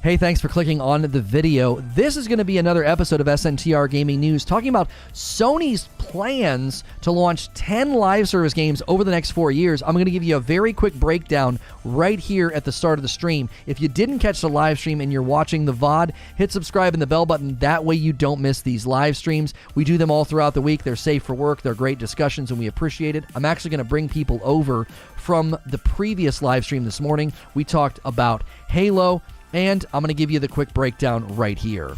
Hey, thanks for clicking on the video. This is going to be another episode of SNTR Gaming News talking about Sony's plans to launch 10 live service games over the next 4 years. I'm going to give you a very quick breakdown right here at the start of the stream. If you didn't catch the live stream and you're watching the VOD, hit subscribe and the bell button. That way you don't miss these live streams. We do them all throughout the week. They're safe for work. They're great discussions and we appreciate it. I'm actually going to bring people over from the previous live stream this morning. We talked about Halo, and I'm going to give you the quick breakdown right here.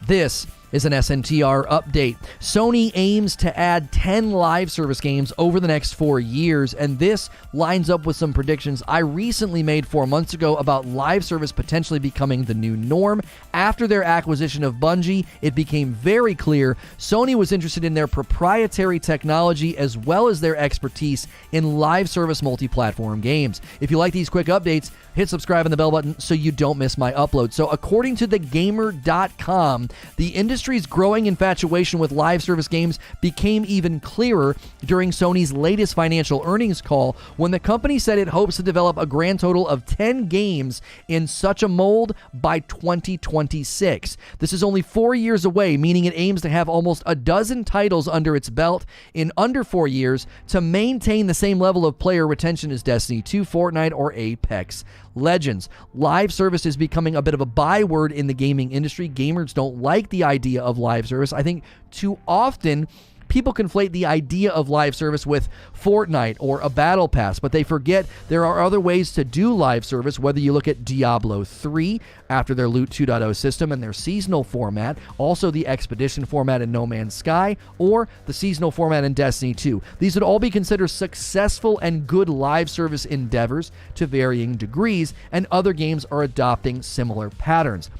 This is an SNTR update. Sony aims to add 10 live service games over the next 4 years, and this lines up with some predictions I recently made 4 months ago about live service potentially becoming the new norm. After their acquisition of Bungie, it became very clear Sony was interested in their proprietary technology as well as their expertise in live service multi-platform games. If you like these quick updates, hit subscribe and the bell button so you don't miss my upload. So according to thegamer.com, the industry's growing infatuation with live service games became even clearer during Sony's latest financial earnings call when the company said it hopes to develop a grand total of 10 games in such a mold by 2026. This is only 4 years away, meaning it aims to have almost a dozen titles under its belt in under 4 years to maintain the same level of player retention as Destiny 2, Fortnite, or Apex Legends. Live service is becoming a bit of a byword in the gaming industry. Gamers don't like the idea of live service. I think too often people conflate the idea of live service with Fortnite or a battle pass, but they forget there are other ways to do live service, whether you look at Diablo 3 after their Loot 2.0 system and their seasonal format, also the Expedition format in No Man's Sky, or the seasonal format in Destiny 2. These would all be considered successful and good live service endeavors to varying degrees, and other games are adopting similar patterns.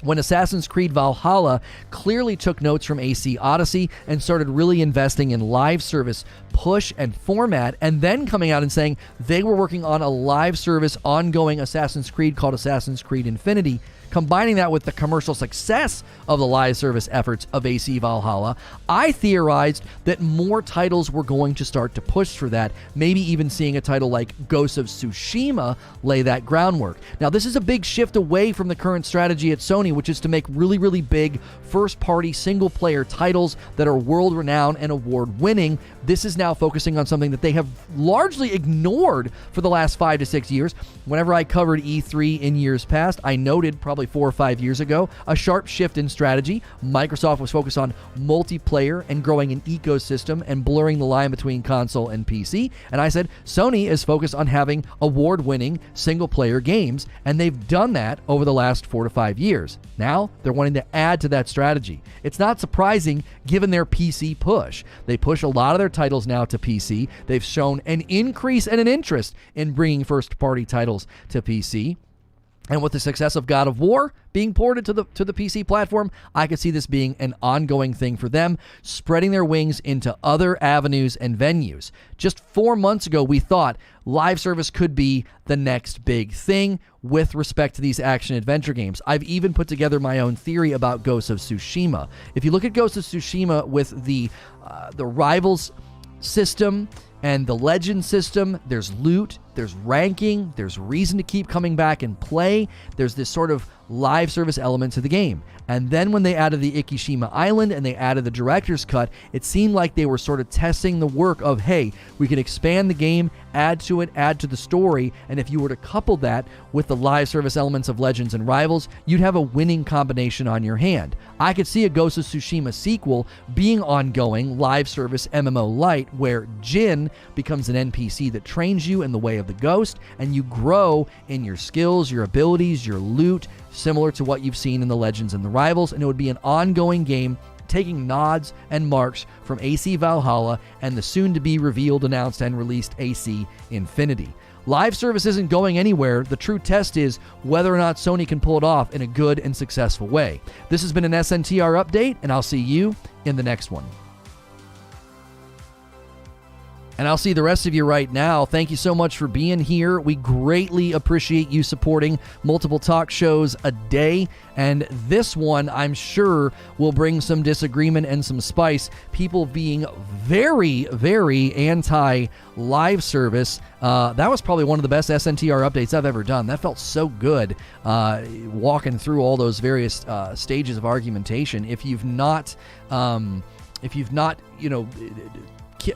When Assassin's Creed Valhalla clearly took notes from AC Odyssey and started really investing in live service push and format, and then coming out and saying they were working on a live service ongoing Assassin's Creed called Assassin's Creed Infinity, combining that with the commercial success of the live service efforts of AC Valhalla, I theorized that more titles were going to start to push for that, maybe even seeing a title like Ghost of Tsushima lay that groundwork. Now, this is a big shift away from the current strategy at Sony, which is to make really, really big first-party single-player titles that are world-renowned and award-winning. This is now focusing on something that they have largely ignored for the last 5 to 6 years. Whenever I covered E3 in years past, I noted probably 4 or 5 years ago a sharp shift in strategy. Microsoft was focused on multiplayer and growing an ecosystem and blurring the line between console and PC. And I said Sony is focused on having award-winning single-player games, and they've done that over the last 4 to 5 years. Now they're wanting to add to that strategy. It's not surprising given their PC push. They push a lot of their titles now to PC. They've shown an increase and an interest in bringing first-party titles to PC. And with the success of God of War being ported to the PC platform, I could see this being an ongoing thing for them, spreading their wings into other avenues and venues. Just 4 months ago, we thought live service could be the next big thing with respect to these action-adventure games. I've even put together my own theory about Ghost of Tsushima. If you look at Ghost of Tsushima with the Rivals system and the Legend system, there's loot, there's ranking, there's reason to keep coming back and play. There's this sort of live service element to the game. And then when they added the Ikishima Island and they added the director's cut, it seemed like they were sort of testing the work of, hey, we can expand the game, add to it, add to the story, and if you were to couple that with the live service elements of Legends and Rivals, you'd have a winning combination on your hand. I could see a Ghost of Tsushima sequel being ongoing live service MMO light, where Jin becomes an NPC that trains you in the way of the Ghost, and you grow in your skills, your abilities, your loot, similar to what you've seen in the Legends and the Rivals, and it would be an ongoing game taking nods and marks from AC Valhalla and the soon-to-be revealed, announced, and released AC Infinity. Live service isn't going anywhere. The true test is whether or not Sony can pull it off in a good and successful way. This has been an SNTR update, and I'll see you in the next one. And I'll see the rest of you right now. Thank you so much for being here. We greatly appreciate you supporting multiple talk shows a day. And this one, I'm sure, will bring some disagreement and some spice. People being very, very anti-live service. That was probably one of the best SNTR updates I've ever done. That felt so good, walking through all those various stages of argumentation. If you've not,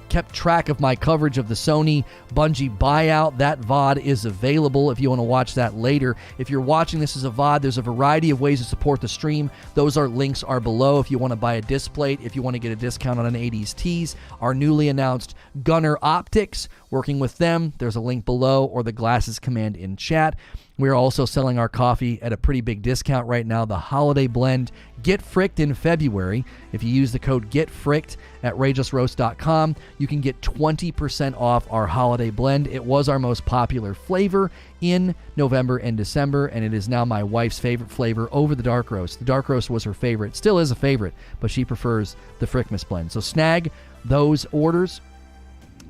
kept track of my coverage of the Sony Bungie buyout, that VOD is available if you want to watch that later. If you're watching this as a VOD, there's a variety of ways to support the stream. Those links are below if you want to buy a disc plate, if you want to get a discount on an 80s tees. Our newly announced Gunner Optics, working with them, there's a link below, or the glasses command in chat. We're also selling our coffee at a pretty big discount right now. The holiday blend, Get Fricked, in February. If you use the code GetFricked at RagelessRoast.com, you can get 20% off our holiday blend. It was our most popular flavor in November and December, and it is now my wife's favorite flavor over the Dark Roast. The Dark Roast was her favorite. Still is a favorite, but she prefers the Frickmas blend. So snag those orders,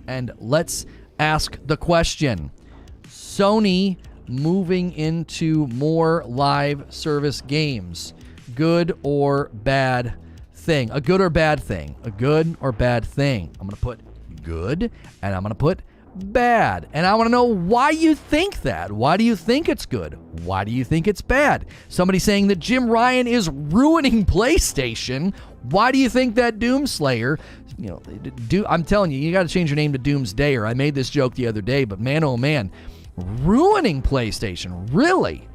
and let's ask the question. Sony moving into more live service games. Good or bad thing? A good or bad thing? A good or bad thing? I'm going to put good, and I'm going to put bad. And I want to know why you think that. Why do you think it's good? Why do you think it's bad? Somebody saying that Jim Ryan is ruining PlayStation. Why do you think that Doomslayer, I'm telling you, you got to change your name to Doomsdayer. I made this joke the other day, but man, oh man, ruining PlayStation. Really?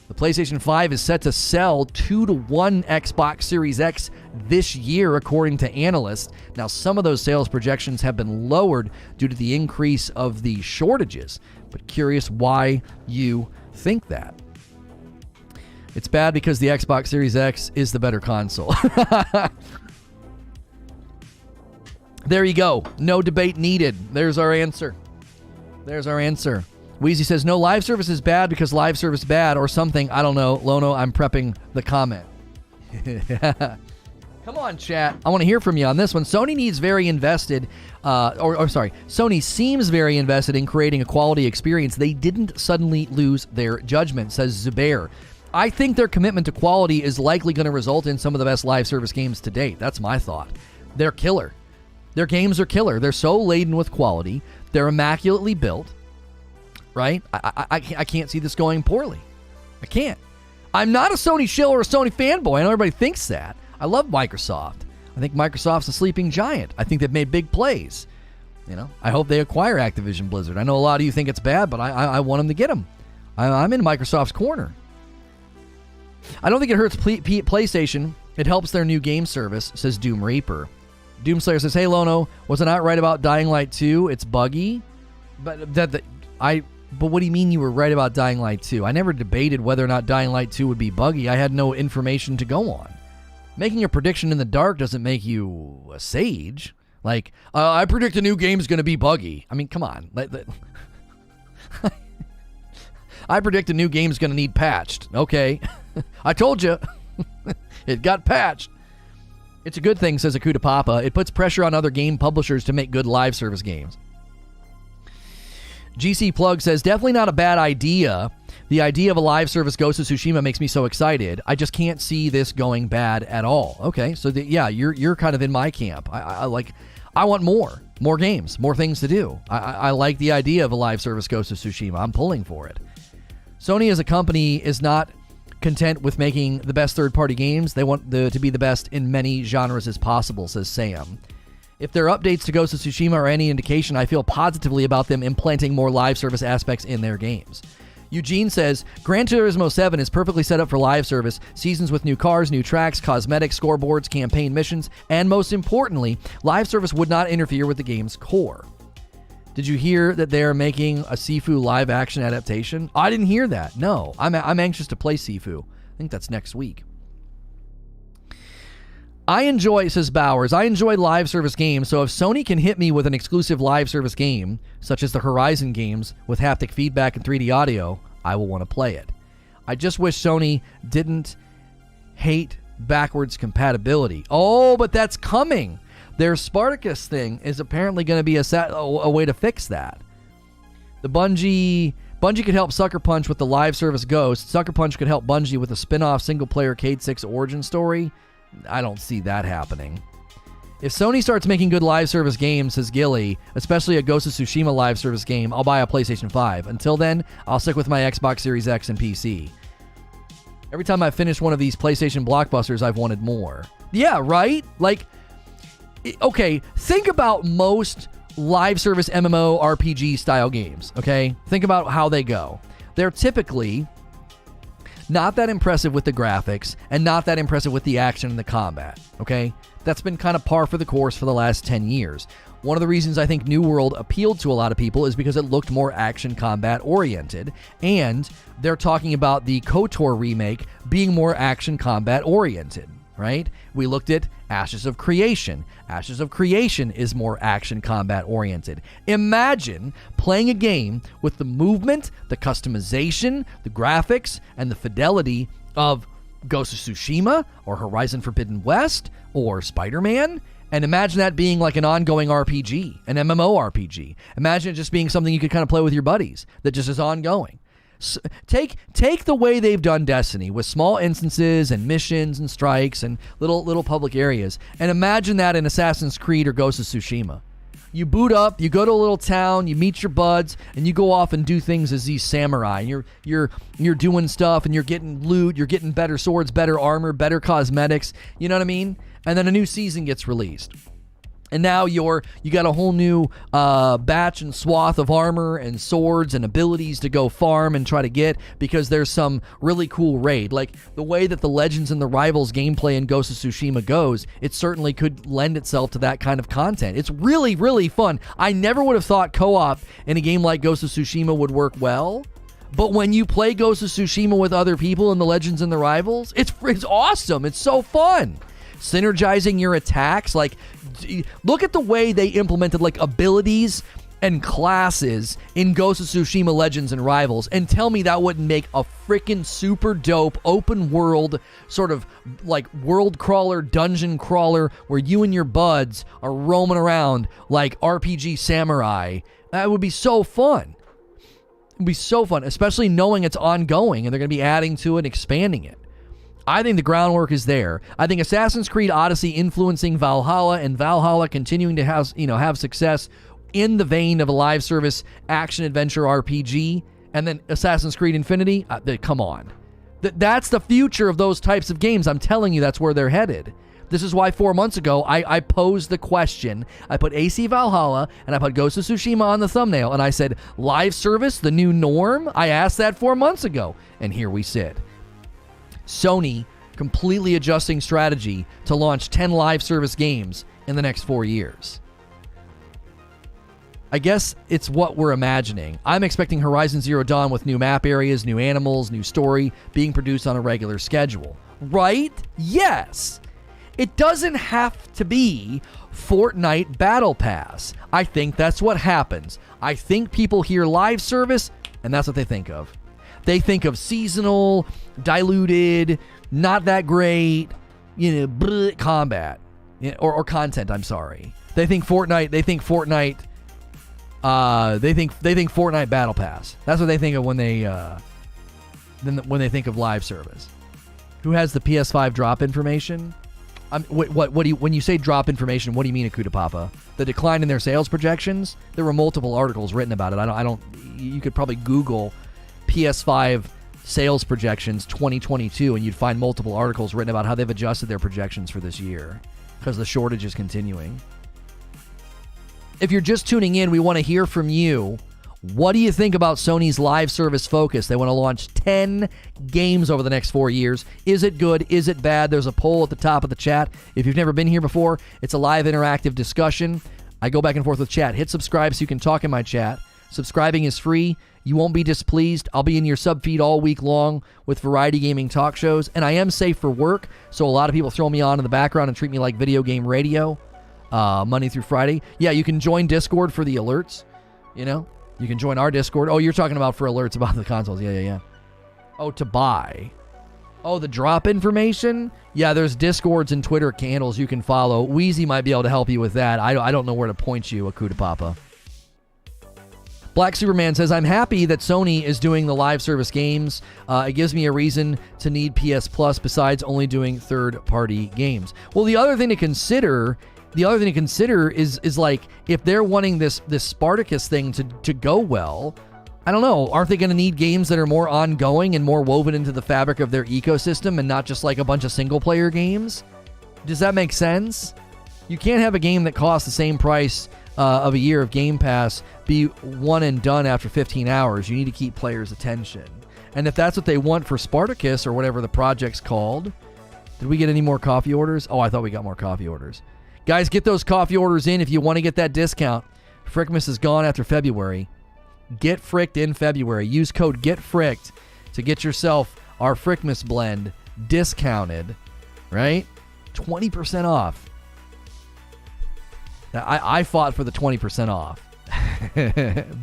The PlayStation 5 is set to sell 2-to-1 Xbox Series X this year, according to analysts. Now, some of those sales projections have been lowered due to the increase of the shortages, but curious why you think that. It's bad because the Xbox Series X is the better console. There you go. No debate needed. There's our answer. Wheezy says, no, live service is bad because live service bad or something. I don't know. Lono, I'm prepping the comment. Come on, chat. I want to hear from you on this one. Sony seems very invested in creating a quality experience. They didn't suddenly lose their judgment, says Zubair. I think their commitment to quality is likely going to result in some of the best live service games to date. That's my thought. They're killer. Their games are killer. They're so laden with quality. They're immaculately built, right? I can't see this going poorly. I can't. I'm not a Sony shill or a Sony fanboy. I know everybody thinks that. I love Microsoft. I think Microsoft's a sleeping giant. I think they've made big plays. I hope they acquire Activision Blizzard. I know a lot of you think it's bad, but I want them to get them. I'm in Microsoft's corner. I don't think it hurts PlayStation. It helps their new game service, says Doom Reaper. Doomslayer says, hey, Lono, was I not right about Dying Light 2? It's buggy. But what do you mean you were right about Dying Light 2? I never debated whether or not Dying Light 2 would be buggy. I had no information to go on. Making a prediction in the dark doesn't make you a sage. Like, I predict a new game's going to be buggy. I mean, come on. I predict a new game's going to need patched. Okay. I told you. It got patched. It's a good thing, says Akuta Papa. It puts pressure on other game publishers to make good live service games. GC Plug says, definitely not a bad idea. The idea of a live service Ghost of Tsushima makes me so excited. I just can't see this going bad at all. Okay, so you're kind of in my camp. I want more games, more things to do. I like the idea of a live service Ghost of Tsushima. I'm pulling for it. Sony as a company is not content with making the best third-party games. They want to be the best in many genres as possible, says Sam. If their updates to Ghost of Tsushima are any indication, I feel positively about them implanting more live service aspects in their games. Eugene says, Gran Turismo 7 is perfectly set up for live service, seasons with new cars, new tracks, cosmetics, scoreboards, campaign missions, and most importantly, live service would not interfere with the game's core. Did you hear that they're making a Sifu live-action adaptation? I didn't hear that. No, I'm anxious to play Sifu. I think that's next week. Says Bowers, I enjoy live service games, so if Sony can hit me with an exclusive live service game, such as the Horizon games with haptic feedback and 3D audio, I will want to play it. I just wish Sony didn't hate backwards compatibility. Oh, but that's coming. Their Spartacus thing is apparently going to be a way to fix that. The Bungie could help Sucker Punch with the live service Ghost. Sucker Punch could help Bungie with a spin-off single-player Cade 6 origin story. I don't see that happening. If Sony starts making good live service games, says Gilly, especially a Ghost of Tsushima live service game, I'll buy a PlayStation 5. Until then, I'll stick with my Xbox Series X and PC. Every time I've finished one of these PlayStation blockbusters, I've wanted more. Yeah, right? Like, okay, think about most live service MMO RPG style games, okay? Think about how they go. They're typically not that impressive with the graphics and not that impressive with the action and the combat, okay? That's been kind of par for the course for the last 10 years. One of the reasons I think New World appealed to a lot of people is because it looked more action combat oriented, and they're talking about the KOTOR remake being more action combat oriented, right? We looked at Ashes of Creation. Ashes of Creation is more action combat oriented. Imagine playing a game with the movement, the customization, the graphics, and the fidelity of Ghost of Tsushima or Horizon Forbidden West or Spider-Man, and imagine that being like an ongoing RPG, an MMORPG. Imagine it just being something you could kind of play with your buddies that just is ongoing. So take the way they've done Destiny with small instances and missions and strikes and little public areas, and imagine that in Assassin's Creed or Ghost of Tsushima. You boot up, you go to a little town, you meet your buds, and you go off and do things as these samurai. And you're doing stuff, and you're getting loot, you're getting better swords, better armor, better cosmetics. You know what I mean? And then a new season gets released. And now you got a whole new batch and swath of armor and swords and abilities to go farm and try to get, because there's some really cool raid. Like the way that the Legends and the Rivals gameplay in Ghost of Tsushima goes, it certainly could lend itself to that kind of content. It's really, really fun. I never would have thought co-op in a game like Ghost of Tsushima would work well. But when you play Ghost of Tsushima with other people in the Legends and the Rivals, it's awesome. It's so fun. Synergizing your attacks, like look at the way they implemented like abilities and classes in Ghost of Tsushima Legends and Rivals, and tell me that wouldn't make a freaking super dope open world sort of like world crawler, dungeon crawler where you and your buds are roaming around like RPG samurai. That would be so fun. It would be so fun, especially knowing it's ongoing and they're going to be adding to it and expanding it. I think the groundwork is there. I think Assassin's Creed Odyssey influencing Valhalla, and Valhalla continuing to have success in the vein of a live service action adventure RPG, and then Assassin's Creed Infinity. Come on, that's the future of those types of games. I'm telling you, that's where they're headed. This is why 4 months ago I posed the question. I put AC Valhalla and I put Ghost of Tsushima on the thumbnail, and I said, live service, the new norm? I asked that 4 months ago, and here we sit. Sony completely adjusting strategy to launch 10 live service games in the next 4 years. I guess it's what we're imagining. I'm expecting Horizon Zero Dawn with new map areas, new animals, new story being produced on a regular schedule. Right? Yes. It doesn't have to be Fortnite Battle Pass. I think that's what happens. I think people hear live service, and that's what they think of. They think of seasonal, diluted, not that great, combat, or content. I'm sorry. They think Fortnite. They think Fortnite Battle Pass. That's what they think of when they think of live service. Who has the PS5 drop information? What do you, when you say drop information, what do you mean, Akuta Papa? The decline in their sales projections? There were multiple articles written about it. You could probably Google PS5 sales projections 2022 and you'd find multiple articles written about how they've adjusted their projections for this year because the shortage is continuing. If you're just tuning in, we want to hear from you. What do you think about Sony's live service focus? They want to launch 10 games over the next 4 years. Is it good? Is it bad? There's a poll at the top of the chat. If you've never been here before, it's a live interactive discussion. I go back and forth with chat. Hit subscribe so you can talk in my chat. Subscribing is free. You won't be displeased. I'll be in your sub feed all week long with variety gaming talk shows, and I am safe for work, so a lot of people throw me on in the background and treat me like video game radio, Monday through Friday. Yeah, you can join Discord for the alerts, You can join our Discord. Oh, you're talking about for alerts about the consoles. Yeah. Oh, to buy. Oh, the drop information? Yeah, there's Discords and Twitter handles you can follow. Wheezy might be able to help you with that. I don't know where to point you, Akuta Papa. Black Superman says, I'm happy that Sony is doing the live service games. It gives me a reason to need PS Plus besides only doing third-party games. Well, the other thing to consider is like, if they're wanting this Spartacus thing to go well, I don't know, aren't they going to need games that are more ongoing and more woven into the fabric of their ecosystem and not just like a bunch of single-player games? Does that make sense? You can't have a game that costs the same price of a year of Game Pass be one and done after 15 hours. You need to keep players' attention. And if that's what they want for Spartacus or whatever the project's called... Did we get any more coffee orders? Oh, I thought we got more coffee orders. Guys, get those coffee orders in if you want to get that discount. Frickmas is gone after February. Get Fricked in February. Use code GETFRICKED to get yourself our Frickmas blend discounted, right? 20% off. Now, I fought for the 20% off.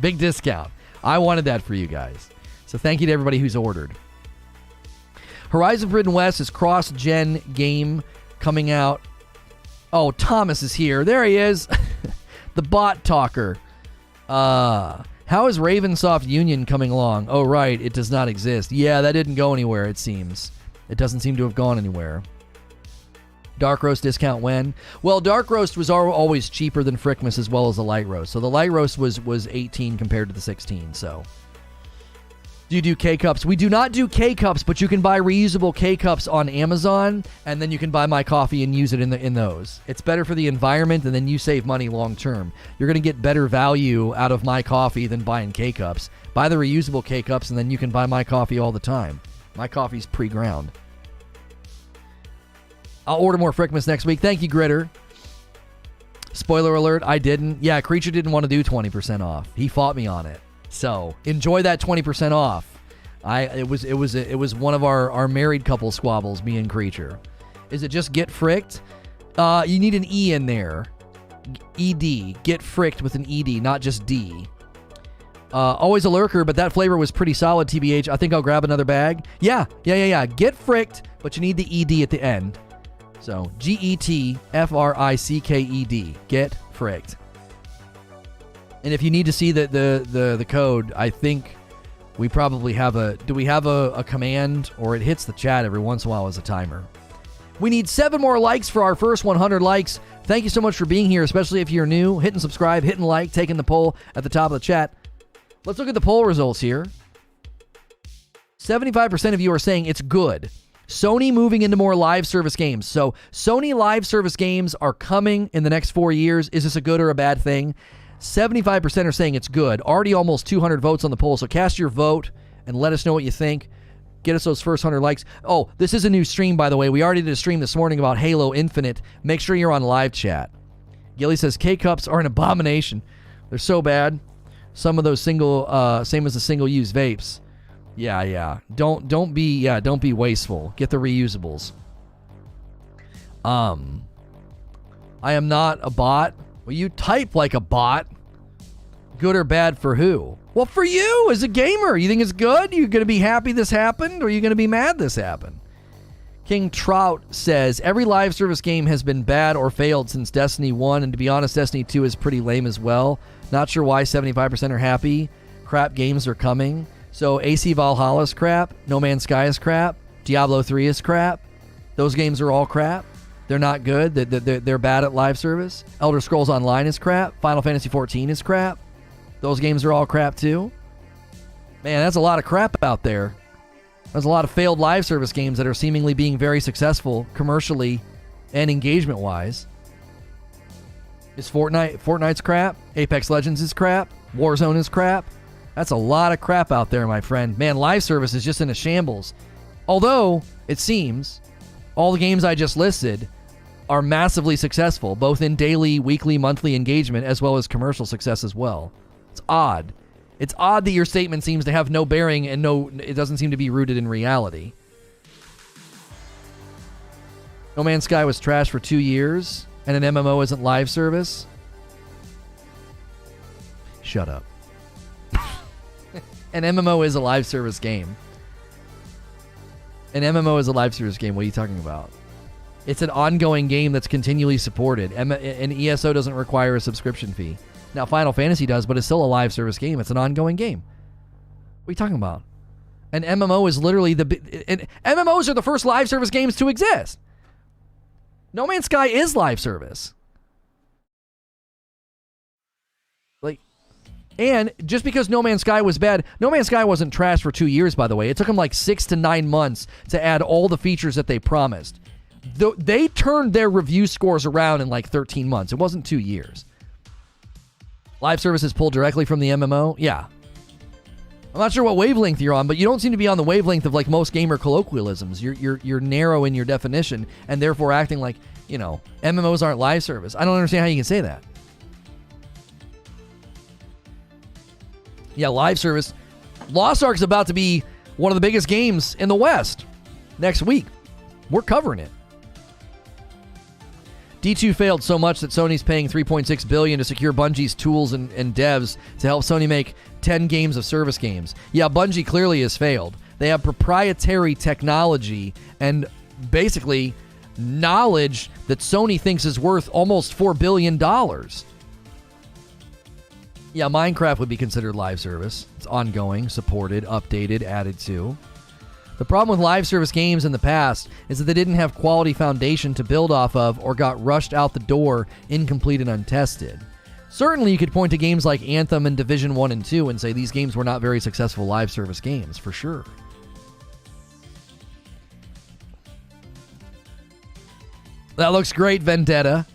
Big discount. I wanted that for you guys. So thank you to everybody who's ordered. Horizon Forbidden West is cross-gen game coming out. Oh, Thomas is here. There he is. The bot talker. How is Ravensoft Union coming along? Oh, right. It does not exist. Yeah, that didn't go anywhere, it seems. It doesn't seem to have gone anywhere. Dark Roast discount when? Well, Dark Roast was always cheaper than Frickmas as well as the Light Roast. So the Light Roast was 18 compared to the 16, so. Do you do K-Cups? We do not do K-Cups, but you can buy reusable K-Cups on Amazon, and then you can buy my coffee and use it in those. It's better for the environment, and then you save money long term. You're going to get better value out of my coffee than buying K-Cups. Buy the reusable K-Cups, and then you can buy my coffee all the time. My coffee's pre-ground. I'll order more Frickmas next week. Thank you, Gritter. Spoiler alert, I didn't. Yeah, Creature didn't want to do 20% off. He fought me on it. So enjoy that 20% off. It was one of our married couple squabbles, me and Creature. Is it just Get Fricked? You need an E in there. ED. Get Fricked with an ED, not just D. Always a lurker, but that flavor was pretty solid, TBH. I think I'll grab another bag. Yeah. Get Fricked, but you need the ED at the end. So GETFRICKED. Get Fricked. And if you need to see the code, I think we probably have do we have a command, or it hits the chat every once in a while as a timer. We need 7 more likes for our first 100 likes. Thank you so much for being here, especially if you're new. Hitting subscribe, hitting like, taking the poll at the top of the chat. Let's look at the poll results here. 75% of you are saying it's good. Sony moving into more live service games. So Sony live service games are coming in the next 4 years. Is this a good or a bad thing? 75% are saying it's good. Already almost 200 votes on the poll, so cast your vote and let us know what you think. Get us those first 100 likes. Oh, this is a new stream, by the way. We already did a stream this morning about Halo Infinite. Make sure you're on live chat. Gilly says K-Cups are an abomination. They're so bad. Some of those same as the single-use vapes. Yeah. Don't be wasteful. Get the reusables. I am not a bot. Well, you type like a bot. Good or bad for who? Well, for you as a gamer. You think it's good? You going to be happy this happened, or are you going to be mad this happened? King Trout says, every live service game has been bad or failed since Destiny 1, and to be honest, Destiny 2 is pretty lame as well. Not sure why 75% are happy. Crap games are coming. So AC Valhalla is crap. No Man's Sky is crap. Diablo 3 is crap. Those games are all crap. They're not good. They're bad at live service. Elder Scrolls Online is crap. Final Fantasy 14 is crap. Those games are all crap too. Man, that's a lot of crap out there. There's a lot of failed live service games that are seemingly being very successful commercially and engagement-wise. Is Fortnite's crap? Apex Legends is crap? Warzone is crap? That's a lot of crap out there, my friend. Man, live service is just in a shambles. Although, it seems, all the games I just listed are massively successful, both in daily, weekly, monthly engagement, as well as commercial success as well. It's odd. It's odd that your statement seems to have no bearing and it doesn't seem to be rooted in reality. No Man's Sky was trash for 2 years, and an MMO isn't live service? Shut up. An MMO is a live service game. An MMO is a live service game. What are you talking about? It's an ongoing game that's continually supported. An ESO doesn't require a subscription fee. Now, Final Fantasy does, but it's still a live service game. It's an ongoing game. What are you talking about? An MMO is literally MMOs are the first live service games to exist. No Man's Sky is live service. And just because No Man's Sky was bad, No Man's Sky wasn't trash for 2 years, by the way. It took them like 6 to 9 months to add all the features that they promised. They turned their review scores around in like 13 months. It wasn't 2 years. Live services pulled directly from the MMO? Yeah. I'm not sure what wavelength you're on, but you don't seem to be on the wavelength of like most gamer colloquialisms. You're narrow in your definition and therefore acting like, MMOs aren't live service. I don't understand how you can say that. Yeah, live service. Lost Ark's about to be one of the biggest games in the West next week. We're covering it. D2 failed so much that Sony's paying $3.6 billion to secure Bungie's tools and devs to help Sony make 10 games of service games. Yeah, Bungie clearly has failed. They have proprietary technology and basically knowledge that Sony thinks is worth almost $4 billion. Yeah, Minecraft would be considered live service. It's ongoing, supported, updated, added to. The problem with live service games in the past is that they didn't have quality foundation to build off of or got rushed out the door incomplete and untested. Certainly you could point to games like Anthem and Division 1 and 2 and say these games were not very successful live service games, for sure. That looks great, Vendetta.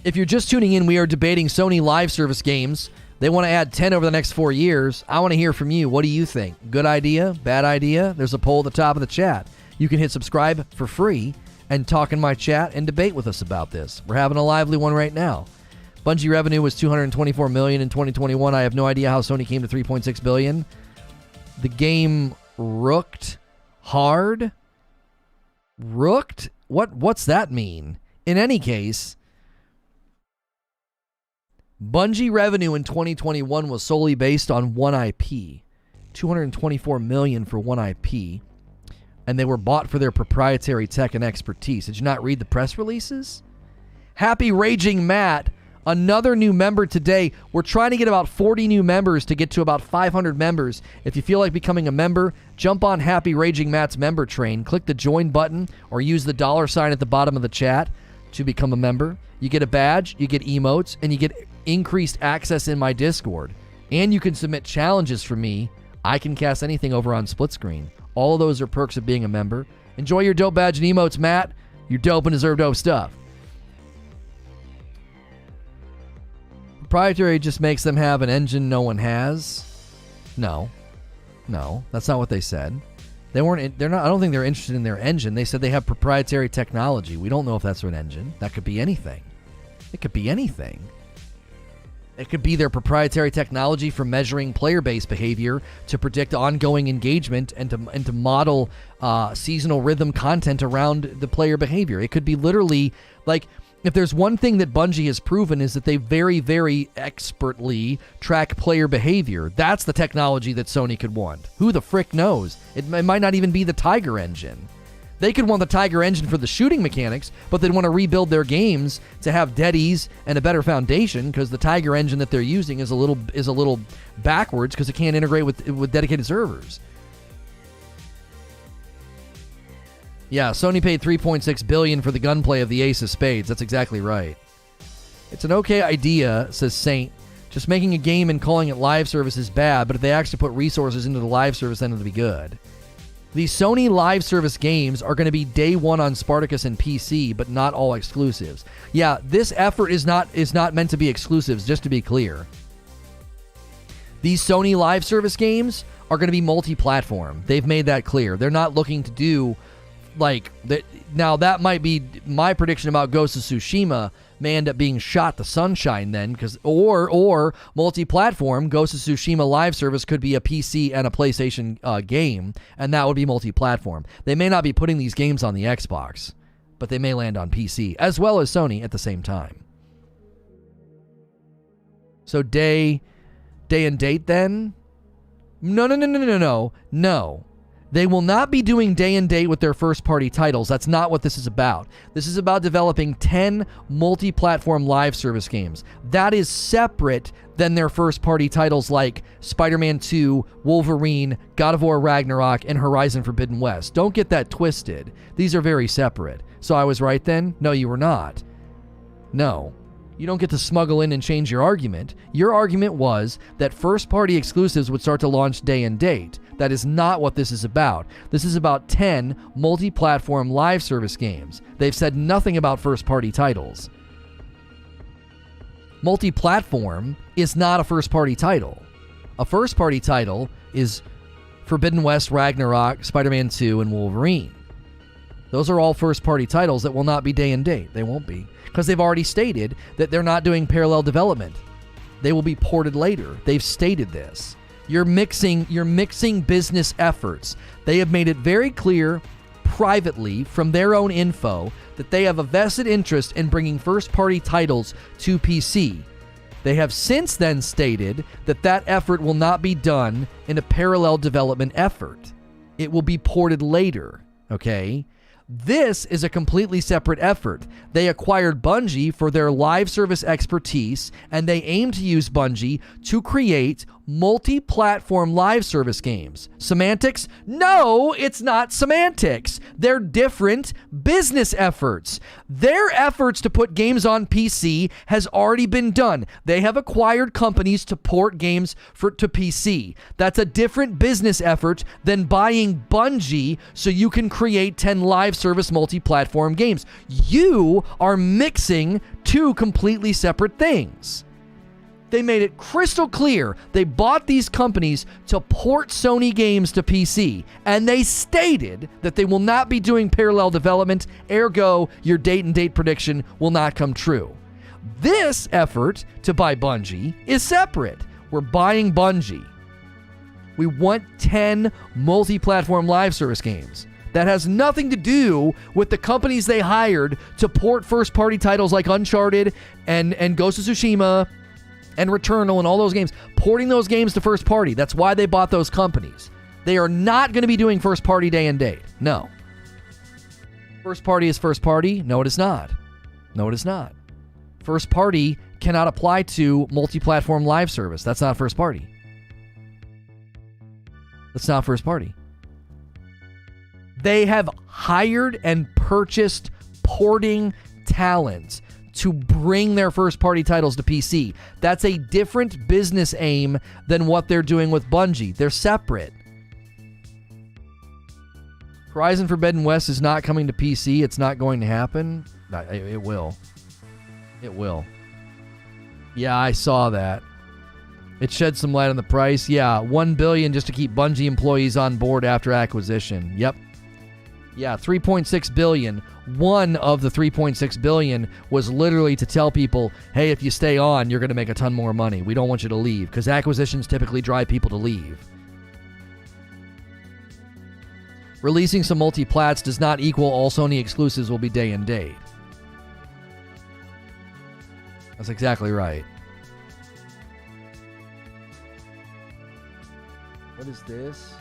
If you're just tuning in, we are debating Sony live service games. They want to add 10 over the next 4 years. I want to hear from you. What do you think? Good idea? Bad idea? There's a poll at the top of the chat. You can hit subscribe for free and talk in my chat and debate with us about this. We're having a lively one right now. Bungie revenue was $224 million in 2021. I have no idea how Sony came to $3.6 billion. The game rooked hard. Rooked? What's that mean? In any case, Bungie revenue in 2021 was solely based on one IP. $224 million for one IP. And they were bought for their proprietary tech and expertise. Did you not read the press releases? Happy Raging Matt, another new member today. We're trying to get about 40 new members to get to about 500 members. If you feel like becoming a member, jump on Happy Raging Matt's member train. Click the join button or use the $ at the bottom of the chat to become a member. You get a badge, you get emotes, and you get increased access in my Discord. And you can submit challenges for me. I can cast anything over on split screen. All of those are perks of being a member. Enjoy your dope badge and emotes, Matt. You're dope and deserve dope stuff. Proprietary just makes them have an engine no one has. No, that's not what they said. They're not. I don't think they're interested in their engine. They said they have proprietary technology. We don't know if that's an engine. That could be anything. It could be anything. It could be their proprietary technology for measuring player-based behavior to predict ongoing engagement and to model seasonal rhythm content around the player behavior. It could be literally like, if there's one thing that Bungie has proven is that they very, very expertly track player behavior. That's the technology that Sony could want. Who the frick knows? It might not even be the Tiger engine. They could want the Tiger engine for the shooting mechanics, but they'd want to rebuild their games to have dead ease and a better foundation, because the Tiger engine that they're using is a little backwards because it can't integrate with dedicated servers. Yeah, Sony paid $3.6 billion for the gunplay of the Ace of Spades. That's exactly right. It's an okay idea, says Saint. Just making a game and calling it live service is bad, but if they actually put resources into the live service, then it'll be good. These Sony live service games are going to be day one on Spartacus and PC, but not all exclusives. Yeah, this effort is not meant to be exclusives, just to be clear. These Sony live service games are going to be multi-platform. They've made that clear. They're not looking to do like that. Now, that might be my prediction about Ghost of Tsushima may end up being shot to sunshine then, because or multi-platform. Ghost of Tsushima live service could be a PC and a PlayStation game, and that would be multi-platform. They may not be putting these games on the Xbox, but they may land on PC as well as Sony at the same time. So day and date then, No. They will not be doing day and date with their first-party titles. That's not what this is about. This is about developing 10 multi-platform live service games. That is separate than their first-party titles like Spider-Man 2, Wolverine, God of War Ragnarok, and Horizon Forbidden West. Don't get that twisted. These are very separate. So I was right then? No, you were not. No. You don't get to smuggle in and change your argument. Your argument was that first-party exclusives would start to launch day and date. That is not what this is about. This is about 10 multi-platform live service games. They've said nothing about first-party titles. Multi-platform is not a first-party title. A first-party title is Forbidden West, Ragnarok, Spider-Man 2, and Wolverine. Those are all first-party titles that will not be day and date. They won't be. Because they've already stated that they're not doing parallel development. They will be ported later. They've stated this. You're mixing business efforts. They have made it very clear privately from their own info that they have a vested interest in bringing first-party titles to PC. They have since then stated that that effort will not be done in a parallel development effort. It will be ported later, okay? This is a completely separate effort. They acquired Bungie for their live service expertise, and they aim to use Bungie to create multi-platform live service games. Semantics? No, it's not semantics. They're different business efforts. Their efforts to put games on PC has already been done. They have acquired companies to port games to PC. That's a different business effort than buying Bungie so you can create 10 live service multi-platform games. You are mixing two completely separate things. They made it crystal clear they bought these companies to port Sony games to PC, and they stated that they will not be doing parallel development, ergo, your date and date prediction will not come true. This effort to buy Bungie is separate. We're buying Bungie. We want 10 multi-platform live service games. That has nothing to do with the companies they hired to port first-party titles like Uncharted and Ghost of Tsushima and Returnal and all those games, porting those games to first party. That's why they bought those companies. They are not going to be doing first party day and date. No. First party is first party? No, it is not. No, it is not. First party cannot apply to multi-platform live service. That's not first party. That's not first party. They have hired and purchased porting talent to bring their first-party titles to PC. That's a different business aim than what they're doing with Bungie. They're separate. Horizon Forbidden West is not coming to PC. It's not going to happen. It will. It will. Yeah, I saw that. It shed some light on the price. Yeah, $1 billion just to keep Bungie employees on board after acquisition. Yep. Yeah, $3.6 billion. One of the $3.6 billion was literally to tell people, hey, if you stay on, you're going to make a ton more money. We don't want you to leave, because acquisitions typically drive people to leave. Releasing some multi-plats does not equal all Sony exclusives will be day and date. That's exactly right. What is this?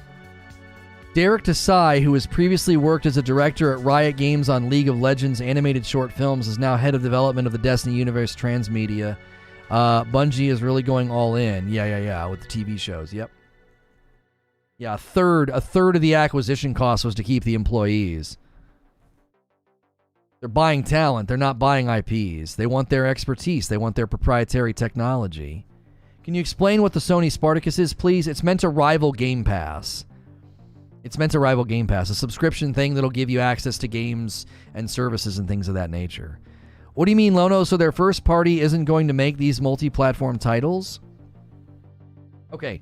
Derek Desai, who has previously worked as a director at Riot Games on League of Legends animated short films, is now head of development of the Destiny Universe Transmedia. Bungie is really going all in. Yeah, with the TV shows. Yep. Yeah, a third of the acquisition cost was to keep the employees. They're buying talent. They're not buying IPs. They want their expertise. They want their proprietary technology. Can you explain what the Sony Spartacus is, please? It's meant to rival Game Pass. It's meant to rival Game Pass, a subscription thing that'll give you access to games and services and things of that nature. What do you mean, Lono? So their first party isn't going to make these multi-platform titles? Okay.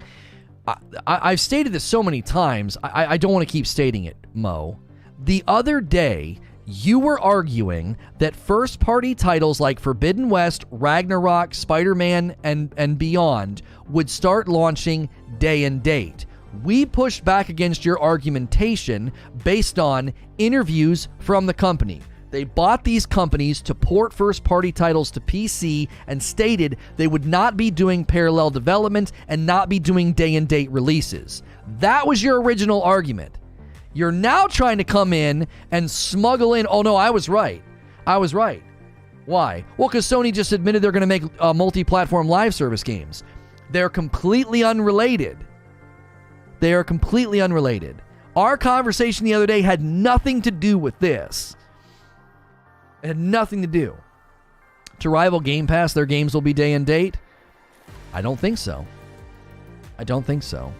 I've stated this so many times. I don't want to keep stating it, Mo. The other day, you were arguing that first-party titles like Forbidden West, Ragnarok, Spider-Man, and beyond would start launching day and date. We pushed back against your argumentation based on interviews from the company. They bought these companies to port first-party titles to PC and stated they would not be doing parallel development and not be doing day-and-date releases. That was your original argument. You're now trying to come in and smuggle in, oh no, I was right. I was right. Why? Well, because Sony just admitted they're going to make multi-platform live service games. They're completely unrelated. They are completely unrelated. Our conversation the other day had nothing to do with this. It had nothing to do. To rival Game Pass, their games will be day and date? I don't think so. I don't think so.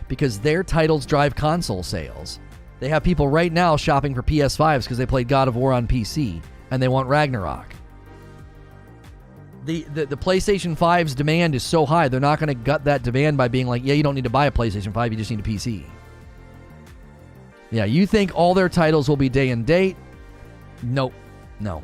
Because their titles drive console sales. They have people right now shopping for PS5s because they played God of War on PC and they want Ragnarok. The PlayStation 5's demand is so high, they're not going to gut that demand by being like, yeah, you don't need to buy a PlayStation 5, you just need a PC. Yeah, you think all their titles will be day and date? Nope. No.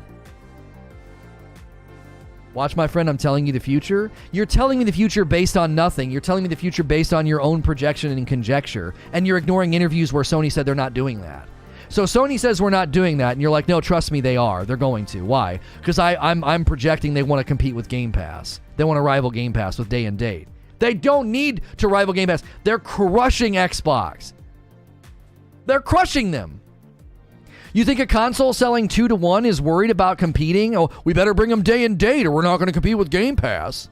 Watch, my friend, I'm telling you the future. You're telling me the future based on nothing. You're telling me the future based on your own projection and conjecture, and you're ignoring interviews where Sony said they're not doing that. So Sony says we're not doing that, and you're like, no, trust me, they are. They're going to. Why? Because I'm projecting they want to compete with Game Pass. They want to rival Game Pass with day and date. They don't need to rival Game Pass. They're crushing Xbox. They're crushing them. You think a console selling 2-to-1 is worried about competing? Oh, we better bring them day and date or we're not going to compete with Game Pass.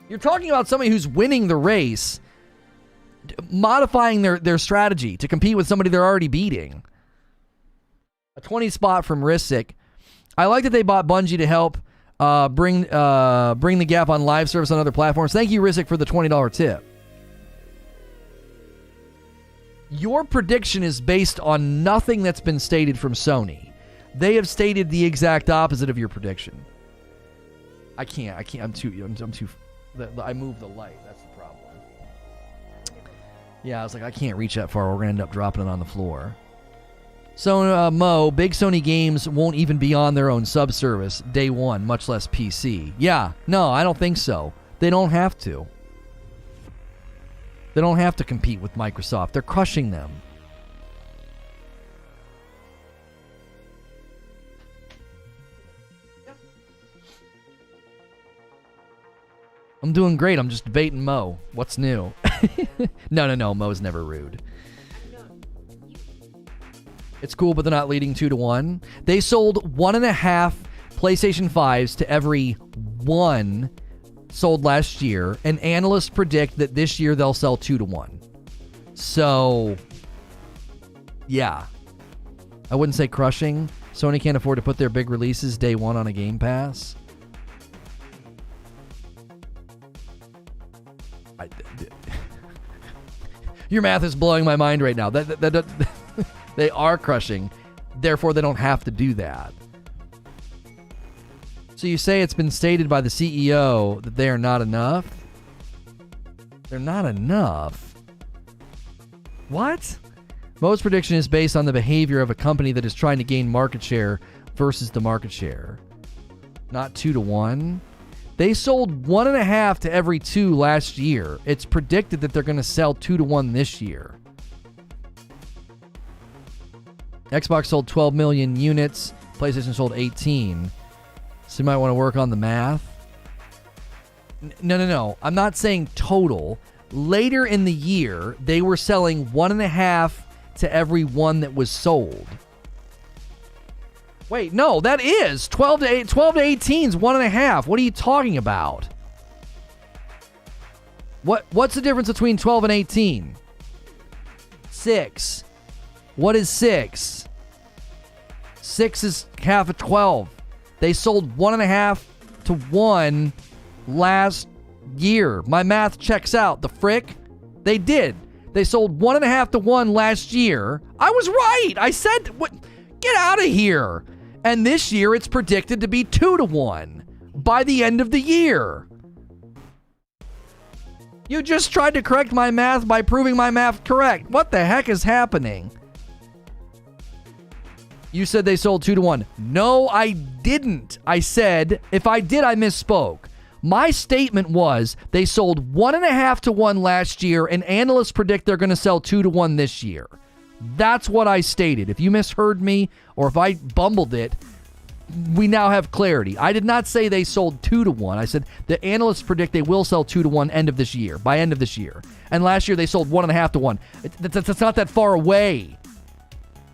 You're talking about somebody who's winning the race, modifying their strategy to compete with somebody they're already beating. A 20 spot from Rissick. I like that they bought Bungie to help bring the gap on live service on other platforms. Thank you, Rissick, for the $20 tip. Your prediction is based on nothing that's been stated from Sony. They have stated the exact opposite of your prediction. I can't. I'm too. I moved the light. That's the problem. Yeah, I was like, I can't reach that far. We're gonna end up dropping it on the floor. So, Mo, big Sony games won't even be on their own subservice day one, much less PC. Yeah, no, I don't think so. They don't have to. They don't have to compete with Microsoft. They're crushing them. Yep. I'm doing great. I'm just debating Mo. What's new? No. Mo's never rude. It's cool, but they're not leading 2-to-1. They sold 1.5 PlayStation 5s to every one sold last year, and analysts predict that this year they'll sell 2-to-1. So, yeah. I wouldn't say crushing. Sony can't afford to put their big releases day one on a Game Pass. Your math is blowing my mind right now. They are crushing. Therefore, they don't have to do that. So you say it's been stated by the CEO that they are not enough? They're not enough? What? Mo's prediction is based on the behavior of a company that is trying to gain market share versus the market share. Not 2-to-1. They sold 1.5 to every 2 last year. It's predicted that they're going to sell 2-to-1 this year. Xbox sold 12 million units. PlayStation sold 18. So you might want to work on the math. No. I'm not saying total. Later in the year, they were selling 1.5 to every 1 that was sold. Wait, no, that is 12 to 18 is 1.5. What are you talking about? What's the difference between 12 and 18? 6. What is 6? 6 is half of 12. They sold 1.5 to 1 last year. My math checks out. The frick? They did. They sold 1.5 to 1 last year. I was right. I said, what? Get out of here. And this year it's predicted to be 2-to-1 by the end of the year. You just tried to correct my math by proving my math correct. What the heck is happening? You said they sold 2-to-1. No, I didn't. I said, if I did, I misspoke. My statement was they sold 1.5 to 1 last year, and analysts predict they're going to sell 2-to-1 this year. That's what I stated. If you misheard me or if I bumbled it, we now have clarity. I did not say they sold 2-to-1. I said the analysts predict they will sell 2-to-1 by end of this year. And llast year they sold 1.5-to-1. That's not that far away.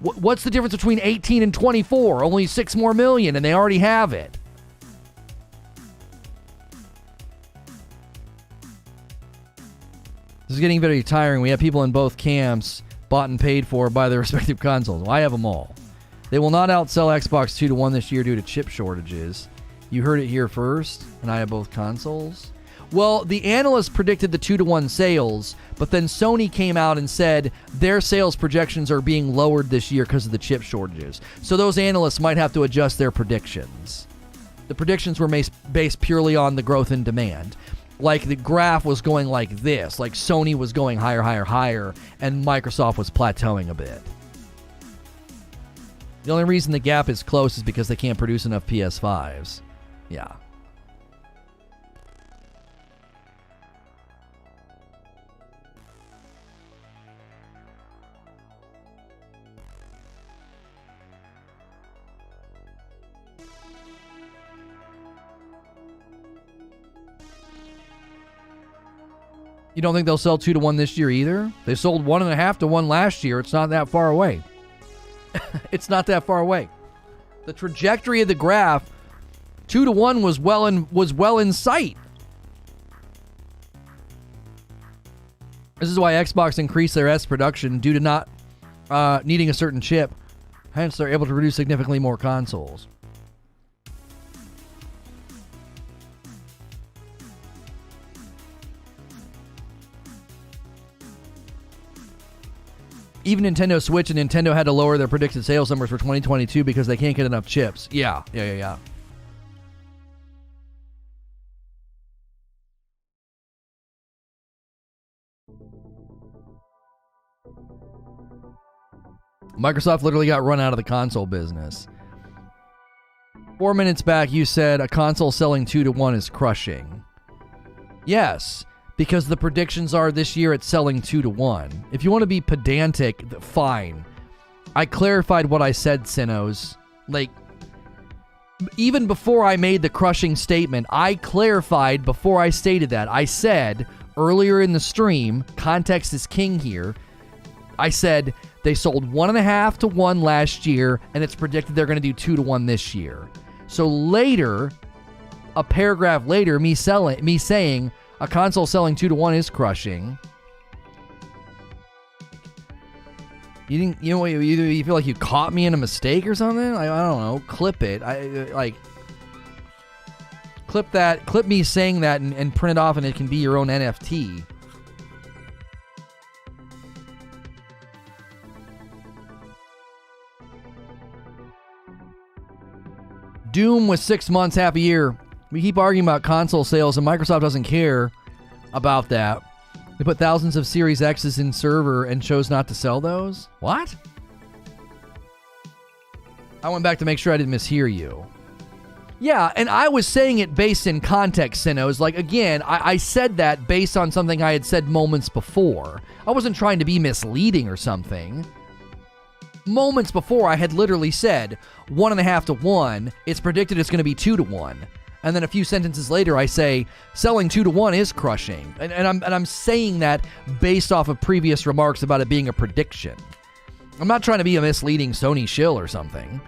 What's the difference between 18 and 24? Only 6 more million, and they already have it. This is getting very tiring. We have people in both camps bought and paid for by their respective consoles. Well, I have them all. They will not outsell Xbox 2-to-1 this year due to chip shortages. You heard it here first, and I have both consoles. Well, the analysts predicted the 2-to-1 sales, but then Sony came out and said their sales projections are being lowered this year because of the chip shortages. So those analysts might have to adjust their predictions. The predictions were based purely on the growth in demand. Like the graph was going like this, like Sony was going higher, higher, higher, and Microsoft was plateauing a bit. The only reason the gap is close is because they can't produce enough PS5s. Yeah. You don't think they'll sell 2-to-1 this year either? They sold 1.5-to-1 last year. It's not that far away. It's not that far away. The trajectory of the graph, 2-to-1 was well in sight. This is why Xbox increased their S production due to not needing a certain chip. Hence, they're able to produce significantly more consoles. Even Nintendo Switch and Nintendo had to lower their predicted sales numbers for 2022 because they can't get enough chips. Yeah. Microsoft literally got run out of the console business. 4 minutes back, you said a console selling 2-to-1 is crushing. Yes. Because the predictions are this year it's selling 2-to-1. If you want to be pedantic, fine. I clarified what I said, Sinos. Like, even before I made the crushing statement, I clarified before I stated that. I said earlier in the stream, context is king here, I said they sold 1.5-to-1 last year, and it's predicted they're going to do 2-to-1 this year. So later, a paragraph later, me saying a console selling 2-to-1 is crushing. You feel like you caught me in a mistake or something? I don't know. Clip it. Clip that. Clip me saying that and print it off, and it can be your own NFT. Doom was 6 months, half a year. We keep arguing about console sales, and Microsoft doesn't care about that. They put thousands of Series X's in server and chose not to sell those? What? I went back to make sure I didn't mishear you. Yeah, and I was saying it based in context, Sinos. Like, again, I said that based on something I had said moments before. I wasn't trying to be misleading or something. Moments before, I had literally said 1.5-to-1. It's predicted it's going to be 2-to-1. And then a few sentences later, I say, selling 2-to-1 is crushing. And I'm saying that based off of previous remarks about it being a prediction. I'm not trying to be a misleading Sony shill or something.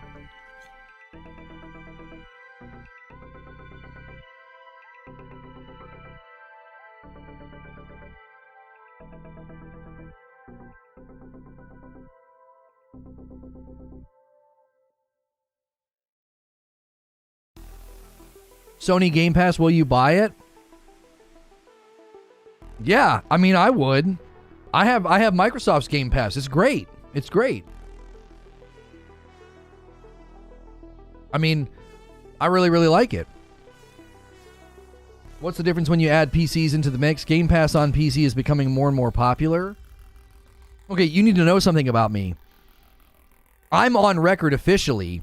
Sony Game Pass, will you buy it? Yeah, I mean, I would. I have Microsoft's Game Pass. It's great. It's great. I mean, I really, really like it. What's the difference when you add PCs into the mix? Game Pass on PC is becoming more and more popular. Okay, you need to know something about me. I'm on record officially.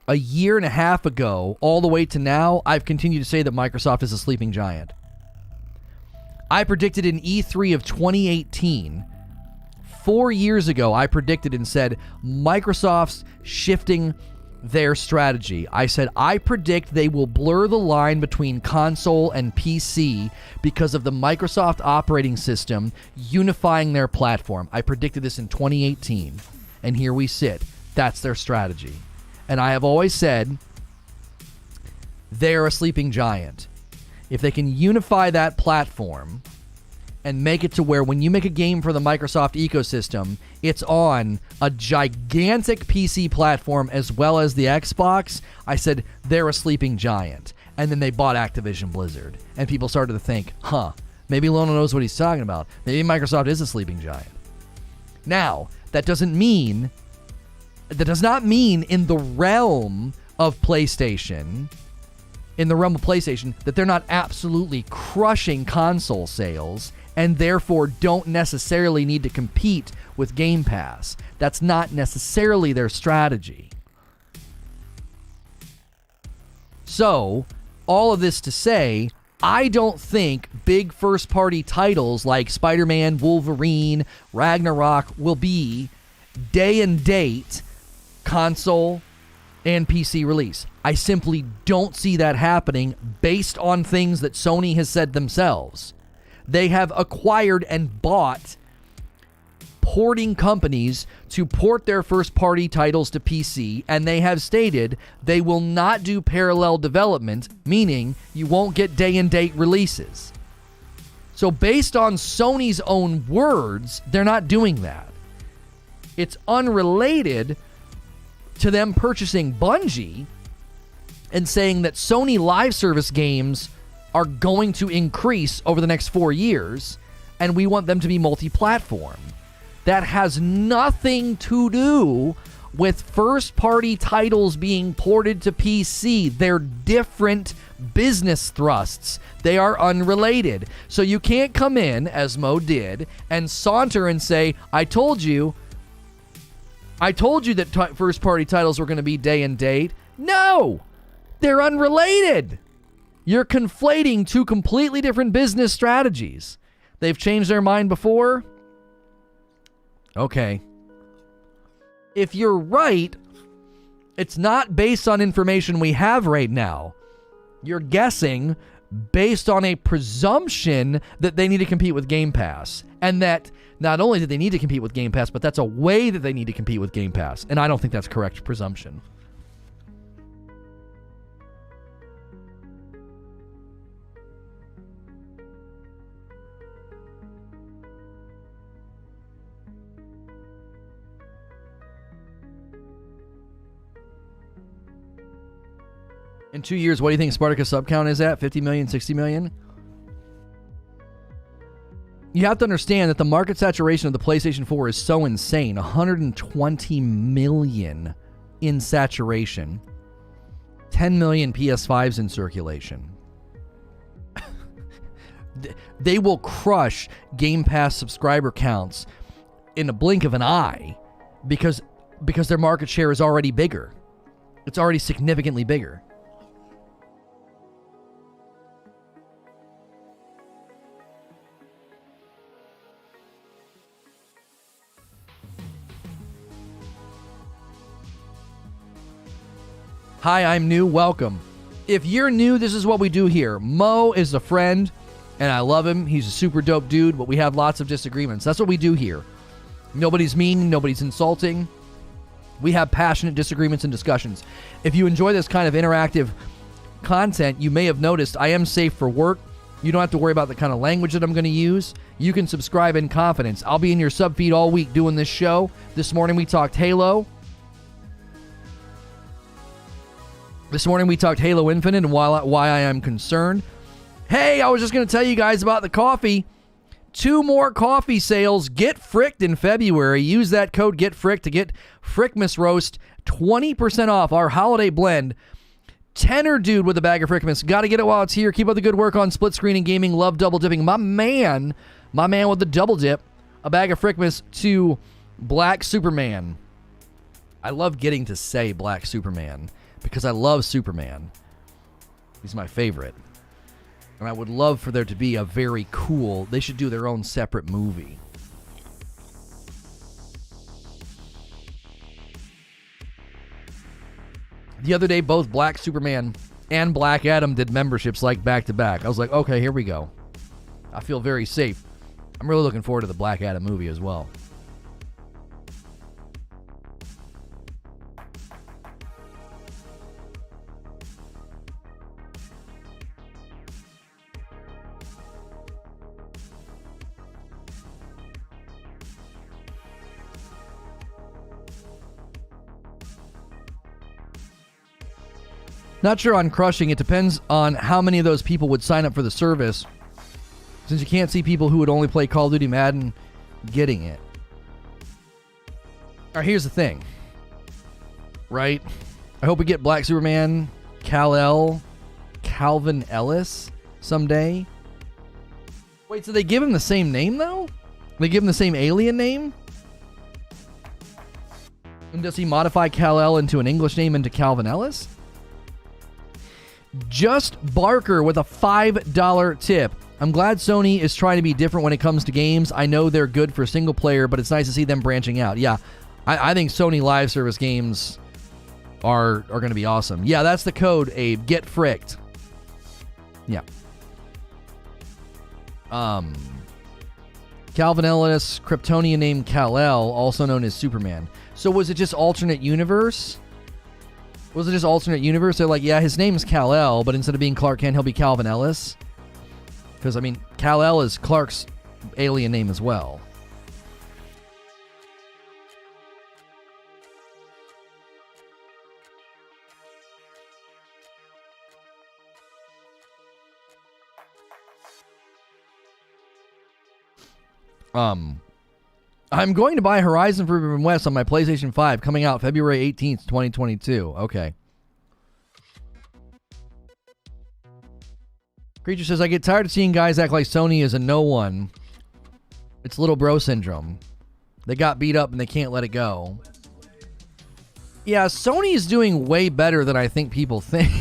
A year and a half ago, all the way to now, I've continued to say that Microsoft is a sleeping giant. I predicted in E3 of 2018, 4 years ago, I predicted and said Microsoft's shifting their strategy. I said, I predict they will blur the line between console and PC because of the Microsoft operating system unifying their platform. I predicted this in 2018, and here we sit. That's their strategy. And I have always said they're a sleeping giant. If they can unify that platform and make it to where when you make a game for the Microsoft ecosystem, it's on a gigantic PC platform as well as the Xbox, I said, they're a sleeping giant. And then they bought Activision Blizzard. And people started to think, maybe Lono knows what he's talking about. Maybe Microsoft is a sleeping giant. Now, that does not mean in the realm of PlayStation, that they're not absolutely crushing console sales and therefore don't necessarily need to compete with Game Pass. That's not necessarily their strategy. So, all of this to say, I don't think big first-party titles like Spider-Man, Wolverine, Ragnarok will be day and date console and PC release. I simply don't see that happening based on things that Sony has said themselves. They have acquired and bought porting companies to port their first-party titles to PC, and they have stated they will not do parallel development, meaning you won't get day-and-date releases. So based on Sony's own words, they're not doing that. It's unrelated to them purchasing Bungie and saying that Sony live service games are going to increase over the next 4 years, and we want them to be multi-platform. That has nothing to do with first-party titles being ported to PC. They're different business thrusts. They are unrelated. So you can't come in, as Mo did, and saunter and say, I told you that first-party titles were going to be day and date. No! They're unrelated. You're conflating two completely different business strategies. They've changed their mind before? Okay. If you're right, it's not based on information we have right now. You're guessing based on a presumption that they need to compete with Game Pass. And that not only do they need to compete with Game Pass, but that's a way that they need to compete with Game Pass. And I don't think that's correct presumption. In 2 years, what do you think Spartacus sub count is at? 50 million, 60 million? You have to understand that the market saturation of the PlayStation 4 is so insane. 120 million in saturation. 10 million PS5s in circulation. They will crush Game Pass subscriber counts in a blink of an eye because their market share is already bigger. It's already significantly bigger. Hi, I'm new. Welcome. If you're new, this is what we do here. Mo is a friend, and I love him. He's a super dope dude, but we have lots of disagreements. That's what we do here. Nobody's mean. Nobody's insulting. We have passionate disagreements and discussions. If you enjoy this kind of interactive content, you may have noticed I am safe for work. You don't have to worry about the kind of language that I'm going to use. You can subscribe in confidence. I'll be in your sub feed all week doing this show. This morning we talked Halo. This morning we talked Halo Infinite and why I am concerned. Hey, I was just going to tell you guys about the coffee. 2 more coffee sales. Get Fricked in February. Use that code GetFricked to get Frickmas Roast 20% off our holiday blend. Tenor dude with a bag of Frickmas. Got to get it while it's here. Keep up the good work on split screen and gaming. Love double dipping. My man with the double dip. A bag of Frickmas to Black Superman. I love getting to say Black Superman because I love Superman. He's my favorite. And I would love for there to be a very cool, they should do their own separate movie. The other day, both Black Superman and Black Adam did memberships like back to back. I was like, okay, here we go. I feel very safe. I'm really looking forward to the Black Adam movie as well. Not sure on crushing. It depends on how many of those people would sign up for the service, since you can't see people who would only play Call of Duty Madden getting it. All right, here's the thing. Right? I hope we get Black Superman, Kal-El, Calvin Ellis someday. Wait, so they give him the same name, though? They give him the same alien name? And does he modify Kal-El into an English name into Calvin Ellis? Just Barker with a $5 tip. I'm glad Sony is trying to be different when it comes to games. I know they're good for single player, but it's nice to see them branching out. Yeah, I think Sony live service games are going to be awesome. Yeah, that's the code, Abe. Get fricked. Yeah. Calvin Ellis, Kryptonian named Kal-El, also known as Superman. So was it just alternate universe? Was it just alternate universe? They're like, yeah, his name's Kal-El, but instead of being Clark Kent, he'll be Calvin Ellis? Because, I mean, Kal-El is Clark's alien name as well. I'm going to buy Horizon Forbidden West on my PlayStation 5, coming out February 18th, 2022. Okay. Creature says, I get tired of seeing guys act like Sony is a no one. It's little bro syndrome. They got beat up and they can't let it go. Yeah, Sony is doing way better than I think people think.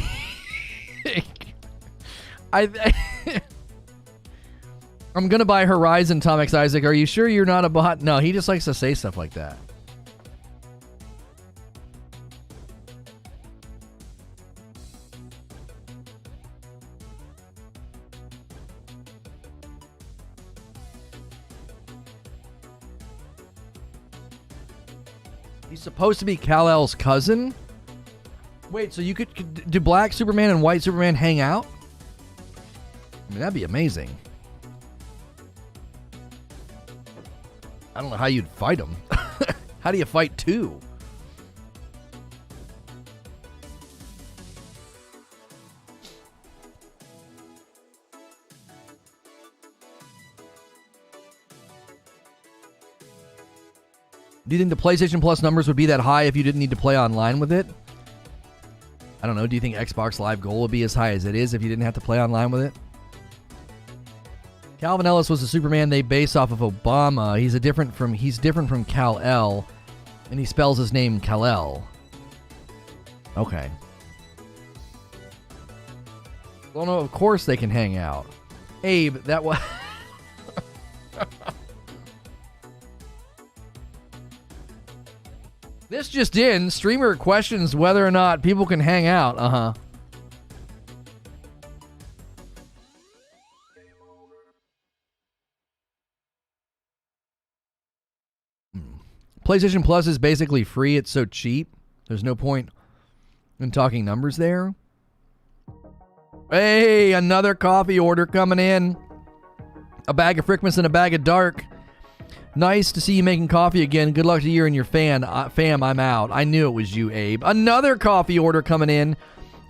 I'm going to buy Horizon, Tom X Isaac. Are you sure you're not a bot? No, he just likes to say stuff like that. He's supposed to be Kal-El's cousin? Wait, so you could do Black Superman and White Superman hang out? I mean, that'd be amazing. I don't know how you'd fight them. How do you fight two? Do you think the PlayStation Plus numbers would be that high if you didn't need to play online with it? I don't know. Do you think Xbox Live Gold would be as high as it is if you didn't have to play online with it? Calvin Ellis was the Superman they base off of Obama. He's different from Kal-El, and he spells his name Kal-El. Okay. Well, no, of course they can hang out. Abe, that was... This just in, streamer questions whether or not people can hang out. Uh-huh. PlayStation Plus is basically free. It's so cheap. There's no point in talking numbers there. Hey, another coffee order coming in. A bag of Frickmas and a bag of Dark. Nice to see you making coffee again. Good luck to you and your fam. I'm out. I knew it was you, Abe. Another coffee order coming in.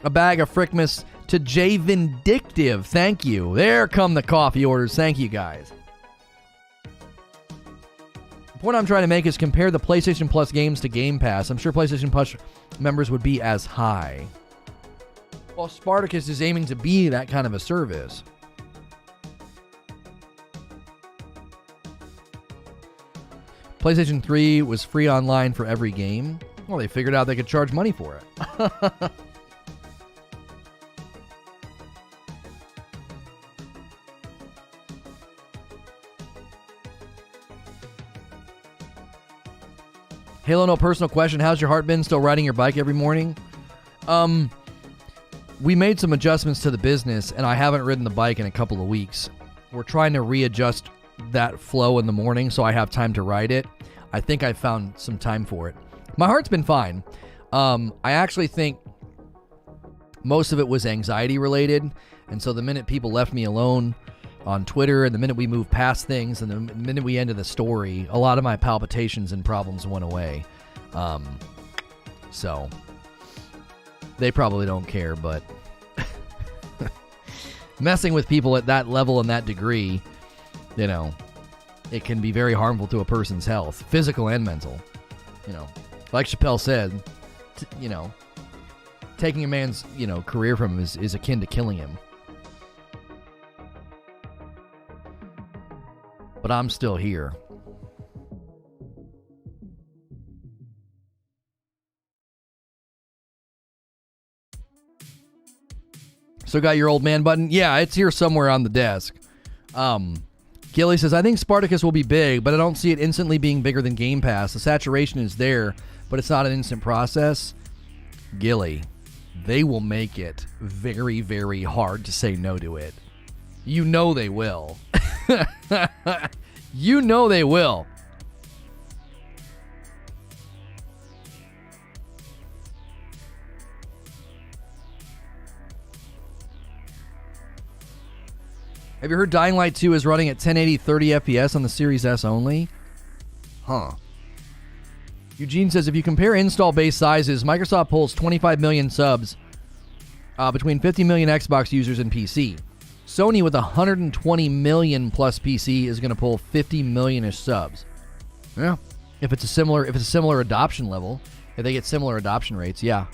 A bag of Frickmas to J Vindictive. Thank you. There come the coffee orders. Thank you, guys. The point I'm trying to make is compare the PlayStation Plus games to Game Pass. I'm sure PlayStation Plus members would be as high. Well, Spartacus is aiming to be that kind of a service. PlayStation 3 was free online for every game. Well, they figured out they could charge money for it. Halo, no personal question. How's your heart been? Still riding your bike every morning? We made some adjustments to the business, and I haven't ridden the bike in a couple of weeks. We're trying to readjust that flow in the morning so I have time to ride it. I think I found some time for it. My heart's been fine. I actually think most of it was anxiety related, and so the minute people left me alone on Twitter, and the minute we moved past things, and the minute we ended the story, a lot of my palpitations and problems went away. So they probably don't care, but messing with people at that level and that degree, you know, it can be very harmful to a person's health, physical and mental. You know, like Chappelle said, you know, taking a man's, you know, career from him is akin to killing him. But I'm still here. So got your old man button? Yeah, it's here somewhere on the desk. Gilly says, I think Spartacus will be big, but I don't see it instantly being bigger than Game Pass. The saturation is there, but it's not an instant process. Gilly, they will make it very, very hard to say no to it. You know they will. You know they will. Have you heard Dying Light 2 is running at 1080 30 FPS on the Series S only? Huh. Eugene says, if you compare install base sizes, Microsoft pulls 25 million subs between 50 million Xbox users and PC. Sony with 120 million plus PC is going to pull 50 million-ish subs. Yeah. If it's a similar adoption level, if they get similar adoption rates, yeah.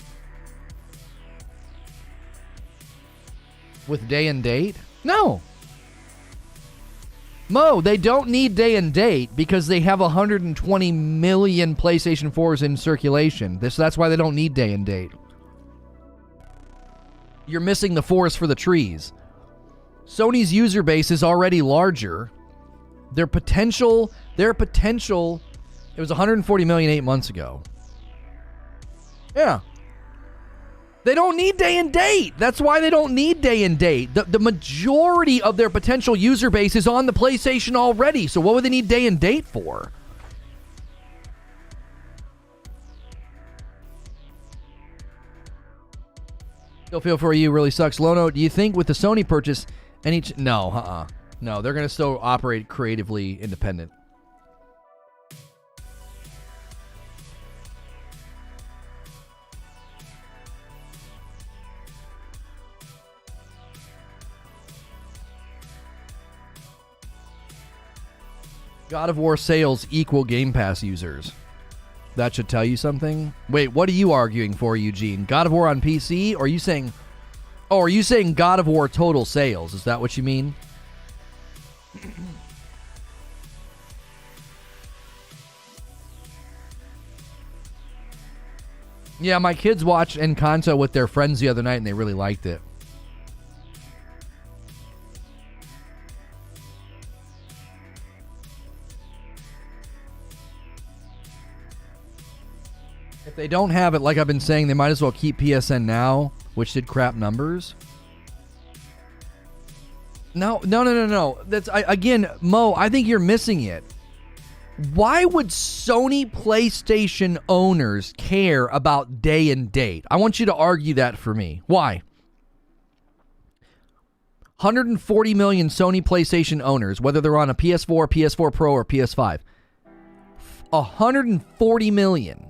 With day and date? No. Mo, they don't need day and date because they have 120 million PlayStation 4s in circulation. That's why they don't need day and date. You're missing the forest for the trees. Sony's user base is already larger. Their potential, it was 140 million 8 months ago. Yeah. They don't need day and date. That's why they don't need day and date. The majority of their potential user base is on the PlayStation already. So what would they need day and date for? Still feel for you really sucks. Lono, do you think with the Sony purchase, no, No, they're going to still operate creatively independent. God of War sales equal Game Pass users. That should tell you something. Wait, what are you arguing for, Eugene? God of War on PC? Or are you saying God of War total sales? Is that what you mean? Yeah, my kids watched Encanto with their friends the other night and they really liked it. If they don't have it, like I've been saying, they might as well keep PSN Now, which did crap numbers. No. Again, Mo, I think you're missing it. Why would Sony PlayStation owners care about day and date? I want you to argue that for me. Why? 140 million Sony PlayStation owners, whether they're on a PS4, PS4 Pro, or PS5. 140 million.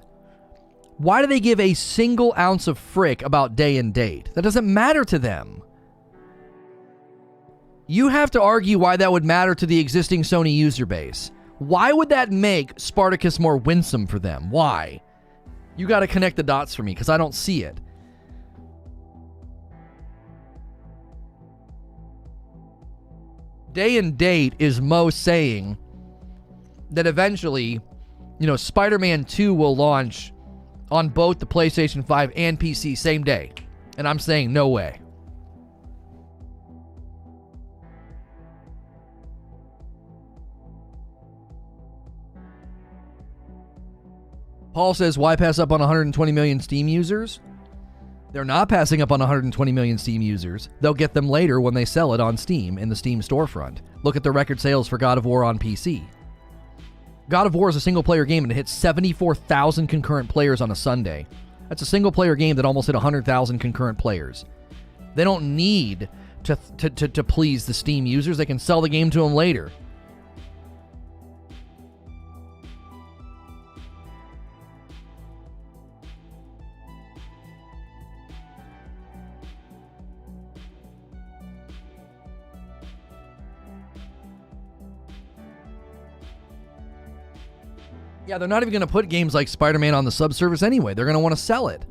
Why do they give a single ounce of frick about day and date? That doesn't matter to them. You have to argue why that would matter to the existing Sony user base. Why would that make Spartacus more winsome for them? Why? You got to connect the dots for me because I don't see it. Day and date is Mo saying that eventually, Spider-Man 2 will launch on both the PlayStation 5 and PC same day. And I'm saying no way. Paul says, why pass up on 120 million Steam users? They're not passing up on 120 million Steam users. They'll get them later when they sell it on Steam in the Steam storefront. Look at the record sales for God of War on PC. God of War is a single-player game, and it hit 74,000 concurrent players on a Sunday. That's a single-player game that almost hit 100,000 concurrent players. They don't need to please the Steam users. They can sell the game to them later. Yeah, they're not even going to put games like Spider-Man on the subservice anyway. They're going to want to sell it.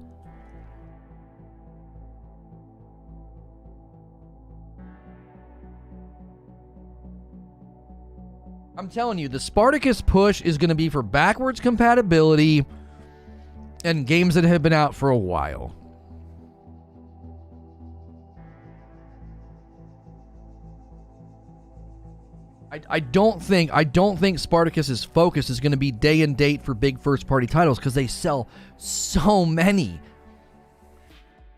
I'm telling you, the Spartacus push is going to be for backwards compatibility and games that have been out for a while. I don't think Spartacus's focus is going to be day and date for big first-party titles because they sell so many.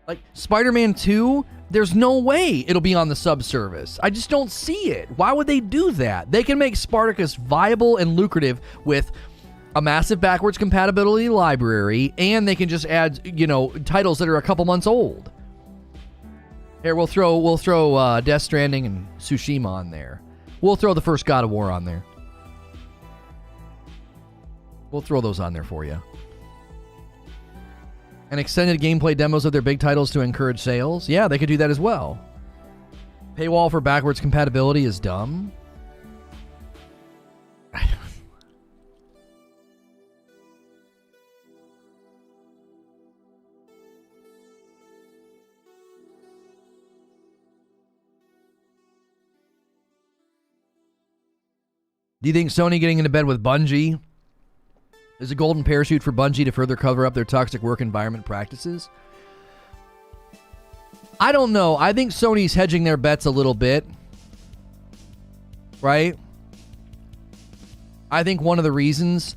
Like Spider-Man 2, there's no way it'll be on the subservice. I just don't see it. Why would they do that? They can make Spartacus viable and lucrative with a massive backwards compatibility library, and they can just add, titles that are a couple months old. Here, we'll throw Death Stranding and Tsushima on there. We'll throw the first God of War on there. We'll throw those on there for you. And extended gameplay demos of their big titles to encourage sales. Yeah, they could do that as well. Paywall for backwards compatibility is dumb. Do you think Sony getting into bed with Bungie is a golden parachute for Bungie to further cover up their toxic work environment practices? I don't know. I think Sony's hedging their bets a little bit. Right? I think one of the reasons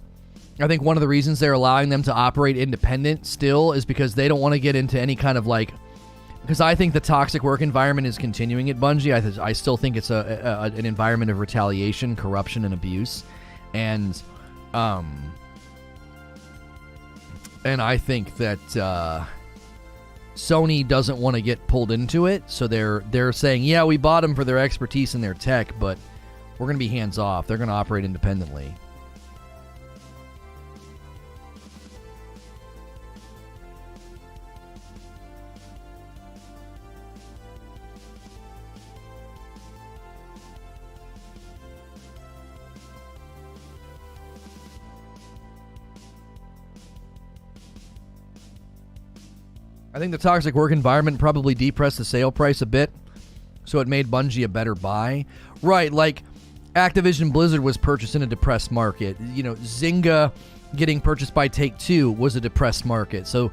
they're allowing them to operate independent still is because they don't want to get into any kind of because I think the toxic work environment is continuing at Bungie. I still think it's an environment of retaliation, corruption, and abuse, and I think that Sony doesn't want to get pulled into it, so they're saying, yeah, we bought them for their expertise and their tech, but we're going to be hands off. They're going to operate independently. I think the toxic work environment probably depressed the sale price a bit, so it made Bungie a better buy. Right, like Activision Blizzard was purchased in a depressed market. Zynga getting purchased by Take-Two was a depressed market. So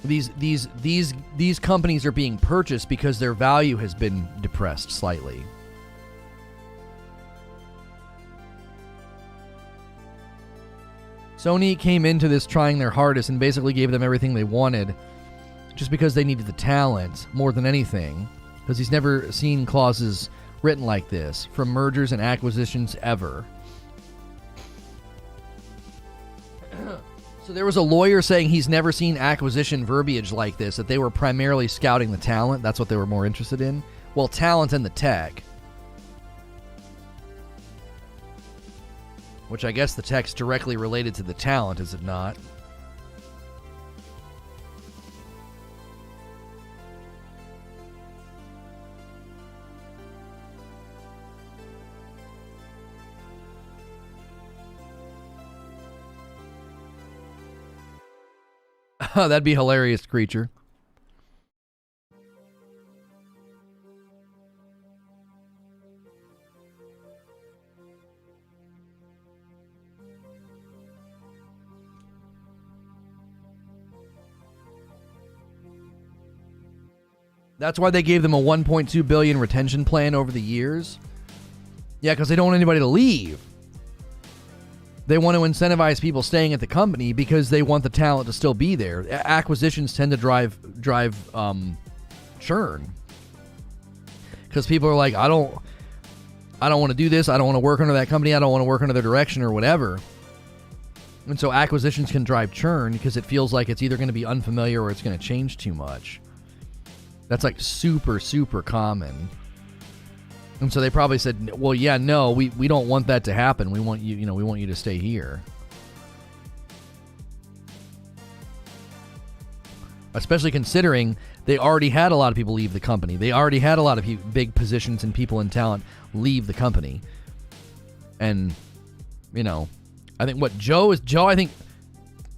these companies are being purchased because their value has been depressed slightly. Sony came into this trying their hardest and basically gave them everything they wanted just because they needed the talent more than anything, because he's never seen clauses written like this from mergers and acquisitions ever. So there was a lawyer saying he's never seen acquisition verbiage like this, that they were primarily scouting the talent. That's what they were more interested in. Well, talent and the tech. Which I guess the tech's directly related to the talent, is it not? That'd be hilarious, creature. That's why they gave them a $1.2 billion retention plan over the years. Yeah, because they don't want anybody to leave. They want to incentivize people staying at the company because they want the talent to still be there. Acquisitions tend to drive churn. Because people are like, I don't want to do this. I don't want to work under that company. I don't want to work under their direction or whatever. And so acquisitions can drive churn because it feels like it's either going to be unfamiliar or it's going to change too much. That's like super, super common. And so they probably said, well, yeah, no, we don't want that to happen. We want you, we want you to stay here. Especially considering they already had a lot of people leave the company. They already had a lot of big positions and people in talent leave the company. And, I think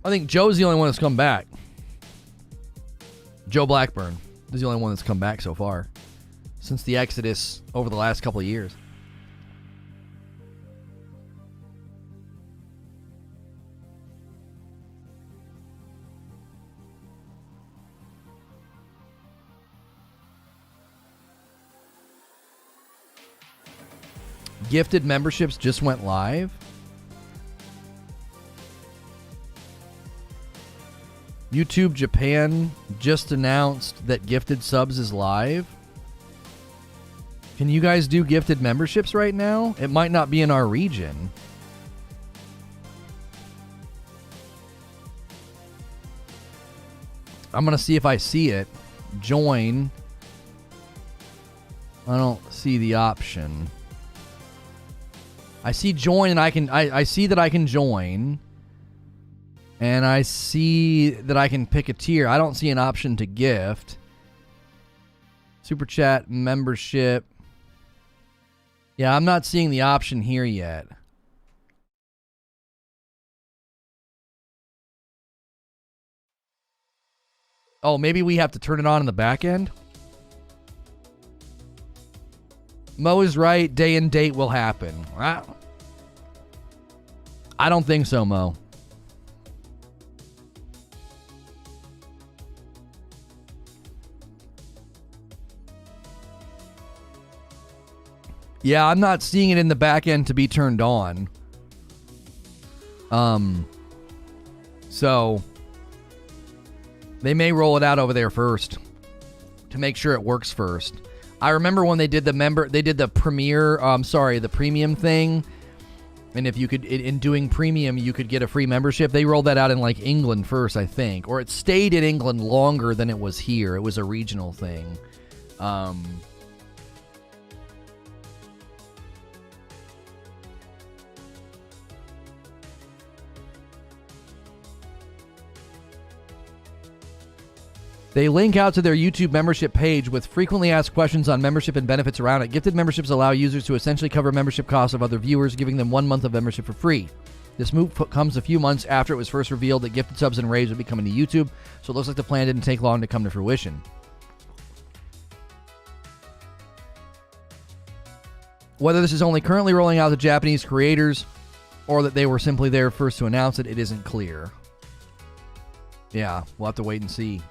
I think Joe's the only one that's come back. Joe Blackburn is the only one that's come back so far since the exodus over the last couple of years. Gifted memberships just went live. YouTube Japan just announced that gifted subs is live. Can you guys do gifted memberships right now? It might not be in our region. I'm going to see if I see it. Join. I don't see the option. I see join and I see that I can join. And I see that I can pick a tier. I don't see an option to gift. Super chat, membership. Yeah, I'm not seeing the option here yet. Oh, maybe we have to turn it on in the back end? Mo is right. Day and date will happen. I don't think so, Mo. Yeah, I'm not seeing it in the back end to be turned on. So they may roll it out over there first to make sure it works first. I remember when they did the premium thing. And if you could, in doing premium, you could get a free membership. They rolled that out in like England first, I think. Or it stayed in England longer than it was here. It was a regional thing. They link out to their YouTube membership page with frequently asked questions on membership and benefits around it. Gifted memberships allow users to essentially cover membership costs of other viewers, giving them 1 month of membership for free. This move comes a few months after it was first revealed that gifted subs and raids would be coming to YouTube, so it looks like the plan didn't take long to come to fruition. Whether this is only currently rolling out to Japanese creators or that they were simply there first to announce it, it isn't clear. Yeah, we'll have to wait and see.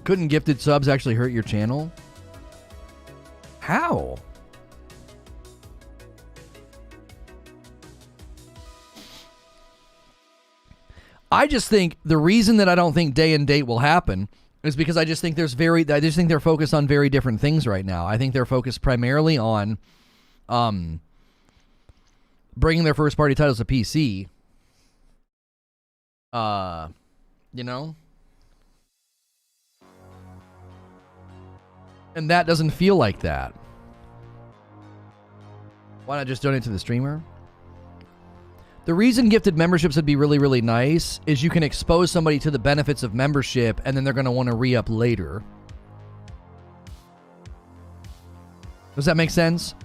Couldn't gifted subs actually hurt your channel? How? I just think the reason that I don't think day and date will happen is because I just think they're focused on very different things right now. I think they're focused primarily on bringing their first party titles to PC. And that doesn't feel like that. Why not just donate to the streamer? The reason gifted memberships would be really, really nice is you can expose somebody to the benefits of membership and then they're going to want to re-up later. Does that make sense?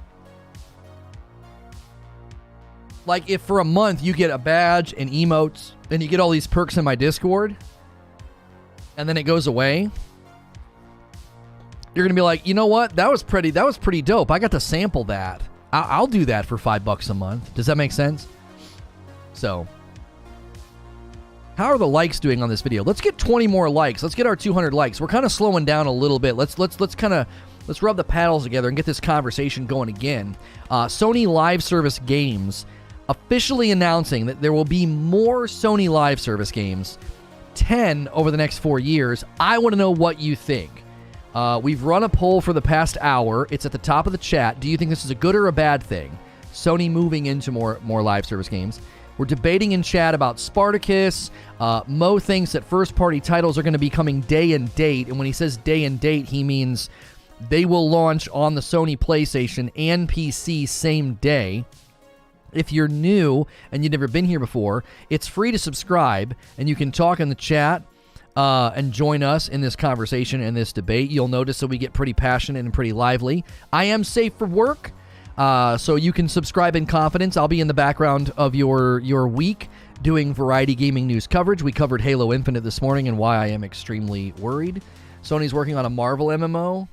Like if for a month you get a badge and emotes and you get all these perks in my Discord and then it goes away, you're going to be like, you know what? That was pretty dope. I got to sample that. I'll do that for $5 a month. Does that make sense? So, how are the likes doing on this video? Let's get 20 more likes. Let's get our 200 likes. We're kind of slowing down a little bit. Let's rub the paddles together and get this conversation going again. Sony Live Service Games officially announcing that there will be more Sony Live Service games, 10 over the next 4 years. I want to know what you think. We've run a poll for the past hour. It's at the top of the chat. Do you think this is a good or a bad thing? Sony moving into more live service games. We're debating in chat about Spartacus. Mo thinks that first-party titles are going to be coming day and date. And when he says day and date, he means they will launch on the Sony PlayStation and PC same day. If you're new and you've never been here before, it's free to subscribe, and you can talk in the chat and join us in this conversation and this debate. You'll notice that we get pretty passionate and pretty lively. I am safe for work, so you can subscribe in confidence. I'll be in the background of your week doing variety gaming news coverage. We covered Halo Infinite this morning and why I am extremely worried. Sony's working on a Marvel MMO.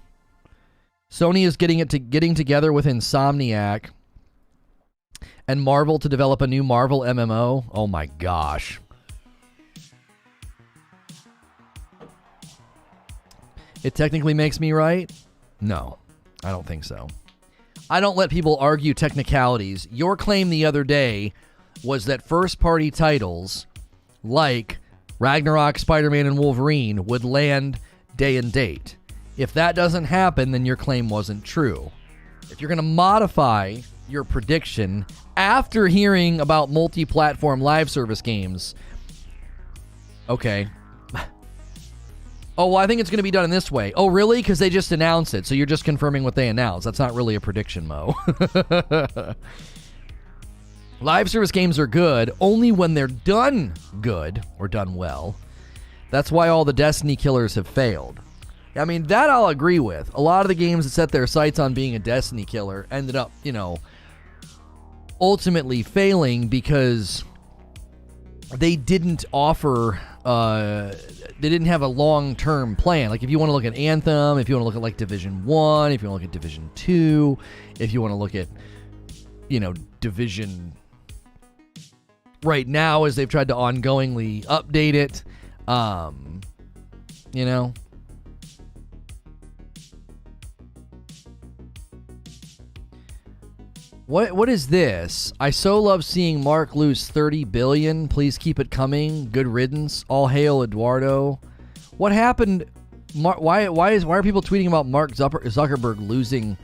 Sony is getting together with Insomniac and Marvel to develop a new Marvel MMO. Oh my gosh. It technically makes me right? No, I don't think so. I don't let people argue technicalities. Your claim the other day was that first-party titles like Ragnarok, Spider-Man, and Wolverine would land day and date. If that doesn't happen, then your claim wasn't true. If you're going to modify your prediction after hearing about multi-platform live service games, okay. Oh, well, I think it's going to be done in this way. Oh, really? Because they just announced it, so you're just confirming what they announced. That's not really a prediction, Mo. Live service games are good only when they're done good or done well. That's why all the Destiny killers have failed. I mean, that I'll agree with. A lot of the games that set their sights on being a Destiny killer ended up, ultimately failing because they didn't offer, they didn't have a long-term plan. Like, if you want to look at Anthem, if you want to look at, like, Division 1, if you want to look at Division 2, if you want to look at, Division right now as they've tried to ongoingly update it, What is this? I so love seeing Mark lose 30 billion. Please keep it coming. Good riddance. All hail Eduardo. What happened? Why are people tweeting about Mark Zuckerberg losing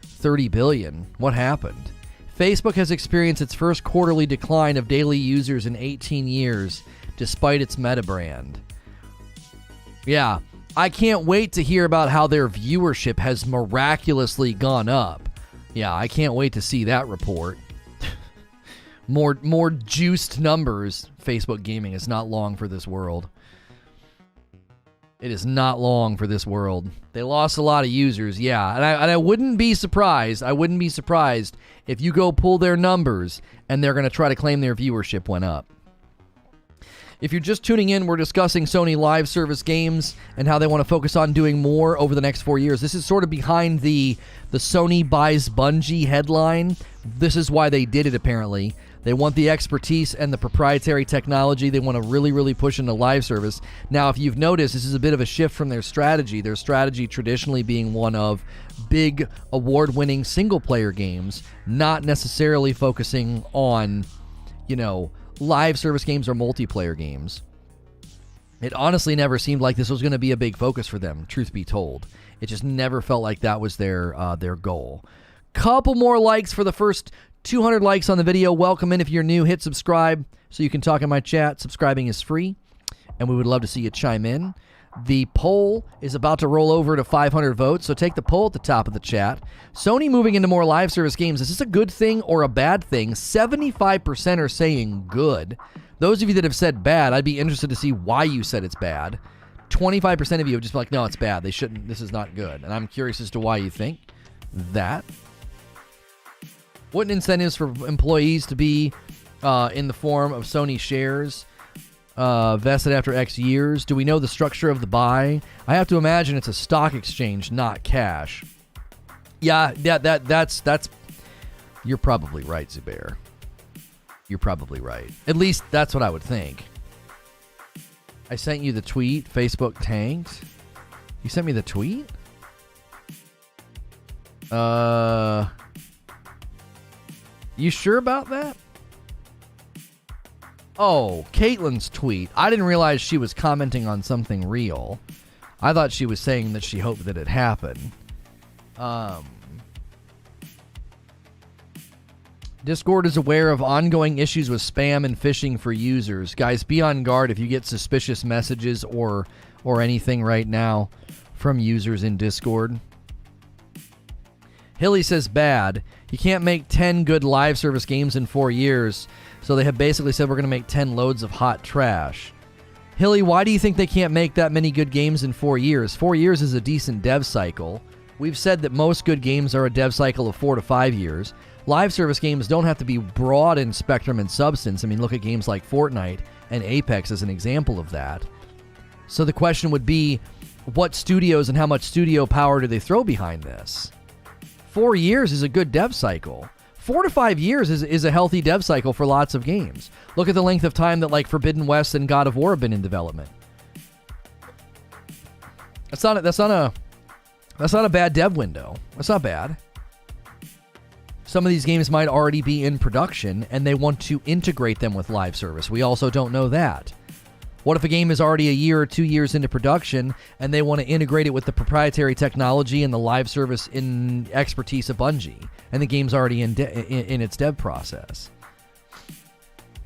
30 billion? What happened? Facebook has experienced its first quarterly decline of daily users in 18 years, despite its meta brand. Yeah, I can't wait to hear about how their viewership has miraculously gone up. Yeah, I can't wait to see that report. More juiced numbers. Facebook gaming is not long for this world. It is not long for this world. They lost a lot of users, yeah. And I wouldn't be surprised. I wouldn't be surprised if you go pull their numbers and they're going to try to claim their viewership went up. If you're just tuning in, we're discussing Sony Live Service games and how they want to focus on doing more over the next 4 years. This is sort of behind the Sony buys Bungie headline. This is why they did it, apparently. They want the expertise and the proprietary technology. They want to really, really push into live service. Now, if you've noticed, this is a bit of a shift from their strategy. Their strategy traditionally being one of big, award-winning single-player games, not necessarily focusing on, live service games or multiplayer games. It honestly never seemed like this was going to be a big focus for them, truth be told. It just never felt like that was their goal. Couple more likes for the first 200 likes on the video. Welcome in if you're new. Hit subscribe so you can talk in my chat. Subscribing is free, and we would love to see you chime in. The poll is about to roll over to 500 votes, so take the poll at the top of the chat. Sony moving into more live service games. Is this a good thing or a bad thing? 75% are saying good. Those of you that have said bad, I'd be interested to see why you said it's bad. 25% of you have just been like, no, it's bad. They shouldn't. This is not good. And I'm curious as to why you think that. Wouldn't incentives for employees to be in the form of Sony shares? vested after X years. Do we know the structure of the buy? I have to imagine it's a stock exchange, not cash. Yeah, that's you're probably right, Zubair. You're probably right. At least that's what I would think. I sent you the tweet. Facebook tanked. You sent me the tweet? You sure about that? Oh, Caitlin's tweet. I didn't realize she was commenting on something real. I thought she was saying that she hoped that it happened. Discord is aware of ongoing issues with spam and phishing for users. Guys, be on guard if you get suspicious messages or anything right now from users in Discord. Hilly says bad. You can't make 10 good live service games in 4 years, so they have basically said we're going to make 10 loads of hot trash. Hilly, why do you think they can't make that many good games in 4 years? 4 years is a decent dev cycle. We've said that most good games are a dev cycle of 4 to 5 years. Live service games don't have to be broad in spectrum and substance. I mean, look at games like Fortnite and Apex as an example of that. So the question would be, what studios and how much studio power do they throw behind this? 4 years is a good dev cycle. 4 to 5 years is a healthy dev cycle for lots of games. Look at the length of time that like Forbidden West and God of War have been in development. That's not a bad dev window. That's not bad. Some of these games might already be in production and they want to integrate them with live service. We also don't know that. What if a game is already a year or 2 years into production and they want to integrate it with the proprietary technology and the live service in expertise of Bungie, and the game's already in its dev process?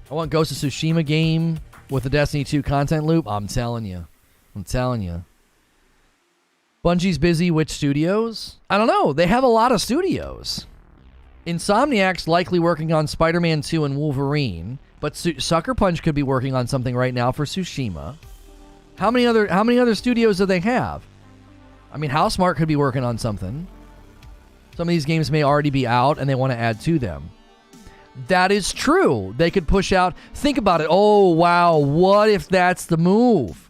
I want Ghost of Tsushima game with the Destiny 2 content loop. I'm telling you. Bungie's busy. Which studios? I don't know. They have a lot of studios. Insomniac's likely working on Spider-Man 2 and Wolverine, but Sucker Punch could be working on something right now for Tsushima. How many other studios do they have? I mean, Housemarque could be working on something. Some of these games may already be out and they want to add to them. That is true. They could push out. Think about it. Oh, wow. What if that's the move?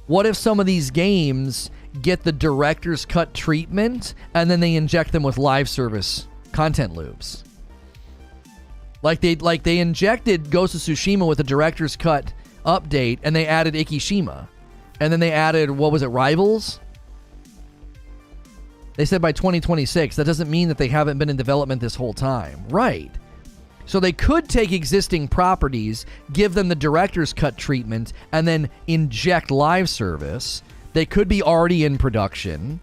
What if some of these games get the director's cut treatment and then they inject them with live service content loops? Like they injected Ghost of Tsushima with a director's cut update and they added Ikishima. And then they added, what was it, Rivals? They said by 2026. That doesn't mean that they haven't been in development this whole time. Right. So they could take existing properties, give them the director's cut treatment, and then inject live service. They could be already in production.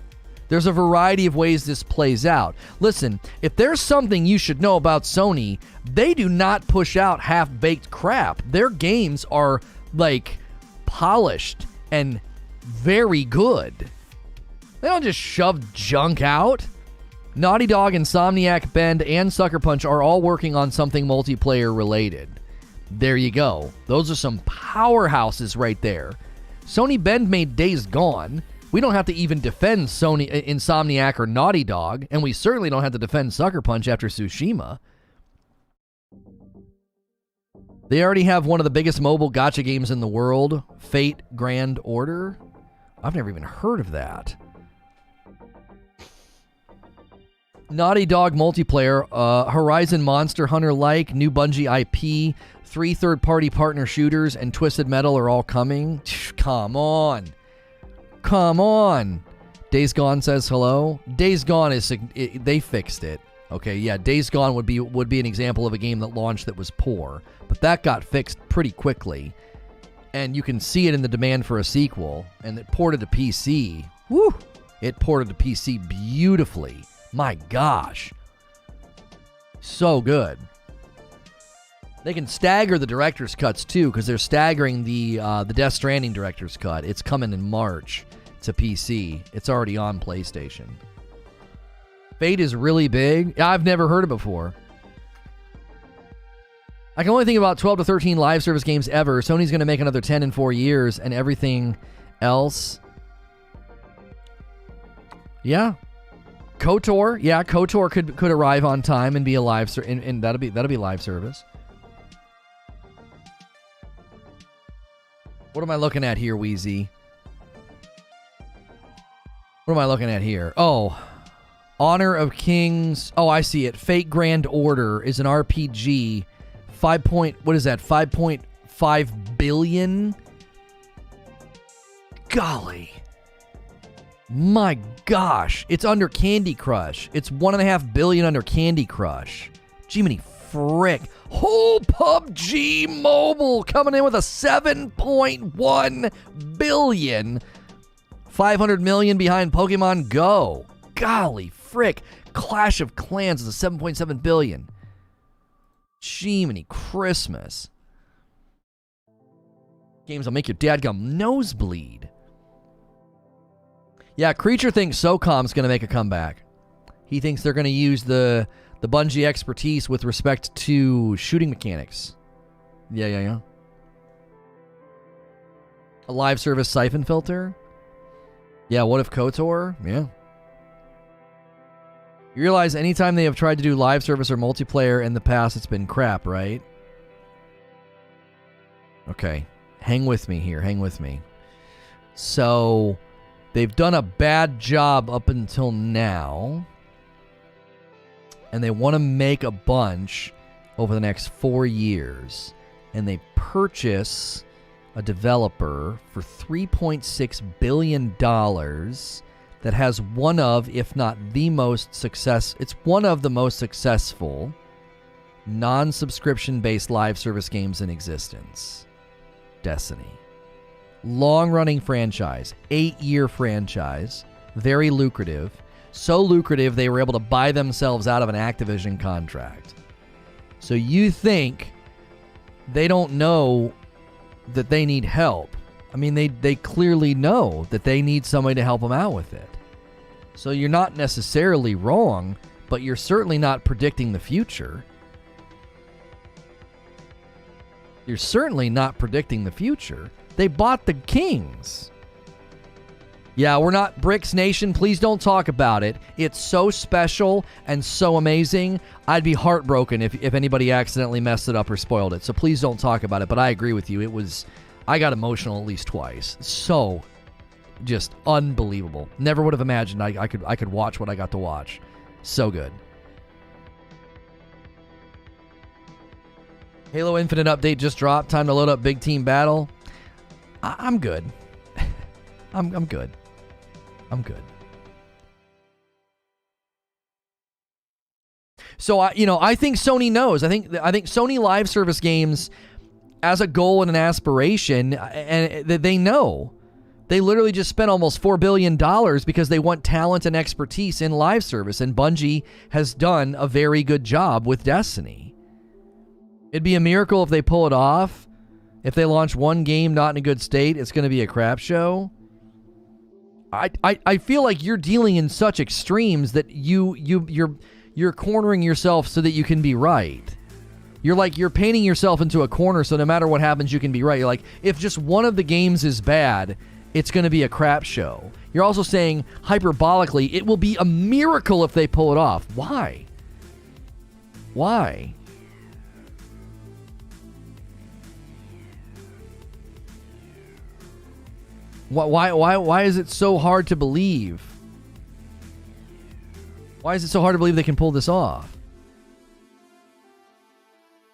There's a variety of ways this plays out. Listen, if there's something you should know about Sony, they do not push out half-baked crap. Their games are, like, polished and very good. They don't just shove junk out. Naughty Dog, Insomniac, Bend, and Sucker Punch are all working on something multiplayer related. There you go. Those are some powerhouses right there. Sony Bend made Days Gone. We don't have to even defend Sony, Insomniac, or Naughty Dog, and we certainly don't have to defend Sucker Punch after Tsushima. They already have one of the biggest mobile gacha games in the world, Fate Grand Order. I've never even heard of that. Naughty Dog multiplayer, Horizon Monster Hunter-like, new Bungie IP, 3 third-party partner shooters, and Twisted Metal are all coming. Come on. Days Gone says hello. Days Gone they fixed it. Okay, yeah, Days Gone would be an example of a game that launched that was poor, but that got fixed pretty quickly, and you can see it in the demand for a sequel. And it ported to PC. Woo! It ported to PC beautifully. My gosh. So good. They can stagger the director's cuts too, because they're staggering the Death Stranding director's cut. It's coming in March to PC. It's already on PlayStation. Fate is really big. I've never heard it before. I can only think about 12 to 13 live service games ever. Sony's going to make another 10 in 4 years, and everything else. Yeah. KOTOR could arrive on time and be a live and that'll be live service. What am I looking at here, Wheezy? What am I looking at here? Oh, Honor of Kings. Oh, I see it. Fate Grand Order is an RPG. What is that? 5.5 billion? Golly. My gosh. It's under Candy Crush. It's 1.5 billion under Candy Crush. Jiminy frick. Whole PUBG Mobile coming in with a 7.1 billion. 500 million behind Pokemon Go. Golly frick. Clash of Clans is a 7.7 billion. Jiminy Christmas. Games will make your dadgum nosebleed. Yeah, Creature thinks SOCOM's going to make a comeback. He thinks they're going to use the Bungie expertise with respect to shooting mechanics. Yeah. A live service siphon filter? Yeah, what if KOTOR? Yeah. You realize anytime they have tried to do live service or multiplayer in the past, it's been crap, right? Okay. Hang with me here. Hang with me. So, they've done a bad job up until now. And they want to make a bunch over the next 4 years. And they purchase a developer for $3.6 billion that has one of, if not the most it's one of the most successful non-subscription based live service games in existence. Destiny. Long-running franchise, 8-year franchise, very lucrative. So lucrative they were able to buy themselves out of an Activision contract. So you think they don't know that they need help? I mean, they clearly know that they need somebody to help them out with it. So you're not necessarily wrong, but you're certainly not predicting the future. You're certainly not predicting the future. They bought the Kings. Yeah, we're not Bricks Nation. Please don't talk about it. It's so special and so amazing. I'd be heartbroken if anybody accidentally messed it up or spoiled it. So please don't talk about it. But I agree with you. I got emotional at least twice. So just unbelievable. Never would have imagined I could watch what I got to watch. So good. Halo Infinite update just dropped. Time to load up Big Team Battle. I'm good. I'm good. I'm good. So I think Sony knows. I think Sony live service games as a goal and an aspiration, and they know. They literally just spent almost $4 billion because they want talent and expertise in live service, and Bungie has done a very good job with Destiny. It'd be a miracle if they pull it off. If they launch one game not in a good state, it's going to be a crap show. I feel like you're dealing in such extremes that you're cornering yourself so that you can be right. You're painting yourself into a corner so no matter what happens you can be right. You're like, if just one of the games is bad, it's going to be a crap show. You're also saying hyperbolically, it will be a miracle if they pull it off. Why? Why? Why is it so hard to believe? Why is it so hard to believe they can pull this off?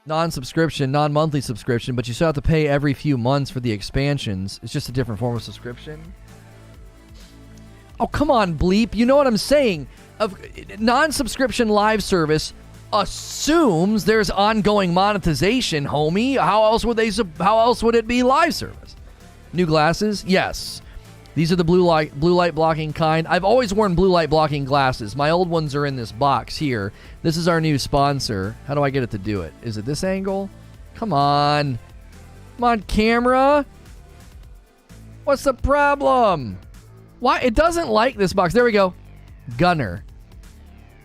Non-subscription, non-monthly subscription, but you still have to pay every few months for the expansions. It's just a different form of subscription. Oh, come on, Bleep. You know what I'm saying. Non-subscription live service assumes there's ongoing monetization, homie. How else would it be live service? New glasses? Yes. These are the blue light blocking kind. I've always worn blue light blocking glasses. My old ones are in this box here. This is our new sponsor. How do I get it to do it? Is it this angle? Come on. Come on, camera. What's the problem? Why? It doesn't like this box. There we go. Gunner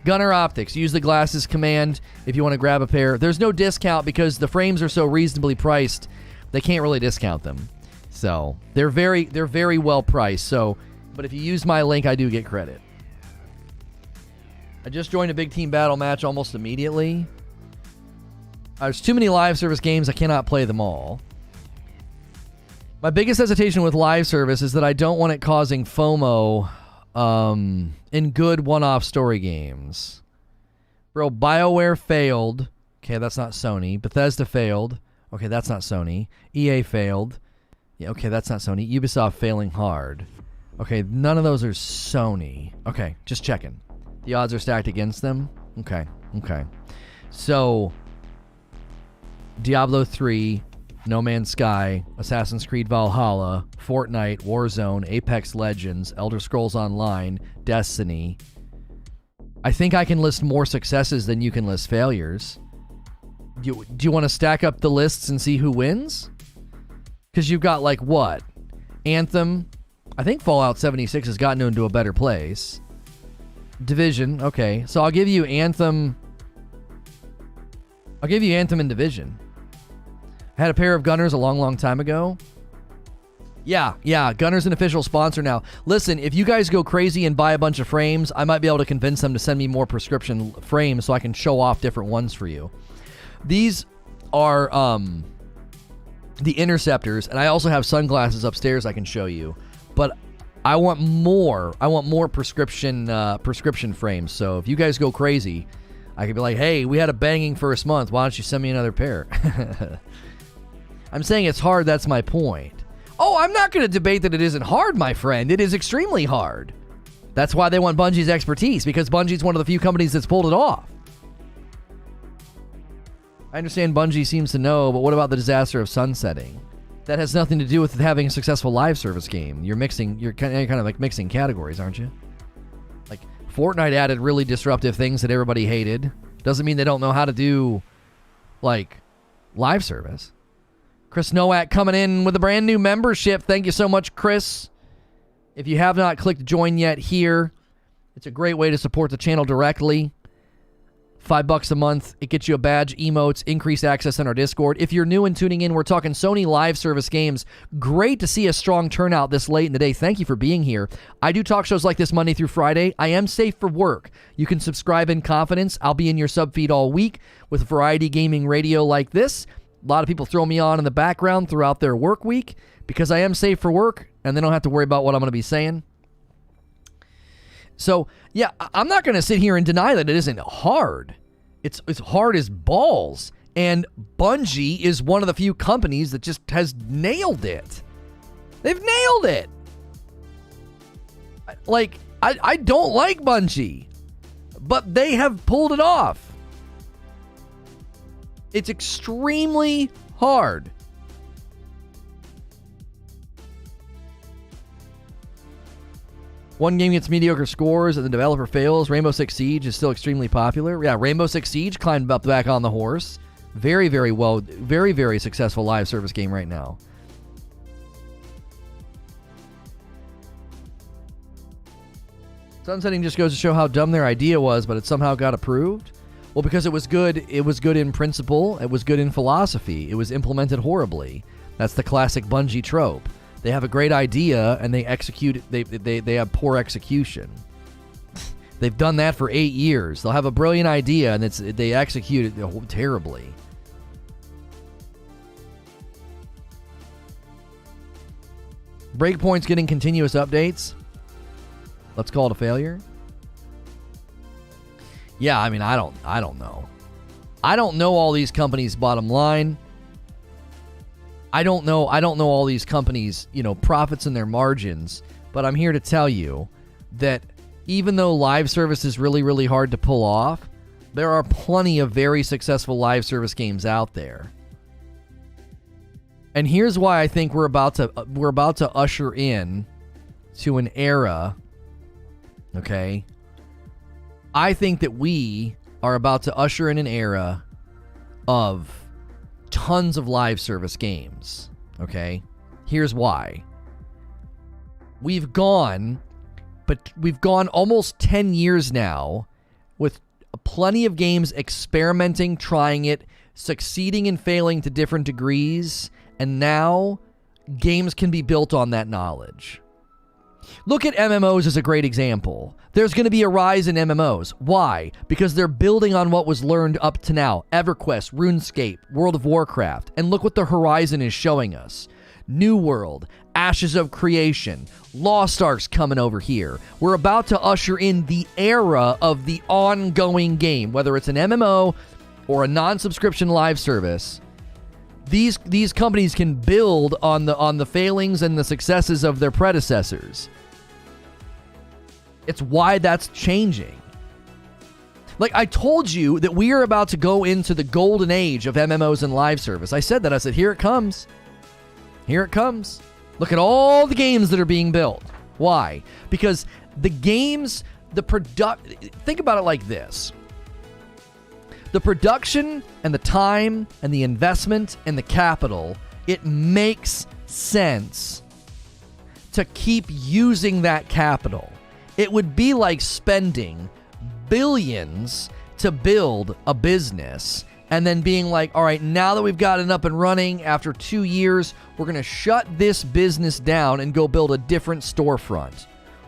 Optics. Use the glasses command if you want to grab a pair. There's no discount because the frames are so reasonably priced. They can't really discount them. So they're very well priced. So, but if you use my link, I do get credit. I just joined a Big Team Battle match almost immediately. There's too many live service games. I cannot play them all. My biggest hesitation with live service is that I don't want it causing FOMO in good one-off story games. Bro, BioWare failed. Okay, that's not Sony. Bethesda failed. Okay, that's not Sony. EA failed. Yeah, okay, that's not Sony. Ubisoft failing hard. Okay, none of those are Sony. Okay, just checking. The odds are stacked against them? Okay. So, Diablo 3, No Man's Sky, Assassin's Creed Valhalla, Fortnite, Warzone, Apex Legends, Elder Scrolls Online, Destiny. I think I can list more successes than you can list failures. Do you want to stack up the lists and see who wins? Because you've got, like, what? Anthem. I think Fallout 76 has gotten into a better place. Division. Okay. So I'll give you Anthem. I'll give you Anthem and Division. I had a pair of Gunners a long time ago. Yeah. Gunner's an official sponsor now. Listen, if you guys go crazy and buy a bunch of frames, I might be able to convince them to send me more prescription frames so I can show off different ones for you. These are the Interceptors, and I also have sunglasses upstairs I can show you. But I want more. I want more prescription frames. So if you guys go crazy, I could be like, hey, we had a banging first month. Why don't you send me another pair? I'm saying it's hard. That's my point. Oh, I'm not going to debate that it isn't hard, my friend. It is extremely hard. That's why they want Bungie's expertise, because Bungie's one of the few companies that's pulled it off. I understand Bungie seems to know, but what about the disaster of sunsetting? That has nothing to do with having a successful live service game. You're kind of like mixing categories, aren't you? Like, Fortnite added really disruptive things that everybody hated. Doesn't mean they don't know how to do, like, live service. Chris Nowak coming in with a brand new membership. Thank you so much, Chris. If you have not clicked join yet here, it's a great way to support the channel directly. $5 a month. It gets you a badge, emotes, increased access in our Discord. If you're new and tuning in, we're talking Sony live service games. Great to see a strong turnout this late in the day. Thank you for being here. I do talk shows like this Monday through Friday. I am safe for work. You can subscribe in confidence. I'll be in your sub feed all week with variety gaming radio like this. A lot of people throw me on in the background throughout their work week because I am safe for work and they don't have to worry about what I'm going to be saying. So, yeah, I'm not going to sit here and deny that it isn't hard. It's hard as balls. And Bungie is one of the few companies that just has nailed it. They've nailed it. Like, I don't like Bungie, but they have pulled it off. It's extremely hard. One game gets mediocre scores and the developer fails. Rainbow Six Siege is still extremely popular. Yeah, Rainbow Six Siege climbed up back on the horse. Very, very well, very, very successful live service game right now. Sunsetting just goes to show how dumb their idea was, but it somehow got approved. Well, because it was good in principle, it was good in philosophy, it was implemented horribly. That's the classic Bungie trope. They have a great idea and they execute they have poor execution. They've done that for 8 years. They'll have a brilliant idea and they execute it terribly. Breakpoint's getting continuous updates. Let's call it a failure. Yeah, I mean, I don't know. I don't know all these companies' bottom line. I don't know all these companies', profits and their margins, but I'm here to tell you that even though live service is really, really hard to pull off, there are plenty of very successful live service games out there. And here's why I think we're about to usher in to an era, okay? I think that we are about to usher in an era of tons of live service games, okay? Here's why. We've gone almost 10 years now with plenty of games experimenting, trying it, succeeding and failing to different degrees, and now games can be built on that knowledge. Look at MMOs as a great example. There's going to be a rise in MMOs. Why? Because they're building on what was learned up to now. EverQuest, RuneScape, World of Warcraft. And look what the horizon is showing us. New World, Ashes of Creation, Lost Ark's coming over here. We're about to usher in the era of the ongoing game, whether it's an MMO or a non-subscription live service. These companies can build on the failings and the successes of their predecessors. It's why that's changing. Like, I told you that we are about to go into the golden age of MMOs and live service. I said that. I said, here it comes. Here it comes. Look at all the games that are being built. Why? Because the games, think about it like this. The production and the time and the investment and the capital, it makes sense to keep using that capital. It would be like spending billions to build a business and then being like, all right, now that we've got it up and running after 2 years, we're going to shut this business down and go build a different storefront.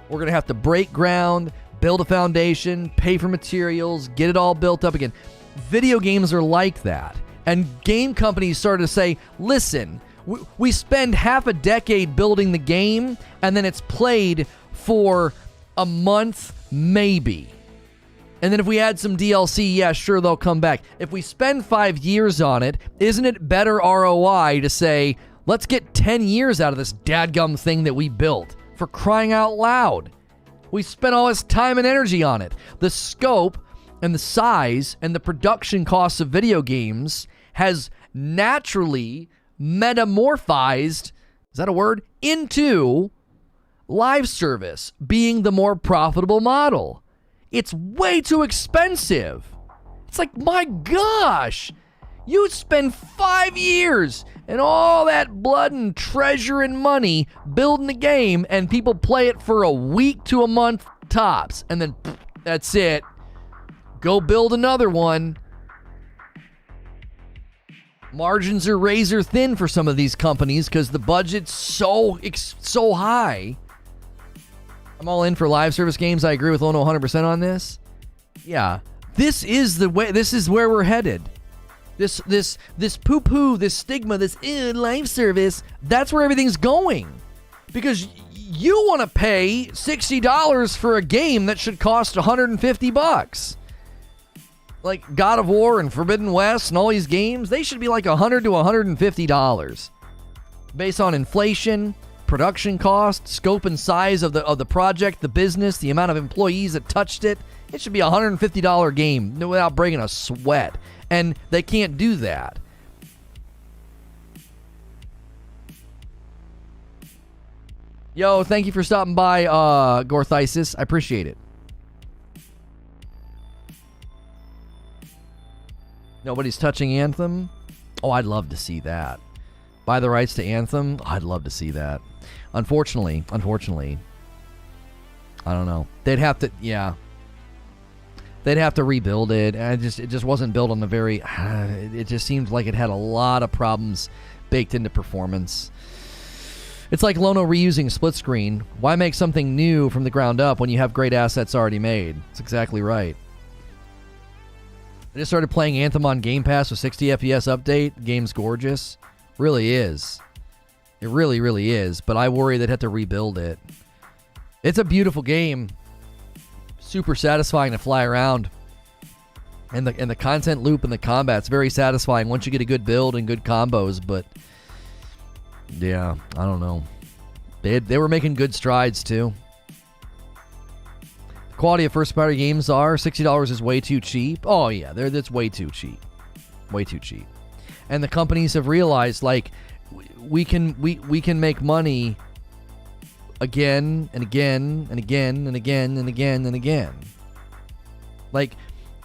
We're going to have to break ground, build a foundation, pay for materials, get it all built up again. Video games are like that. And game companies started to say, listen, we spend half a decade building the game and then it's played for a month, maybe. And then if we add some DLC, yeah, sure, they'll come back. If we spend 5 years on it, isn't it better ROI to say, let's get 10 years out of this dadgum thing that we built? For crying out loud. We spent all this time and energy on it. The scope and the size and the production costs of video games has naturally metamorphized, is that a word? Into live service being the more profitable model. It's way too expensive. It's like, my gosh, you spend 5 years and all that blood and treasure and money building the game, and people play it for a week to a month tops, and then that's it. Go build another one. Margins are razor thin for some of these companies because the budget's so high. I'm all in for live service games. I agree with Lono 100% on this. Yeah, this is the way. This is where we're headed. This poo-poo, this stigma, this live service. That's where everything's going, because you want to pay $60 for a game that should cost $150. Like God of War and Forbidden West and all these games, they should be like $100 to $150 based on inflation, production cost, scope and size of the project, the business, the amount of employees that touched it. It should be a $150 game without breaking a sweat. And they can't do that. Yo, thank you for stopping by, Gorthisis. I appreciate it. Nobody's touching Anthem? Oh, I'd love to see that. Buy the rights to Anthem? I'd love to see that. Unfortunately, I don't know. They'd have to, yeah. They'd have to rebuild it. It just wasn't built on the very, it just seems like it had a lot of problems baked into performance. It's like Lono reusing split screen. Why make something new from the ground up when you have great assets already made? That's exactly right. I just started playing Anthem on Game Pass with 60 FPS update. Game's gorgeous. Really is. It really, really is. But I worry they'd have to rebuild it. It's a beautiful game. Super satisfying to fly around. And the content loop and the combat's very satisfying once you get a good build and good combos. But yeah, I don't know. They were making good strides too. The quality of first-party games are $60 is way too cheap. Oh yeah, that's way too cheap. Way too cheap. And the companies have realized, like, we can make money again and again and again and again and again and again. Like,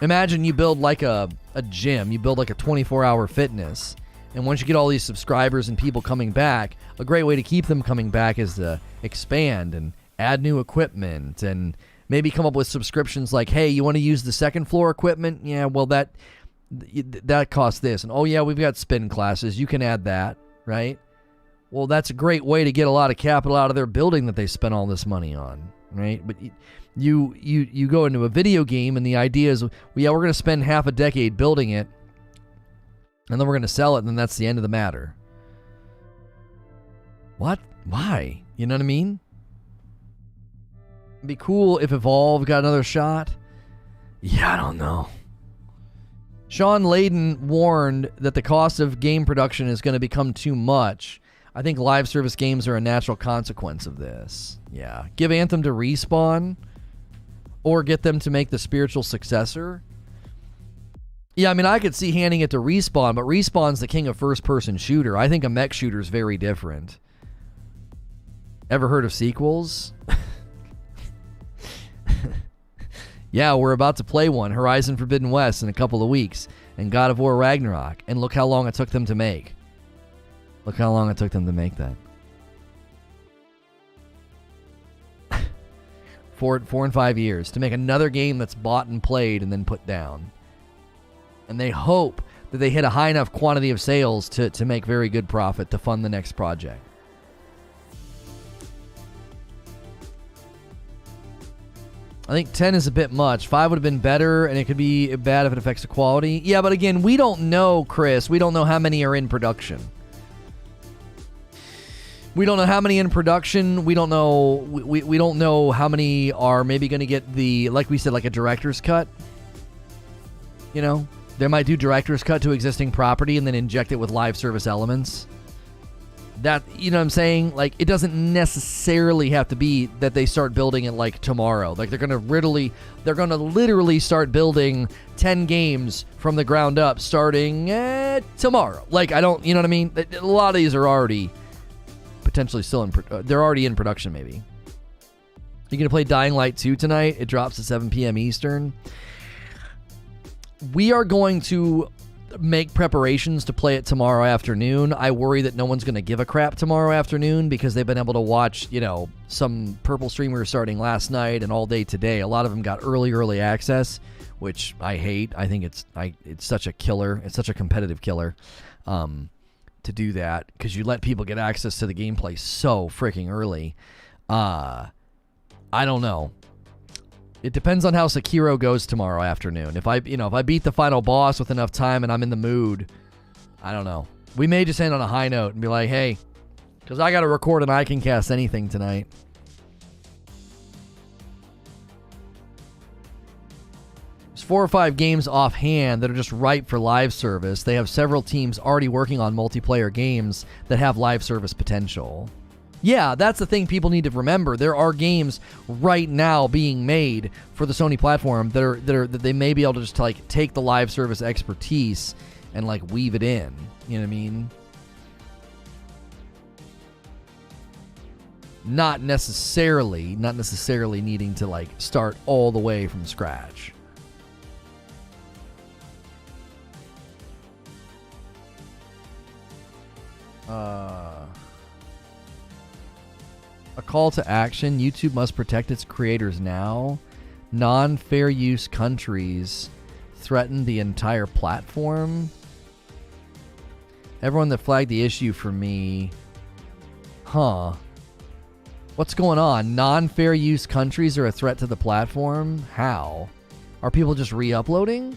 imagine you build like a gym. You build like a 24-hour fitness. And once you get all these subscribers and people coming back, a great way to keep them coming back is to expand and add new equipment and maybe come up with subscriptions like, hey, you want to use the second floor equipment? Yeah, well, that costs this. And oh yeah, we've got spin classes. You can add that, right? Well, that's a great way to get a lot of capital out of their building that they spent all this money on, right? But you go into a video game and the idea is, well, yeah, we're going to spend half a decade building it and then we're going to sell it, and then that's the end of the matter. What? Why? You know what I mean? It'd be cool if Evolve got another shot. Yeah, I don't know. Sean Layden warned that the cost of game production is going to become too much. I think live service games are a natural consequence of this. Yeah. Give Anthem to Respawn or get them to make the spiritual successor. Yeah, I mean, I could see handing it to Respawn, but Respawn's the king of first-person shooter. I think a mech shooter is very different. Ever heard of sequels? Yeah, we're about to play one, Horizon Forbidden West, in a couple of weeks, and God of War Ragnarok, and look how long it took them to make. Look how long it took them to make that. 4 and 5 years to make another game that's bought and played and then put down. And they hope that they hit a high enough quantity of sales to make very good profit to fund the next project. I think 10 is a bit much. 5 would have been better, and it could be bad if it affects the quality. Yeah, but again, we don't know, Chris. We don't know how many are in production. We don't know how many in production. We don't know. We don't know how many are maybe going to get the, like we said, like a director's cut. You know, they might do director's cut to existing property and then inject it with live service elements. That, you know what I'm saying? Like, it doesn't necessarily have to be that they start building it like tomorrow. Like, they're going to literally start building 10 games from the ground up starting tomorrow. Like, I don't, you know what I mean? A lot of these are already potentially still they're already in production, maybe. You going to play Dying Light 2 tonight? It drops at 7 p.m. Eastern. We are going to make preparations to play it tomorrow afternoon. I worry that no one's going to give a crap tomorrow afternoon because they've been able to watch, you know, some purple streamers starting last night and all day today. A lot of them got early access, which I hate. I think it's such a killer. It's such a competitive killer to do that because you let people get access to the gameplay so freaking early. I don't know. It depends on how Sekiro goes tomorrow afternoon. If I beat the final boss with enough time and I'm in the mood, I don't know. We may just end on a high note and be like, hey, because I got to record and I can cast anything tonight. There's 4 or 5 games offhand that are just ripe for live service. They have several teams already working on multiplayer games that have live service potential. Yeah, that's the thing people need to remember. There are games right now being made for the Sony platform that they may be able to just like take the live service expertise and like weave it in. You know what I mean? Not necessarily needing to like start all the way from scratch. A call to action. YouTube must protect its creators now. Non-fair use countries threaten the entire platform. Everyone that flagged the issue for me. Huh. What's going on? Non-fair use countries are a threat to the platform? How? Are people just re-uploading?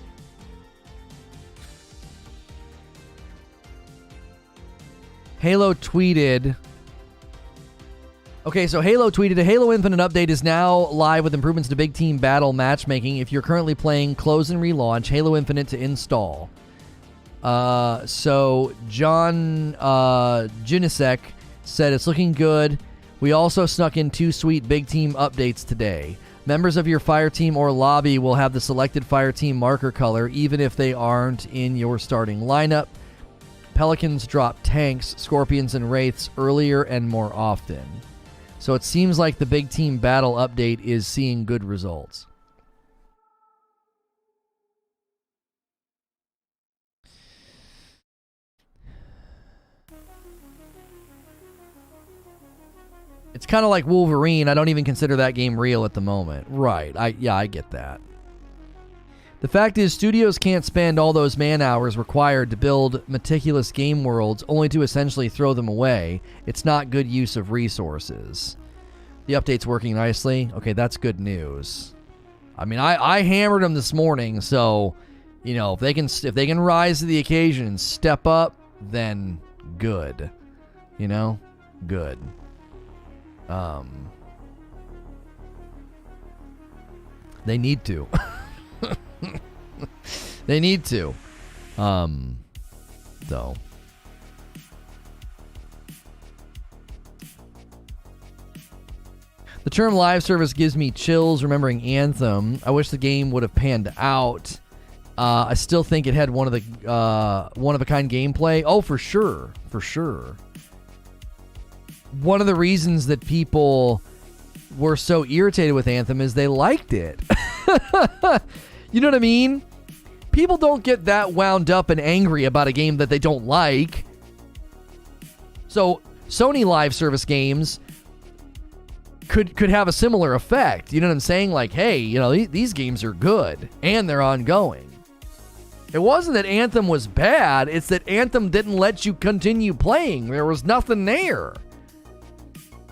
Halo tweeted... Okay, so Halo tweeted, a Halo Infinite update is now live with improvements to big team battle matchmaking. If you're currently playing, close and relaunch Halo Infinite to install. So John Junisek said it's looking good. We also snuck in 2 sweet big team updates today. Members of your fire team or lobby will have the selected fire team marker color, even if they aren't in your starting lineup. Pelicans drop tanks, scorpions, and wraiths earlier and more often. So it seems like the big team battle update is seeing good results. It's kind of like Wolverine. I don't even consider that game real at the moment. Right. I get that. The fact is, studios can't spend all those man-hours required to build meticulous game worlds only to essentially throw them away. It's not good use of resources. The update's working nicely. Okay, that's good news. I mean, I hammered them this morning, so, you know, if they can rise to the occasion and step up, then good. You know? good. They need to. They need to. Though. The term live service gives me chills remembering Anthem. I wish the game would have panned out. I still think it had one of a kind gameplay. Oh, for sure. For sure. One of the reasons that people were so irritated with Anthem is they liked it. You know what I mean? People don't get that wound up and angry about a game that they don't like. So Sony live service games could have a similar effect. You know what I'm saying? Like, hey, you know, these games are good and they're ongoing. It wasn't that Anthem was bad. It's that Anthem didn't let you continue playing. There was nothing there.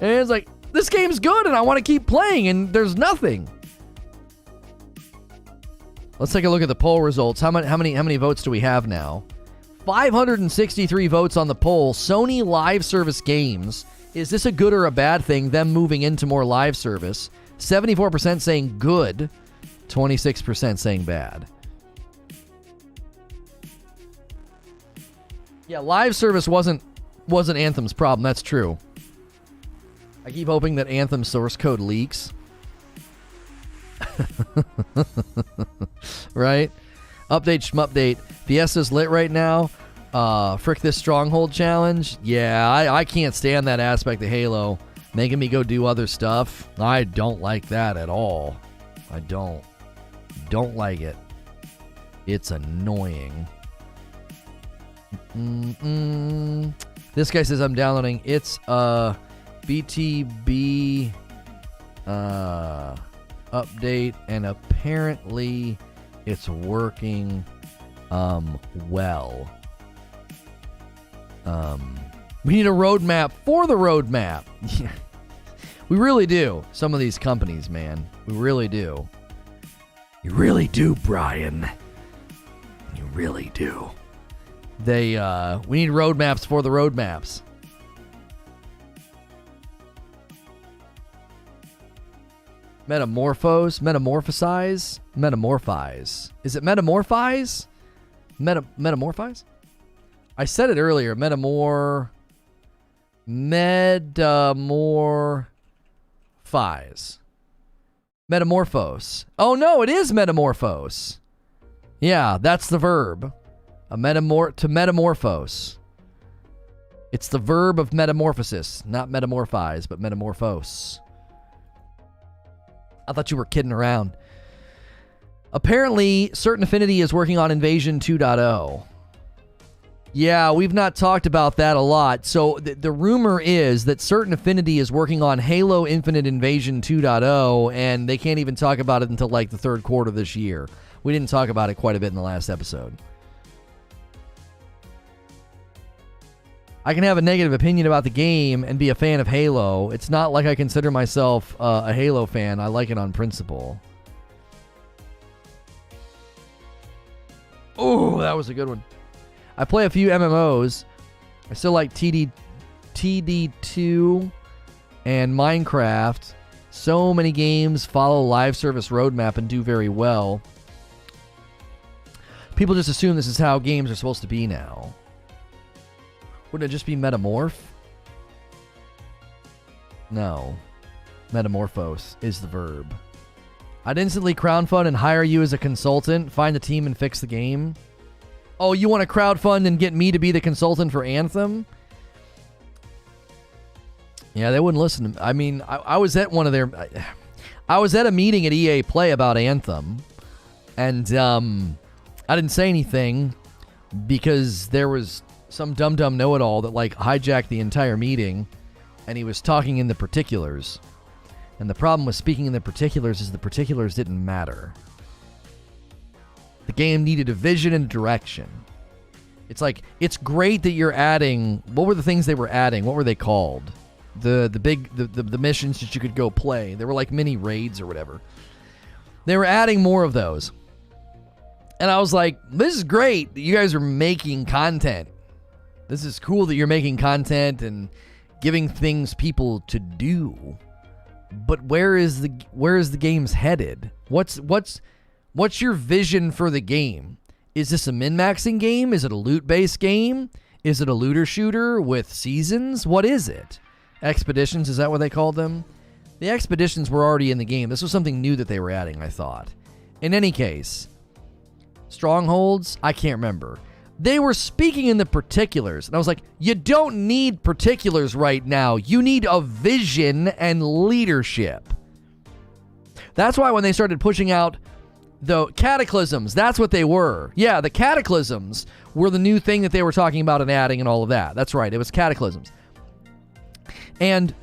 And it's like, this game's good and I want to keep playing, and there's nothing. Let's take a look at the poll results. How many votes do we have now? 563 votes on the poll. Sony live service games. Is this a good or a bad thing, them moving into more live service? 74% saying good, 26% saying bad. Yeah, live service wasn't Anthem's problem. That's true. I keep hoping that Anthem source code leaks. Right? Update schmupdate. Fiesta's lit right now. Frick this Stronghold challenge. Yeah, I can't stand that aspect of Halo. Making me go do other stuff. I don't like that at all. I don't like it. It's annoying. This guy says I'm downloading. It's BTB update, and apparently it's working well. We need a roadmap for the roadmap. We really do. Some of these companies, man. We really do. You really do, Brian. You really do. We need roadmaps for the roadmaps. Metamorphose? Metamorphosize? Metamorphize. Is it metamorphize? Metamorphize? I said it earlier. Metamorphise. Metamorphose. Oh no, it is metamorphose. Yeah, that's the verb. To metamorphose. It's the verb of metamorphosis, not metamorphize, but metamorphose. I thought you were kidding around. Apparently, Certain Affinity is working on Invasion 2.0. Yeah, we've not talked about that a lot. So the rumor is that Certain Affinity is working on Halo Infinite Invasion 2.0, and they can't even talk about it until like the third quarter of this year. We didn't talk about it quite a bit in the last episode. I can have a negative opinion about the game and be a fan of Halo. It's not like I consider myself a Halo fan. I like it on principle. Oh, that was a good one. I play a few MMOs. I still like TD2 and Minecraft. So many games follow live service roadmap and do very well. People just assume this is how games are supposed to be now. Wouldn't it just be metamorph? No. Metamorphose is the verb. I'd instantly crowdfund and hire you as a consultant, find the team and fix the game. Oh, you want to crowdfund and get me to be the consultant for Anthem? Yeah, they wouldn't listen to me. I mean, I was at one of their... I was at a meeting at EA Play about Anthem, and I didn't say anything because there was some dumb know-it-all that like hijacked the entire meeting, and he was talking in the particulars. And the problem with speaking in the particulars is the particulars didn't matter. The game needed a vision and direction. It's like, it's great that you're adding... What were the things they were adding? What were they called? The missions that you could go play. They were like mini raids or whatever. They were adding more of those. And I was like, this is great that you guys are making content. This is cool that you're making content and giving things people to do. But where is the game's headed? What's your vision for the game? Is this a min-maxing game? Is it a loot-based game? Is it a looter shooter with seasons? What is it? Expeditions, is that what they called them? The expeditions were already in the game. This was something new that they were adding, I thought. In any case, strongholds, I can't remember. They were speaking in the particulars, and I was like, you don't need particulars right now. You need a vision and leadership. That's why when they started pushing out the cataclysms, that's what they were. Yeah, the cataclysms were the new thing that they were talking about and adding and all of that. That's right, it was cataclysms. And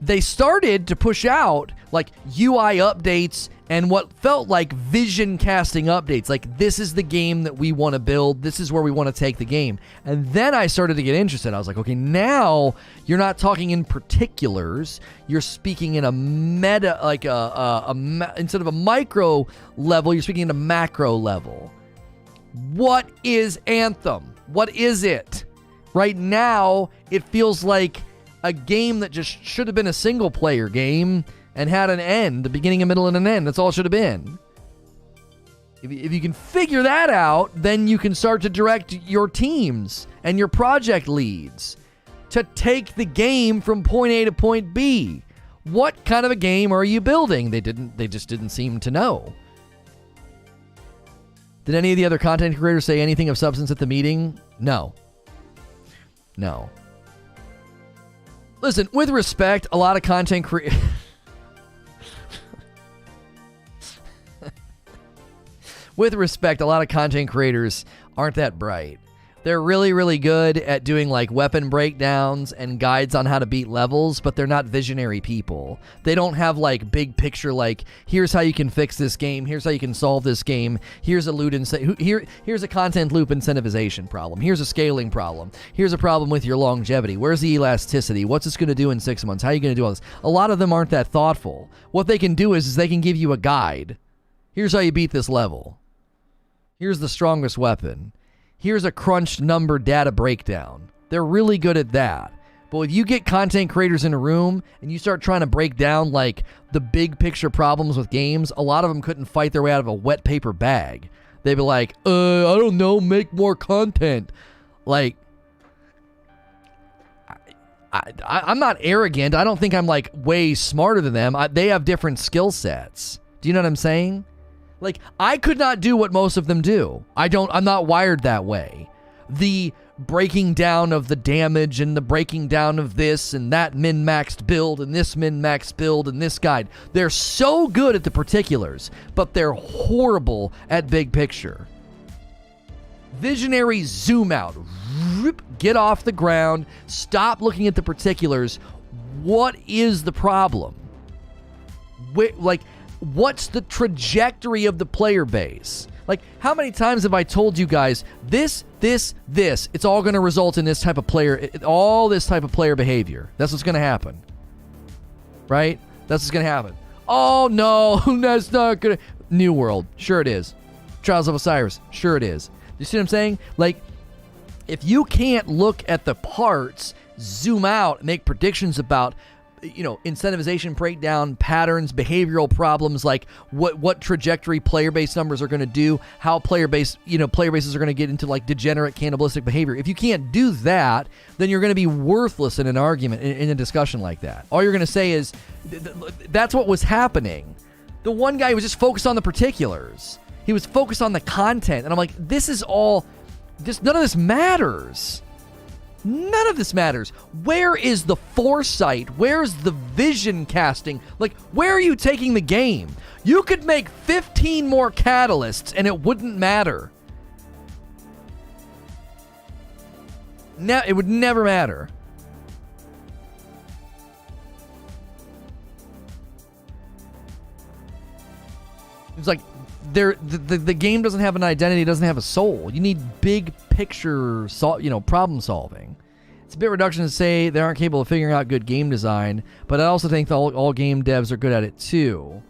they started to push out like UI updates and what felt like vision casting updates. Like, this is the game that we want to build. This is where we want to take the game. And then I started to get interested. I was like, okay, now you're not talking in particulars. You're speaking in a meta, like instead of a micro level, you're speaking in a macro level. What is Anthem? What is it? Right now, it feels like a game that just should have been a single player game and had an end, a beginning, a middle, and an end. That's all it should have been. If you can figure that out, then you can start to direct your teams and your project leads to take the game from point A to point B. What kind of a game are you building? They just didn't seem to know. Did any of the other content creators say anything of substance at the meeting? No. Listen, with respect, a lot of content creators... With respect, a lot of content creators aren't that bright. They're really, really good at doing like weapon breakdowns and guides on how to beat levels, but they're not visionary people. They don't have like big picture, like, here's how you can fix this game, here's how you can solve this game, here's a here's a content loop incentivization problem, here's a scaling problem, here's a problem with your longevity, where's the elasticity, what's this going to do in 6 months, how are you going to do all this? A lot of them aren't that thoughtful. What they can do is they can give you a guide. Here's how you beat this level. Here's the strongest weapon. Here's a crunched number data breakdown. They're really good at that. But if you get content creators in a room and you start trying to break down like the big picture problems with games, a lot of them couldn't fight their way out of a wet paper bag. They'd be like, I don't know, make more content. Like, I'm not arrogant. I don't think I'm like way smarter than them. They have different skill sets. Do you know what I'm saying? Like, I could not do what most of them do. I'm not wired that way. The breaking down of the damage and the breaking down of this and that min-maxed build and this min-maxed build and this guide. They're so good at the particulars, but they're horrible at big picture. Visionaries zoom out. Get off the ground. Stop looking at the particulars. What is the problem? What's the trajectory of the player base? Like, how many times have I told you guys, this, it's all going to result in this type of player, all this type of player behavior. That's what's going to happen. Right? That's what's going to happen. Oh, no, that's not going to... New World. Sure it is. Trials of Osiris. Sure it is. You see what I'm saying? Like, if you can't look at the parts, zoom out, make predictions about... incentivization breakdown, patterns, behavioral problems, like what trajectory player base numbers are going to do, how player bases are going to get into like degenerate cannibalistic behavior. If you can't do that, then you're going to be worthless in an argument, in a discussion like that. All you're going to say is, that's what was happening. The one guy was just focused on the particulars. He was focused on the content. And I'm like, none of this matters. None of this matters. Where is the foresight? Where's the vision casting? Like, where are you taking the game? You could make 15 more catalysts and it wouldn't matter. It would never matter. It's like the game doesn't have an identity, it doesn't have a soul. You need big picture, problem solving. It's a bit reduction to say they aren't capable of figuring out good game design, but I also think all game devs are good at it too.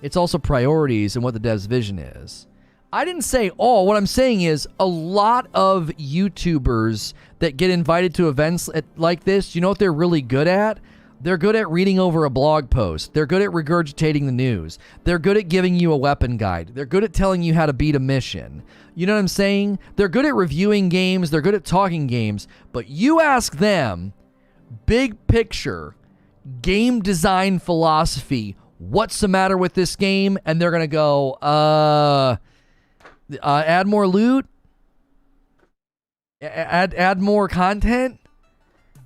It's also priorities and what the dev's vision is. I didn't say all. What I'm saying is a lot of YouTubers that get invited to events like this, you know what they're really good at? They're good at reading over a blog post. They're good at regurgitating the news. They're good at giving you a weapon guide. They're good at telling you how to beat a mission. You know what I'm saying? They're good at reviewing games. They're good at talking games. But you ask them, big picture, game design philosophy, what's the matter with this game? And they're going to go, add more loot? Add more content?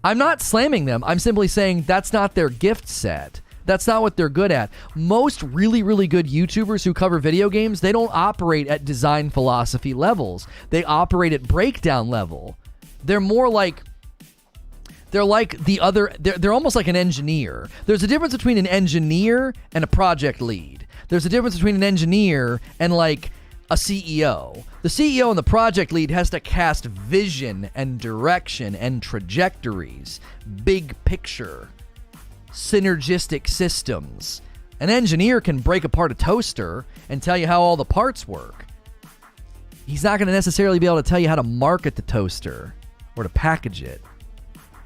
I'm not slamming them. I'm simply saying that's not their gift set. That's not what they're good at. Most really, really good YouTubers who cover video games, they don't operate at design philosophy levels. They operate at breakdown level. They're more like... They're like the other... They're almost like an engineer. There's a difference between an engineer and a project lead. There's a difference between an engineer and like a CEO. The CEO and the project lead has to cast vision and direction and trajectories, big picture, synergistic systems. An engineer can break apart a toaster and tell you how all the parts work. He's not going to necessarily be able to tell you how to market the toaster or to package it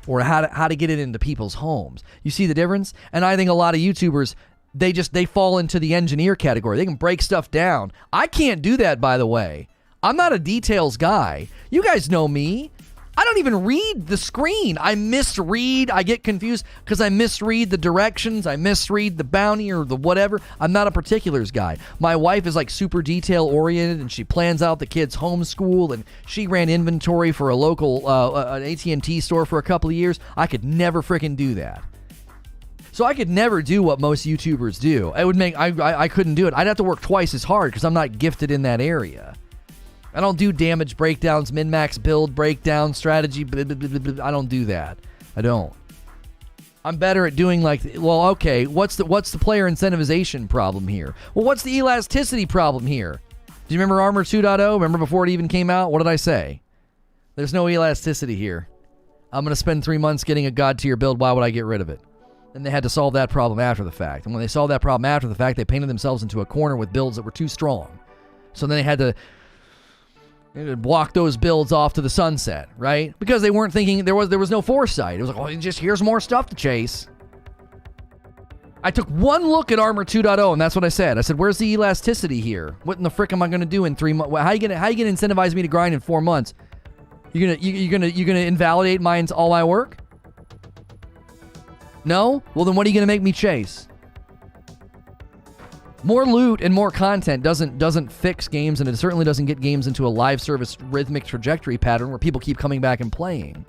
or how to get it into people's homes. You see the difference? And I think a lot of YouTubers, they fall into the engineer category. They can break stuff down. I can't do that, by the way. I'm not a details guy. You guys know me. I don't even read the screen. I misread. I get confused because I misread the directions. I misread the bounty or the whatever. I'm not a particulars guy. My wife is like super detail oriented and she plans out the kids' homeschool and she ran inventory for a local an AT&T store for a couple of years. I could never freaking do that. So I could never do what most YouTubers do. It would make I couldn't do it. I'd have to work twice as hard because I'm not gifted in that area. I don't do damage breakdowns, min-max build breakdown, strategy. Blah, blah, blah, blah. I don't do that. I don't. I'm better at doing like, well, okay, what's the player incentivization problem here? Well, what's the elasticity problem here? Do you remember Armor 2.0? Remember before it even came out? What did I say? There's no elasticity here. I'm going to spend 3 months getting a god tier build. Why would I get rid of it? And they had to solve that problem after the fact. And when they solved that problem after the fact, they painted themselves into a corner with builds that were too strong. So then they had to block those builds off to the sunset, right? Because they weren't thinking, there was no foresight. It was like, oh, just here's more stuff to chase. I took one look at Armor 2.0 and that's what I said. I said, where's the elasticity here? What in the frick am I going to do in 3 months? How you gonna incentivize me to grind in 4 months? You're gonna invalidate all my work? No? Well, then what are you gonna make me chase? More loot and more content doesn't fix games, and it certainly doesn't get games into a live service rhythmic trajectory pattern where people keep coming back and playing.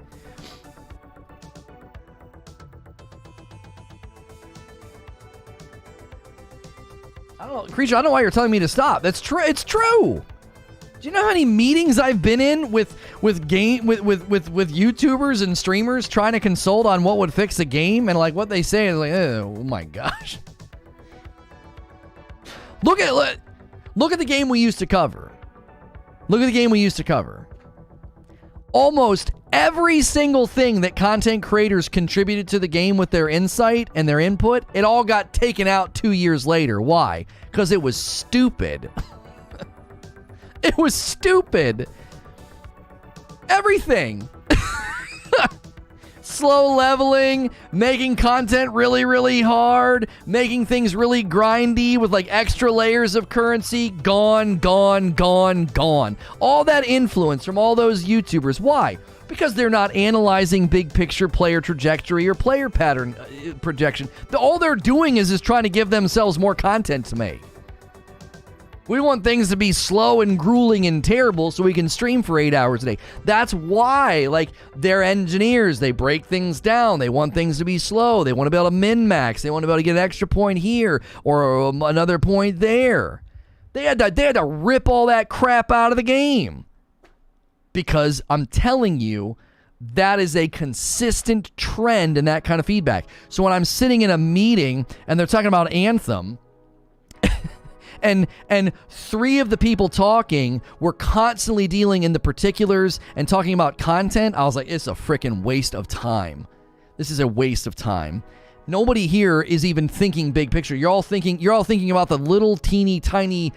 I don't know, Creature, I don't know why you're telling me to stop. That's true. It's true. Do you know how many meetings I've been in with YouTubers and streamers trying to consult on what would fix a game, and like what they say is like, oh my gosh. Look at the game we used to cover. Look at the game we used to cover. Almost every single thing that content creators contributed to the game with their insight and their input, it all got taken out 2 years later. Why? Because it was stupid. It was stupid. Everything. Slow leveling, making content really, really hard, making things really grindy with like extra layers of currency, gone. All that influence from all those YouTubers. Why? Because they're not analyzing big picture player trajectory or player pattern projection. All they're doing is just trying to give themselves more content to make. We want things to be slow and grueling and terrible so we can stream for 8 hours a day. That's why, like, they're engineers. They break things down. They want things to be slow. They want to be able to min-max. They want to be able to get an extra point here or another point there. They had to rip all that crap out of the game. Because I'm telling you, that is a consistent trend in that kind of feedback. So when I'm sitting in a meeting and they're talking about Anthem... And 3 of the people talking were constantly dealing in the particulars and talking about content. I was like, it's a freaking waste of time. This is a waste of time. Nobody here is even thinking big picture. You're all thinking about the little teeny tiny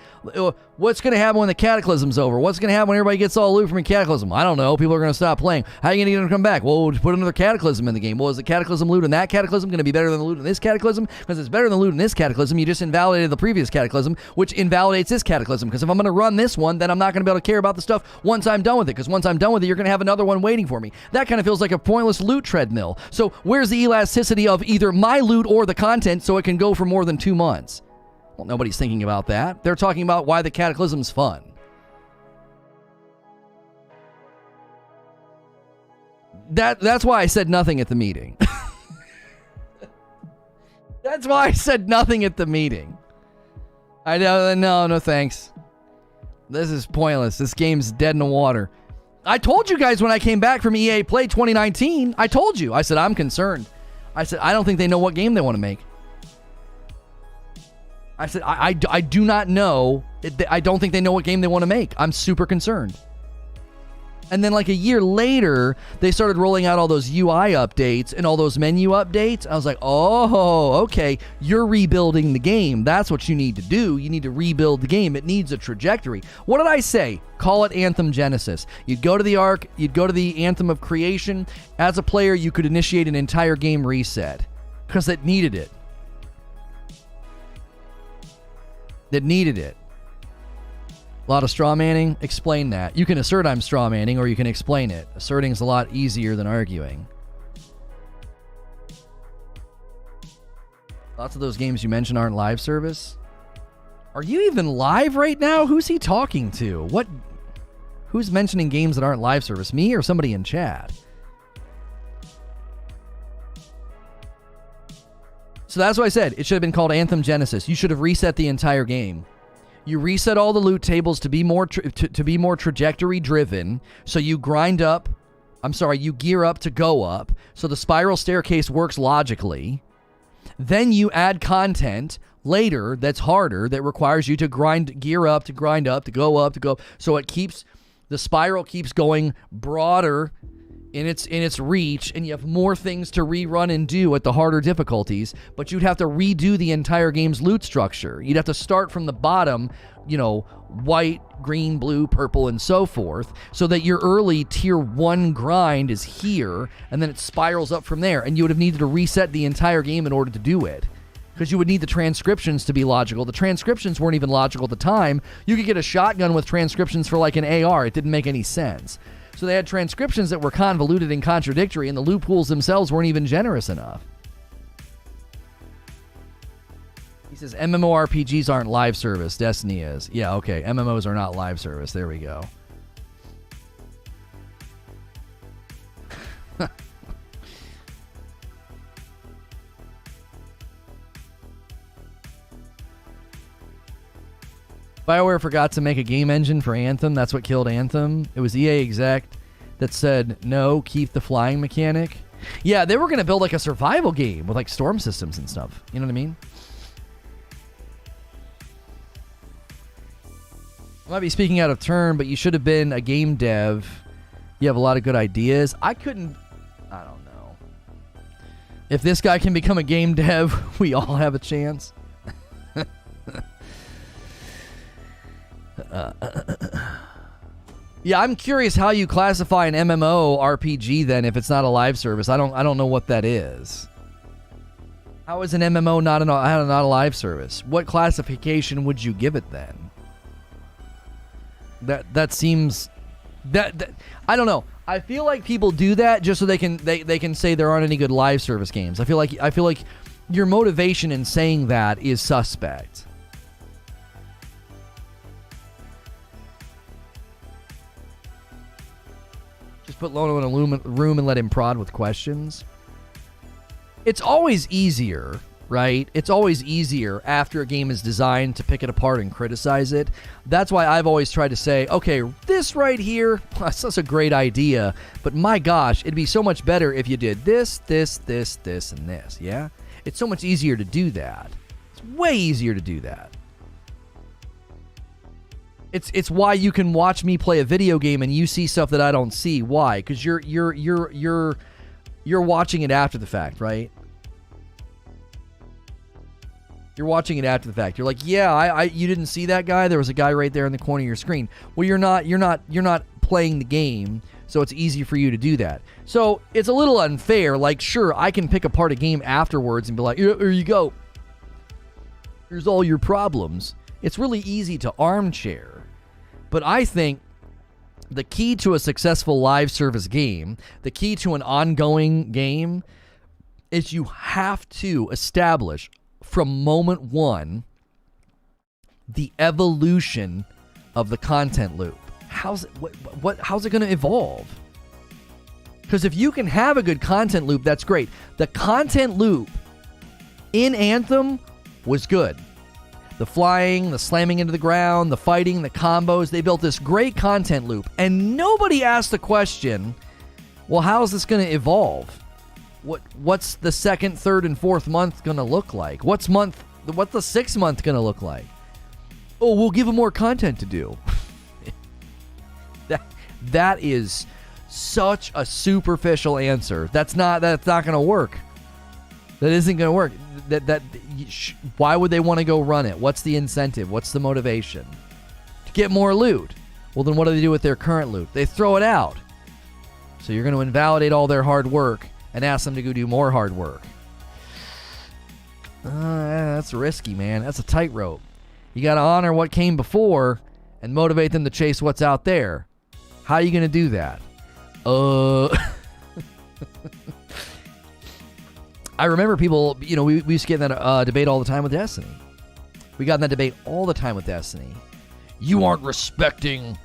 What's going to happen when the Cataclysm's over? What's going to happen when everybody gets all loot from a Cataclysm? I don't know. People are going to stop playing. How are you going to get them to come back? Well, we'll put another Cataclysm in the game. Well, is the Cataclysm loot in that Cataclysm going to be better than the loot in this Cataclysm? Because it's better than the loot in this Cataclysm. You just invalidated the previous Cataclysm, which invalidates this Cataclysm. Because if I'm going to run this one, then I'm not going to be able to care about the stuff once I'm done with it. Because once I'm done with it, you're going to have another one waiting for me. That kind of feels like a pointless loot treadmill. So where's the elasticity of either my loot or the content so it can go for more than 2 months? Well, nobody's thinking about that. They're talking about why the Cataclysm's fun. That's why I said nothing at the meeting. That's why I said nothing at the meeting. I know, no thanks. This is pointless. This game's dead in the water. I told you guys when I came back from EA Play 2019, I told you. I said, I'm concerned. I said, I don't think they know what game they want to make. I said, I do not know. I don't think they know what game they want to make. I'm super concerned. And then like a year later, they started rolling out all those UI updates and all those menu updates. I was like, oh, okay, you're rebuilding the game. That's what you need to do. You need to rebuild the game. It needs a trajectory. What did I say? Call it Anthem Genesis. You'd go to the Ark, you'd go to the Anthem of Creation. As a player, you could initiate an entire game reset because it needed it. It needed it. A lot of straw manning. Explain that. You can assert I'm straw manning, or you can explain it. Asserting is a lot easier than arguing. Lots of those games you mentioned aren't live service. Are you even live right now? Who's he talking to? What? Who's mentioning games that aren't live service? Me or somebody in chat? So that's what I said. It should have been called Anthem Genesis. You should have reset the entire game. You reset all the loot tables to be more to be more trajectory driven. So you you gear up to go up. So the spiral staircase works logically. Then you add content later that's harder, that requires you to gear up, to grind up, to go up, to go. So the spiral keeps going broader in its reach, and you have more things to rerun and do at the harder difficulties, but you'd have to redo the entire game's loot structure. You'd have to start from the bottom, white, green, blue, purple, and so forth, so that your early tier 1 grind is here, and then it spirals up from there, and you would have needed to reset the entire game in order to do it. Because you would need the transcriptions to be logical. The transcriptions weren't even logical at the time. You could get a shotgun with transcriptions for like an AR. It didn't make any sense. So they had transcriptions that were convoluted and contradictory, and the loopholes themselves weren't even generous enough. He says MMORPGs aren't live service. Destiny is. Yeah, okay. MMOs are not live service. There we go. BioWare forgot to make a game engine for Anthem. That's what killed Anthem. It was EA exec that said, no, keep the flying mechanic. Yeah, they were going to build like a survival game with like storm systems and stuff. You know what I mean? I might be speaking out of turn, but you should have been a game dev. You have a lot of good ideas. I don't know. If this guy can become a game dev, we all have a chance. Yeah, I'm curious how you classify an MMO RPG then if it's not a live service. I don't know what that is. How is an MMO not a live service? What classification would you give it then? That seems that I don't know. I feel like people do that just so they can say there aren't any good live service games. I feel like your motivation in saying that is suspect. Just put Lono in a room and let him prod with questions. It's always easier, right? It's always easier after a game is designed to pick it apart and criticize it. That's why I've always tried to say, okay, this right here, that's such a great idea, but my gosh, it'd be so much better if you did this, this, this, this, and this, yeah? It's so much easier to do that. It's way easier to do that. It's why you can watch me play a video game and you see stuff that I don't see. Why? Because you're watching it after the fact, right? You're watching it after the fact. You're like, yeah, you didn't see that guy? There was a guy right there in the corner of your screen. Well, you're not playing the game, so it's easy for you to do that. So it's a little unfair. Like, sure, I can pick apart a game afterwards and be like, here you go. Here's all your problems. It's really easy to armchair. But I think the key to a successful live service game, the key to an ongoing game, is you have to establish from moment one the evolution of the content loop. How's it going to evolve? Because if you can have a good content loop, that's great. The content loop in Anthem was good. The flying, the slamming into the ground, the fighting, the combos, they built this great content loop. And nobody asked the question, well, how's this going to evolve? What's the second, third, and fourth month going to look like? What's the 6th month going to look like? Oh, we'll give them more content to do. That is such a superficial answer. That's not going to work. That isn't going to work. Why would they want to go run it? What's the incentive? What's the motivation? To get more loot. Well, then what do they do with their current loot? They throw it out. So you're going to invalidate all their hard work and ask them to go do more hard work. That's risky, man. That's a tightrope. You got to honor what came before and motivate them to chase what's out there. How are you going to do that? I remember people, we used to get in that debate all the time with Destiny. We got in that debate all the time with Destiny. You aren't respecting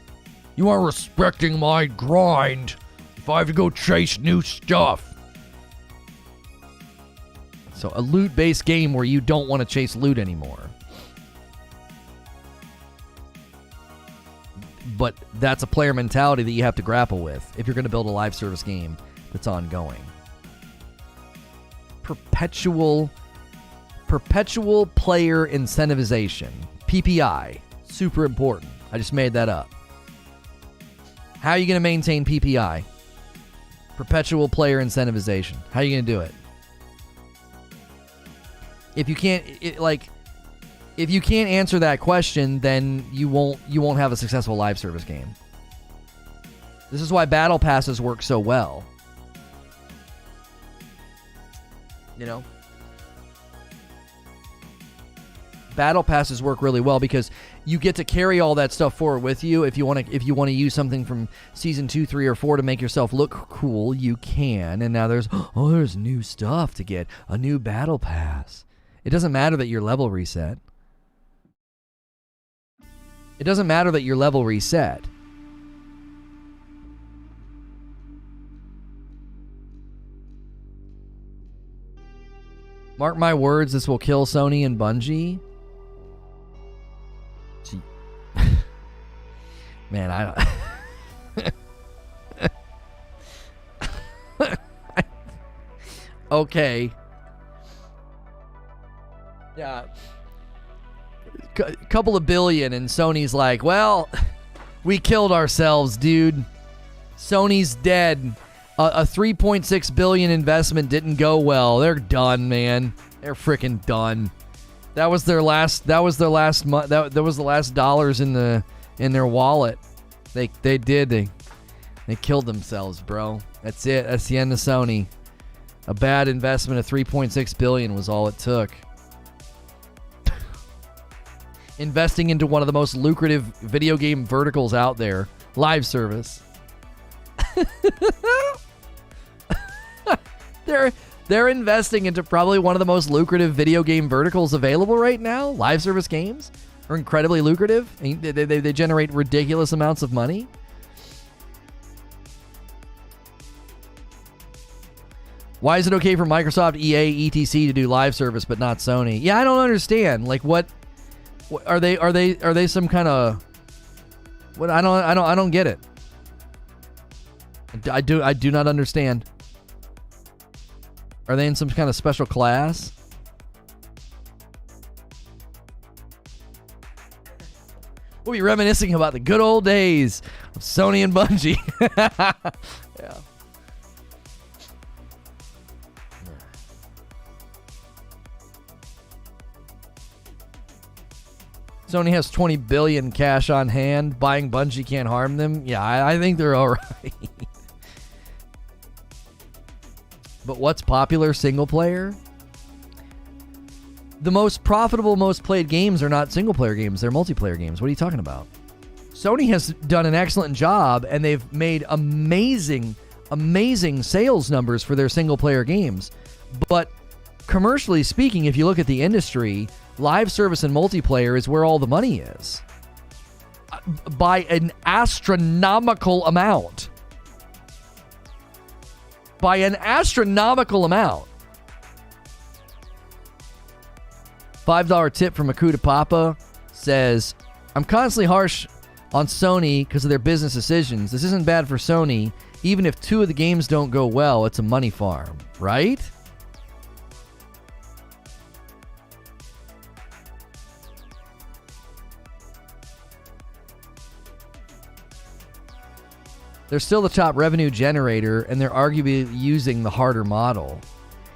my grind if I have to go chase new stuff. So a loot-based game where you don't want to chase loot anymore. But that's a player mentality that you have to grapple with if you're going to build a live service game that's ongoing. Perpetual player incentivization. PPI. Super important. I just made that up. How are you going to maintain PPI? Perpetual player incentivization. How are you going to do it? If you can't answer that question, then you won't have a successful live service game. This is why battle passes work so well. Battle passes work really well because you get to carry all that stuff forward with you. If you want to use something from season 2, 3, or 4 to make yourself look cool, you can. And now there's new stuff to get, a new battle pass. It doesn't matter that your level reset. It doesn't matter that your level reset. Mark my words, this will kill Sony and Bungie. Gee. Man, I don't... Okay. Yeah. Couple of billion, and Sony's like, well, we killed ourselves, dude. Sony's dead. A 3.6 billion investment didn't go well. They're done, man. They're freaking done. That was their last. That was the last dollars in their wallet. They killed themselves, bro. That's it. That's the end of Sony. A bad investment of 3.6 billion was all it took. Investing into one of the most lucrative video game verticals out there, live service. They're investing into probably one of the most lucrative video game verticals available right now. Live service games are incredibly lucrative. They generate ridiculous amounts of money. Why is it okay for Microsoft, EA, etc. to do live service but not Sony? Yeah, I don't understand. Like, what are they some kind of what? I don't get it. I do not understand. Are they in some kind of special class? We'll be reminiscing about the good old days of Sony and Bungie. Yeah. Sony has 20 billion cash on hand. Buying Bungie can't harm them. Yeah, I think they're all right. But what's popular single player? The most profitable, most played games are not single player games. They're multiplayer games. What are you talking about? Sony has done an excellent job, and they've made amazing sales numbers for their single player games. But commercially speaking, if you look at the industry, live service and multiplayer is where all the money is. By an astronomical amount. By an astronomical amount. $5 tip from Akuta Papa says, I'm constantly harsh on Sony because of their business decisions. This isn't bad for Sony. Even if 2 of the games don't go well, it's a money farm, right? They're still the top revenue generator, and they're arguably using the harder model.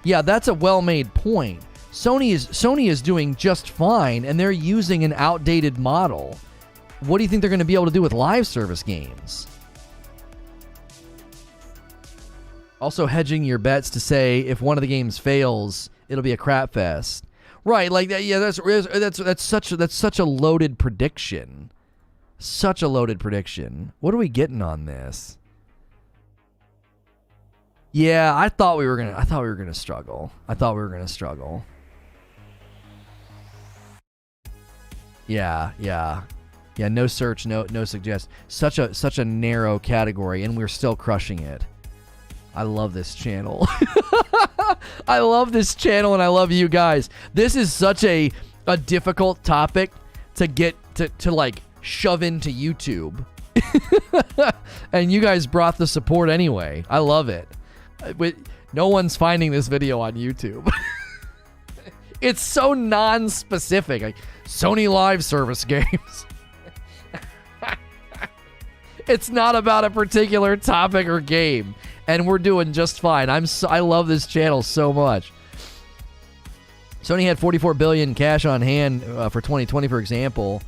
Yeah, that's a well-made point. Sony is doing just fine, and they're using an outdated model. What do you think they're going to be able to do with live service games? Also hedging your bets to say if one of the games fails, it'll be a crap fest. Right, like that. Yeah, that's such a loaded prediction. Such a loaded prediction. What are we getting on this? Yeah, I thought we were gonna struggle. Yeah. No search, no suggest. Such a narrow category, and we're still crushing it. I love this channel. I love this channel, and I love you guys. This is such a difficult topic to get to like shove into YouTube. And you guys brought the support anyway. I love it. No one's finding this video on YouTube. It's so non-specific. Like Sony live service games. It's not about a particular topic or game, and we're doing just fine. I love this channel so much. Sony had 44 billion cash on hand for 2020, for example,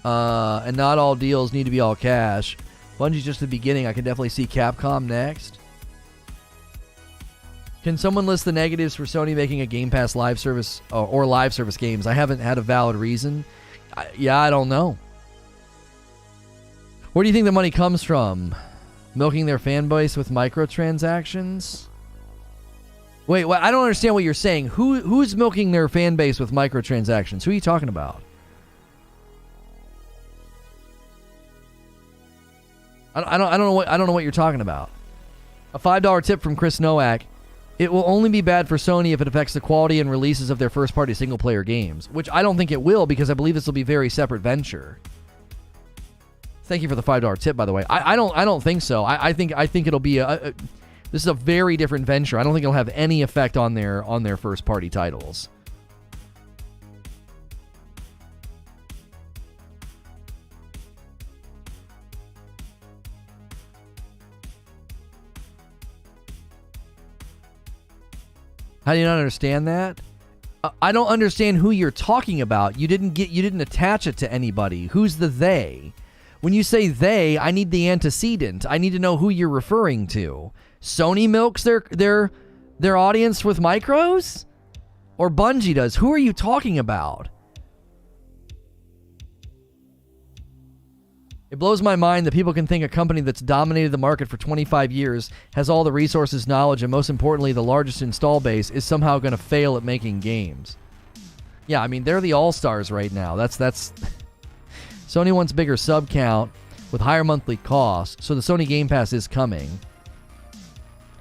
and not all deals need to be all cash. Bungie's just the beginning. I can definitely see Capcom next. Can someone list the negatives for Sony making a Game Pass live service or live service games? I haven't had a valid reason. I don't know. Where do you think the money comes from? Milking their fan base with microtransactions? Wait, I don't understand what you're saying. Who's milking their fan base with microtransactions? Who are you talking about? I don't know what you're talking about. A $5 tip from Chris Nowak. It will only be bad for Sony if it affects the quality and releases of their first-party single-player games, which I don't think it will, because I believe this will be a very separate venture. Thank you for the $5 tip, by the way. I don't think so. I think it'll be this is a very different venture. I don't think it'll have any effect on their first-party titles. How do you not understand that? I don't understand who you're talking about. You didn't attach it to anybody. Who's the they? When you say they, I need the antecedent. I need to know who you're referring to. Sony milks their audience with micros? Or Bungie does? Who are you talking about? It blows my mind that people can think a company that's dominated the market for 25 years, has all the resources, knowledge, and most importantly, the largest install base, is somehow going to fail at making games. Yeah, I mean, they're the all-stars right now. That's Sony wants bigger sub count with higher monthly costs, so the Sony Game Pass is coming.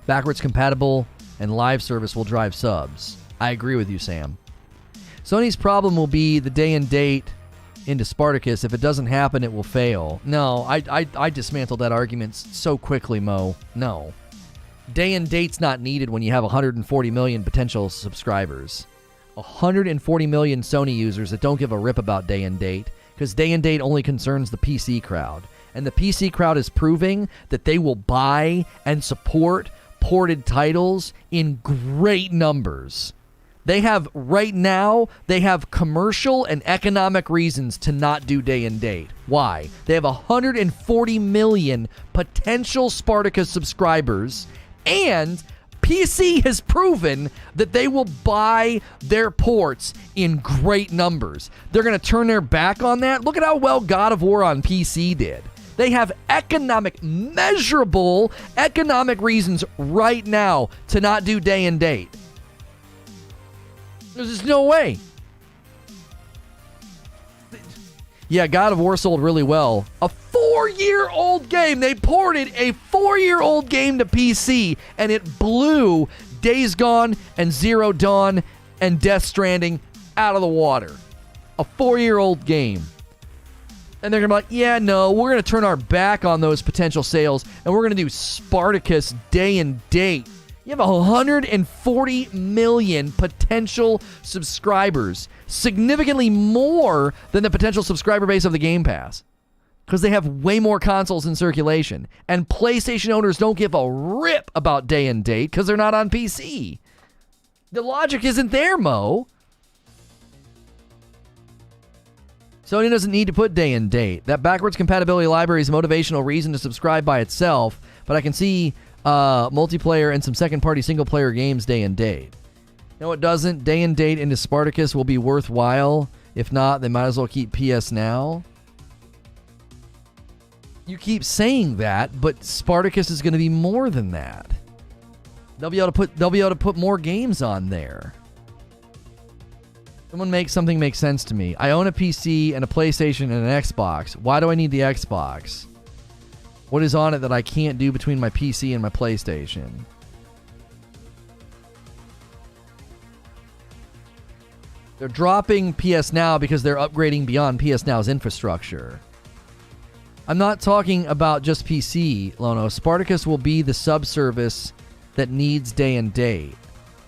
Backwards compatible and live service will drive subs. I agree with you, Sam. Sony's problem will be the day and date into Spartacus. If it doesn't happen, it will fail. No, I dismantled that argument so quickly, Mo. No. Day and date's not needed when you have 140 million potential subscribers. 140 million Sony users that don't give a rip about day and date, because day and date only concerns the PC crowd. And the PC crowd is proving that they will buy and support ported titles in great numbers. They have, right now, they have commercial and economic reasons to not do day and date. Why? They have 140 million potential Spartacus subscribers, and PC has proven that they will buy their ports in great numbers. They're going to turn their back on that. Look at how well God of War on PC did. They have measurable economic reasons right now to not do day and date. There's just no way. Yeah, God of War sold really well. A 4-year-old game. They ported a 4-year-old game to PC, and it blew Days Gone and Zero Dawn and Death Stranding out of the water. A 4-year-old game. And they're going to be like, yeah, no, we're going to turn our back on those potential sales, and we're going to do Spartacus day and date. You have 140 million potential subscribers, significantly more than the potential subscriber base of the Game Pass, because they have way more consoles in circulation. And PlayStation owners don't give a rip about day and date because they're not on PC. The logic isn't there, Mo. Sony doesn't need to put day and date. That backwards compatibility library is a motivational reason to subscribe by itself, but I can see multiplayer and some second-party single-player games day and date. No, it doesn't. Day and date into Spartacus will be worthwhile. If not, they might as well keep PS Now. You keep saying that, but Spartacus is going to be more than that. They'll be able to put more games on there. Someone make something make sense to me. I own a PC and a PlayStation and an Xbox. Why do I need the Xbox? What is on it that I can't do between my PC and my PlayStation? They're dropping PS Now because they're upgrading beyond PS Now's infrastructure. I'm not talking about just PC, Lono. Spartacus will be the subservice that needs day and date.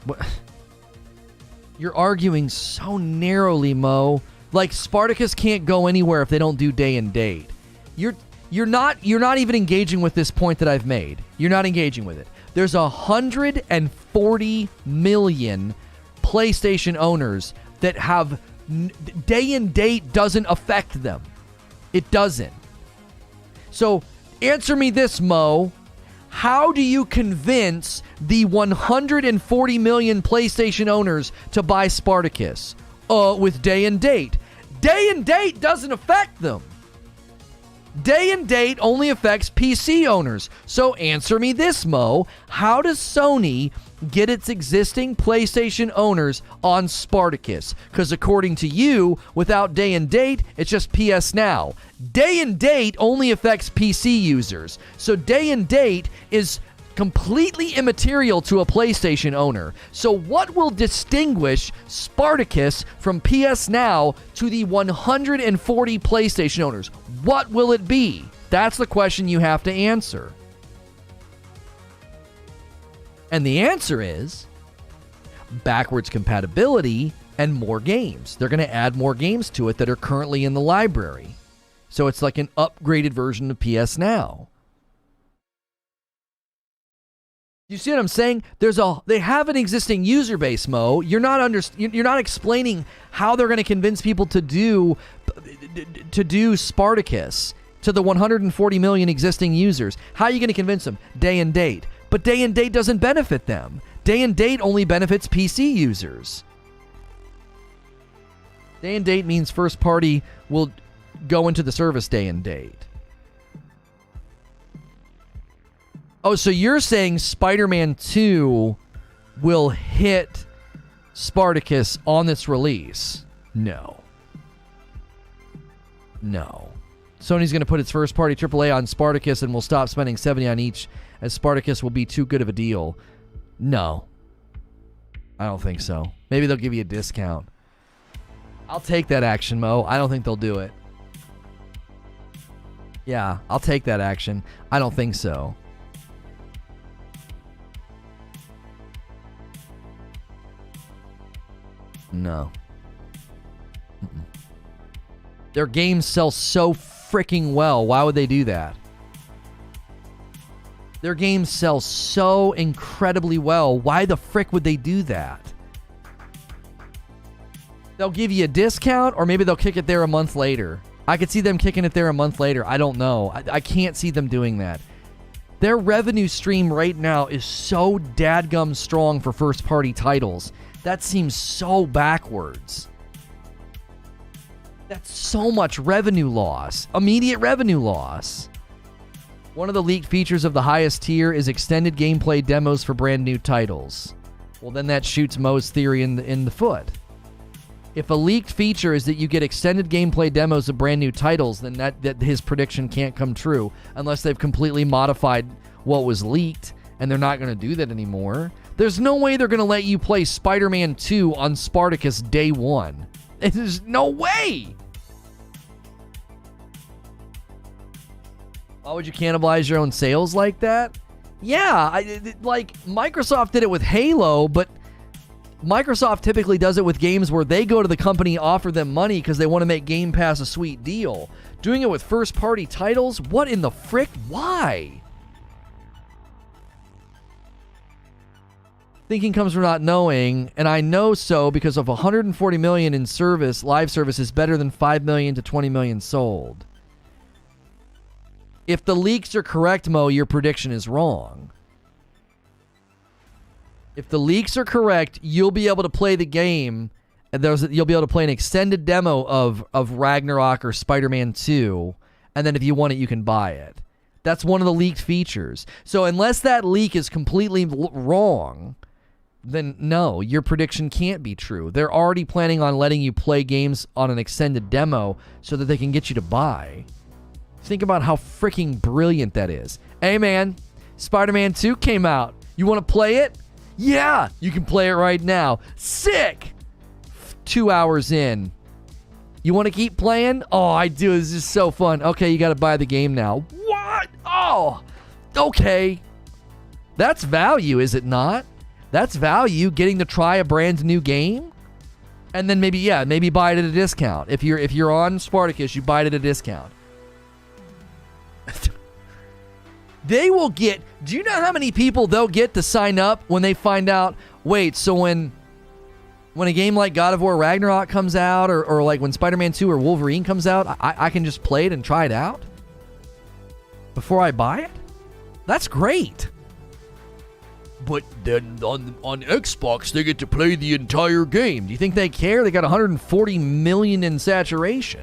What? You're arguing so narrowly, Mo. Like, Spartacus can't go anywhere if they don't do day and date. You're not even engaging with this point that I've made. You're not engaging with it. There's 140 million PlayStation owners that have day and date doesn't affect them. It doesn't. So answer me this, Mo. How do you convince the 140 million PlayStation owners to buy Spartacus? With day and date. Day and date doesn't affect them. Day and date only affects PC owners. So answer me this, Mo. How does Sony get its existing PlayStation owners on Spartacus? Because according to you, without day and date, it's just PS Now. Day and date only affects PC users. So day and date is completely immaterial to a PlayStation owner. So what will distinguish Spartacus from PS Now to the 140 PlayStation owners? What will it be? That's the question you have to answer. And the answer is backwards compatibility and more games. They're going to add more games to it that are currently in the library. So it's like an upgraded version of PS Now. You see what I'm saying? They have an existing user base, Mo. You're not explaining how they're going to convince people to do Spartacus to the 140 million existing users. How are you going to convince them? Day and date. But day and date doesn't benefit them. Day and date only benefits PC users. Day and date means first party will go into the service day and date. Oh, so you're saying Spider-Man 2 will hit Spartacus on its release? No. Sony's going to put its first-party AAA on Spartacus and will stop spending $70 on each, as Spartacus will be too good of a deal. No. I don't think so. Maybe they'll give you a discount. I'll take that action, Mo. I don't think they'll do it. Yeah, I'll take that action. I don't think so. No. Mm-mm. Their games sell so freaking well. Why would they do that? Their games sell so incredibly well. Why the frick would they do that? They'll give you a discount, or maybe they'll kick it there a month later. I could see them kicking it there a month later. I don't know. I can't see them doing that. Their revenue stream right now is so dadgum strong for first-party titles. That seems so backwards. That's so much revenue loss. Immediate revenue loss. One of the leaked features of the highest tier is extended gameplay demos for brand new titles. Well, then that shoots Mo's theory in the foot. If a leaked feature is that you get extended gameplay demos of brand new titles, then that his prediction can't come true unless they've completely modified what was leaked, and they're not going to do that anymore. There's no way they're going to let you play Spider-Man 2 on Spartacus day one. There's no way! Why would you cannibalize your own sales like that? Yeah, like Microsoft did it with Halo, but Microsoft typically does it with games where they go to the company, offer them money because they want to make Game Pass a sweet deal. Doing it with first-party titles? What in the frick? Why? Thinking comes from not knowing, and I know so because of 140 million in service, live service is better than 5 million to 20 million sold. If the leaks are correct, Mo, your prediction is wrong. If the leaks are correct, you'll be able to play the game, and you'll be able to play an extended demo of Ragnarok or Spider-Man 2, and then if you want it, you can buy it. That's one of the leaked features. So unless that leak is completely wrong, then no, your prediction can't be true. They're already planning on letting you play games on an extended demo so that they can get you to buy. Think about how freaking brilliant that is. Hey man, Spider-Man 2 came out. You want to play it? Yeah, you can play it right now. Sick! 2 hours in. You want to keep playing? Oh, I do. This is so fun. Okay, you got to buy the game now. What? Oh, okay. That's value, is it not? That's value, getting to try a brand new game. And then maybe buy it at a discount. If you're on Spartacus, you buy it at a discount. They will get... Do you know how many people they'll get to sign up when they find out, wait, so when a game like God of War Ragnarok comes out, or like when Spider-Man 2 or Wolverine comes out, I can just play it and try it out before I buy it? That's great. But then on Xbox, they get to play the entire game. Do you think they care? They got 140 million in saturation.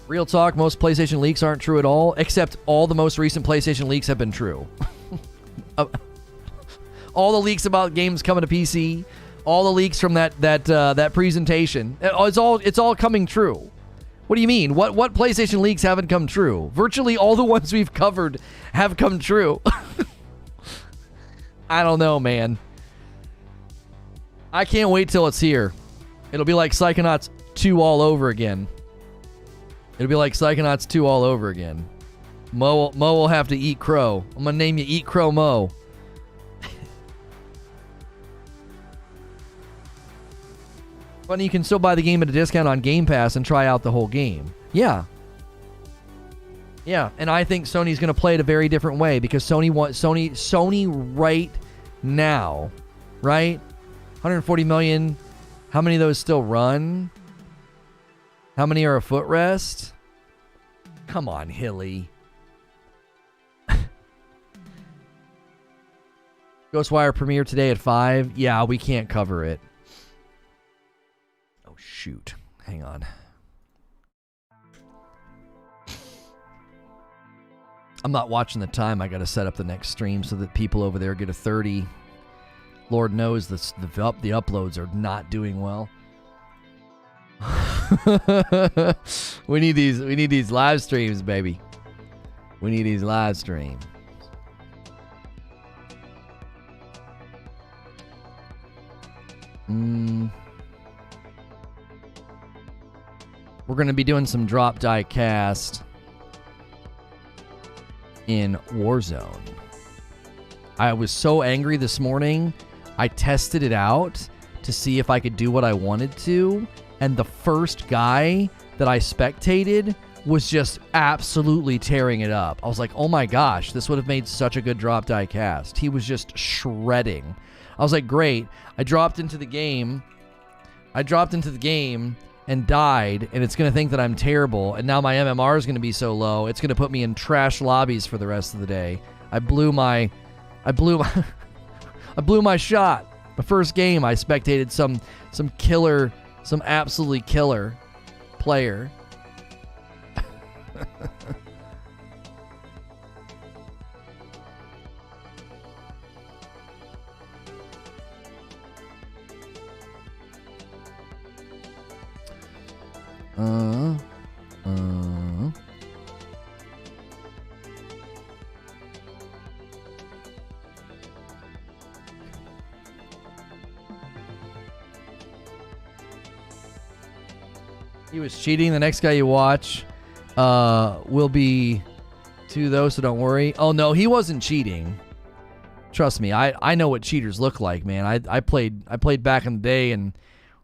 Real talk, most PlayStation leaks aren't true at all, except all the most recent PlayStation leaks have been true. All the leaks about games coming to PC, all the leaks from that presentation, it's all coming true. What do you mean? What PlayStation leaks haven't come true? Virtually all the ones we've covered have come true. I don't know, man. I can't wait till it's here. It'll be like Psychonauts 2 all over again. It'll be like Psychonauts 2 all over again. Mo will have to eat crow. I'm gonna name you Eat Crow Mo. Funny, you can still buy the game at a discount on Game Pass and try out the whole game. Yeah. Yeah, and I think Sony's going to play it a very different way because Sony right now, right? 140 million. How many of those still run? How many are a footrest? Come on, Hilly. Ghostwire premiere today at 5. Yeah, we can't cover it. Oh, shoot. Hang on. I'm not watching the time. I got to set up the next stream so that people over there get a 30. Lord knows the uploads are not doing well. We need these live streams, baby. We need these live streams. We're going to be doing some drop die cast in Warzone. I was so angry this morning. I tested it out to see if I could do what I wanted to, and the first guy that I spectated was just absolutely tearing it up. I was like, oh my gosh, this would have made such a good drop die cast. He was just shredding. I was like, great. I dropped into the game and died, and it's going to think that I'm terrible, and now my MMR is going to be so low, it's going to put me in trash lobbies for the rest of the day. I blew my shot. My first game, I spectated some absolutely killer player. He was cheating. The next guy you watch will be two, though, so don't worry. Oh, no, he wasn't cheating. Trust me, I know what cheaters look like, man. I played back in the day, and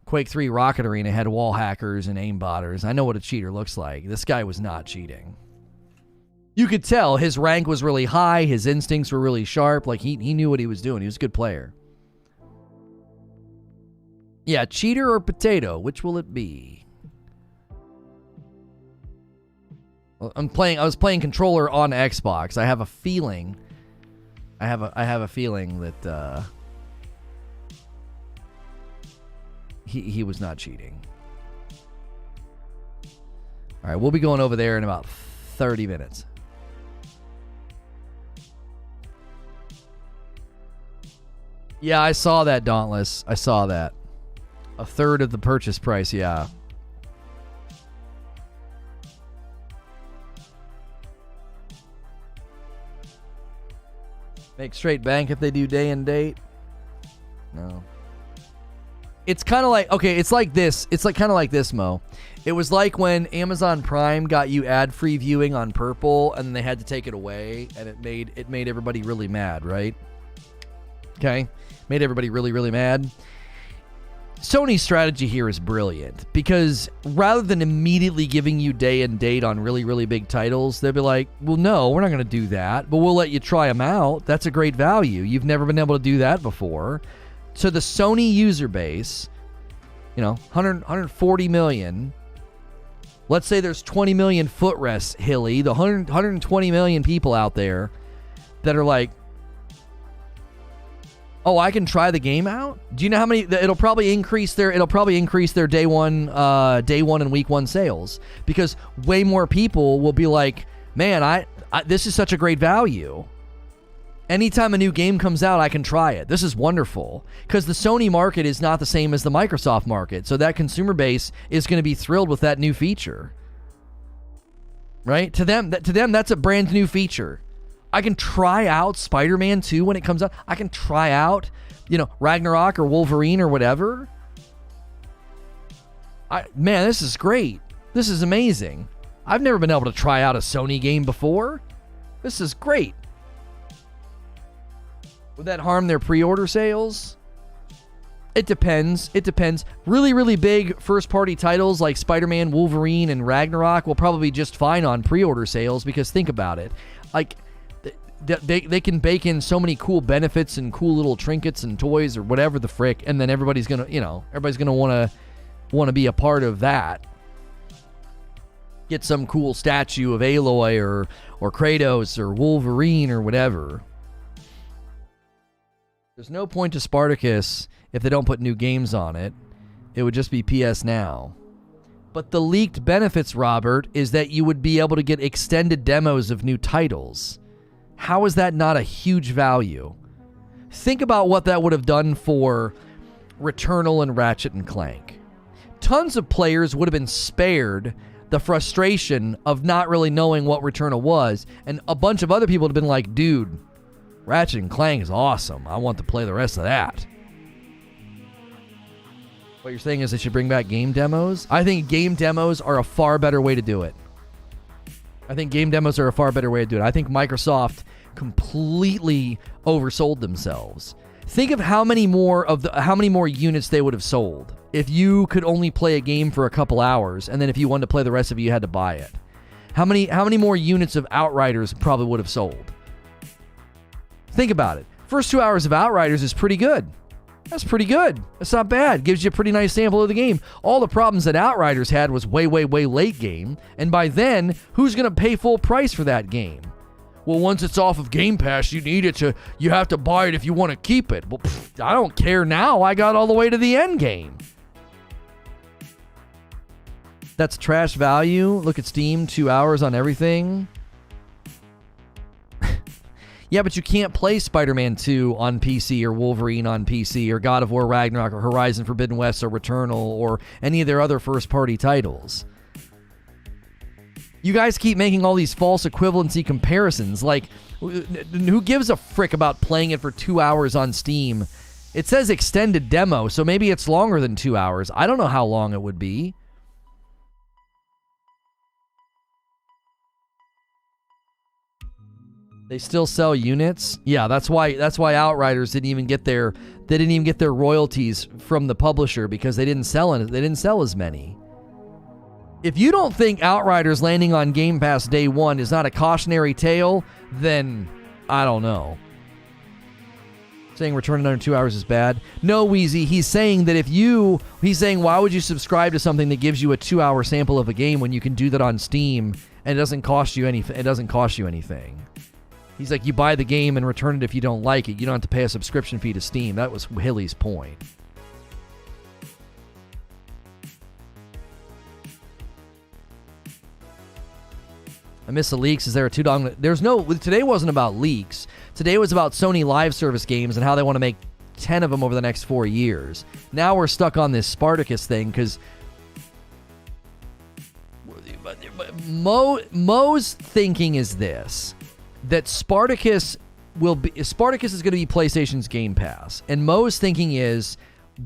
Quake 3 Rocket Arena had wall hackers and aimbotters. I know what a cheater looks like. This guy was not cheating. You could tell his rank was really high. His instincts were really sharp. Like, he knew what he was doing. He was a good player. Yeah, cheater or potato? Which will it be? I was playing controller on Xbox. I have a feeling. I have a feeling that he was not cheating. All right, we'll be going over there in about 30 minutes. Yeah, I saw that, Dauntless. I saw that. A third of the purchase price, yeah. Make straight bank if they do day and date? No. It's kind of like, okay, it's like this. It's like kind of like this, Mo. It was like when Amazon Prime got you ad-free viewing on Purple, and they had to take it away, and it made everybody really mad, right? Okay? Made everybody really, really mad. Sony's strategy here is brilliant, because rather than immediately giving you day and date on really, really big titles, they'll be like, well, no, we're not going to do that, but we'll let you try them out. That's a great value. You've never been able to do that before. So the Sony user base, 140 million. Let's say there's 20 million footrests, Hilly. The 120 million people out there that are like, oh, I can try the game out? Do you know how many? It'll probably increase their day one and week one sales, because way more people will be like, man, I this is such a great value. Anytime a new game comes out, I can try it. This is wonderful, because the Sony market is not the same as the Microsoft market, so that consumer base is going to be thrilled with that new feature, right? To them, that's a brand new feature. I can try out Spider-Man 2 when it comes out. I can try out, Ragnarok or Wolverine or whatever. Man, this is great. This is amazing. I've never been able to try out a Sony game before. This is great. Would that harm their pre-order sales? It depends. Really, really big first-party titles like Spider-Man, Wolverine, and Ragnarok will probably be just fine on pre-order sales, because think about it. Like, they can bake in so many cool benefits and cool little trinkets and toys or whatever the frick, and then everybody's gonna want to be a part of that. Get some cool statue of Aloy or Kratos or Wolverine or whatever. There's no point to Spartacus if they don't put new games on it. It would just be PS Now. But the leaked benefits, Robert, is that you would be able to get extended demos of new titles. How is that not a huge value? Think about what that would have done for Returnal and Ratchet and Clank. Tons of players would have been spared the frustration of not really knowing what Returnal was, and a bunch of other people would have been like, dude, Ratchet and Clank is awesome. I want to play the rest of that. What you're saying is they should bring back game demos? I think game demos are a far better way to do it. I think Microsoft completely oversold themselves. Think of how many more units they would have sold if you could only play a game for a couple hours, and then if you wanted to play the rest of it, you had to buy it. How many more units of Outriders probably would have sold? Think about it. First 2 hours of Outriders is pretty good. That's pretty good. That's not bad. Gives you a pretty nice sample of the game. All the problems that Outriders had was way, way, way late game. And by then, who's going to pay full price for that game? Well, once it's off of Game Pass, you have to buy it if you want to keep it. Well, I don't care now. I got all the way to the end game. That's trash value. Look at Steam, 2 hours on everything. Yeah, but you can't play Spider-Man 2 on PC or Wolverine on PC or God of War Ragnarok or Horizon Forbidden West or Returnal or any of their other first-party titles. You guys keep making all these false equivalency comparisons. Like, who gives a frick about playing it for 2 hours on Steam? It says extended demo, so maybe it's longer than 2 hours. I don't know how long it would be. They still sell units. Yeah, that's why Outriders didn't even get their royalties from the publisher, because they didn't sell as many. If you don't think Outriders landing on Game Pass day one is not a cautionary tale, then I don't know. Saying return in under 2 hours is bad. No, Wheezy, he's saying why would you subscribe to something that gives you a 2 hour sample of a game when you can do that on Steam and it doesn't cost you anything. He's like, you buy the game and return it if you don't like it. You don't have to pay a subscription fee to Steam. That was Hilly's point. I miss the leaks. Is there a $2? There's no... Today wasn't about leaks. Today was about Sony live service games and how they want to make 10 of them over the next 4 years. Now we're stuck on this Spartacus thing because... Mo's thinking is this... that Spartacus is going to be PlayStation's Game Pass. And Mo's thinking is,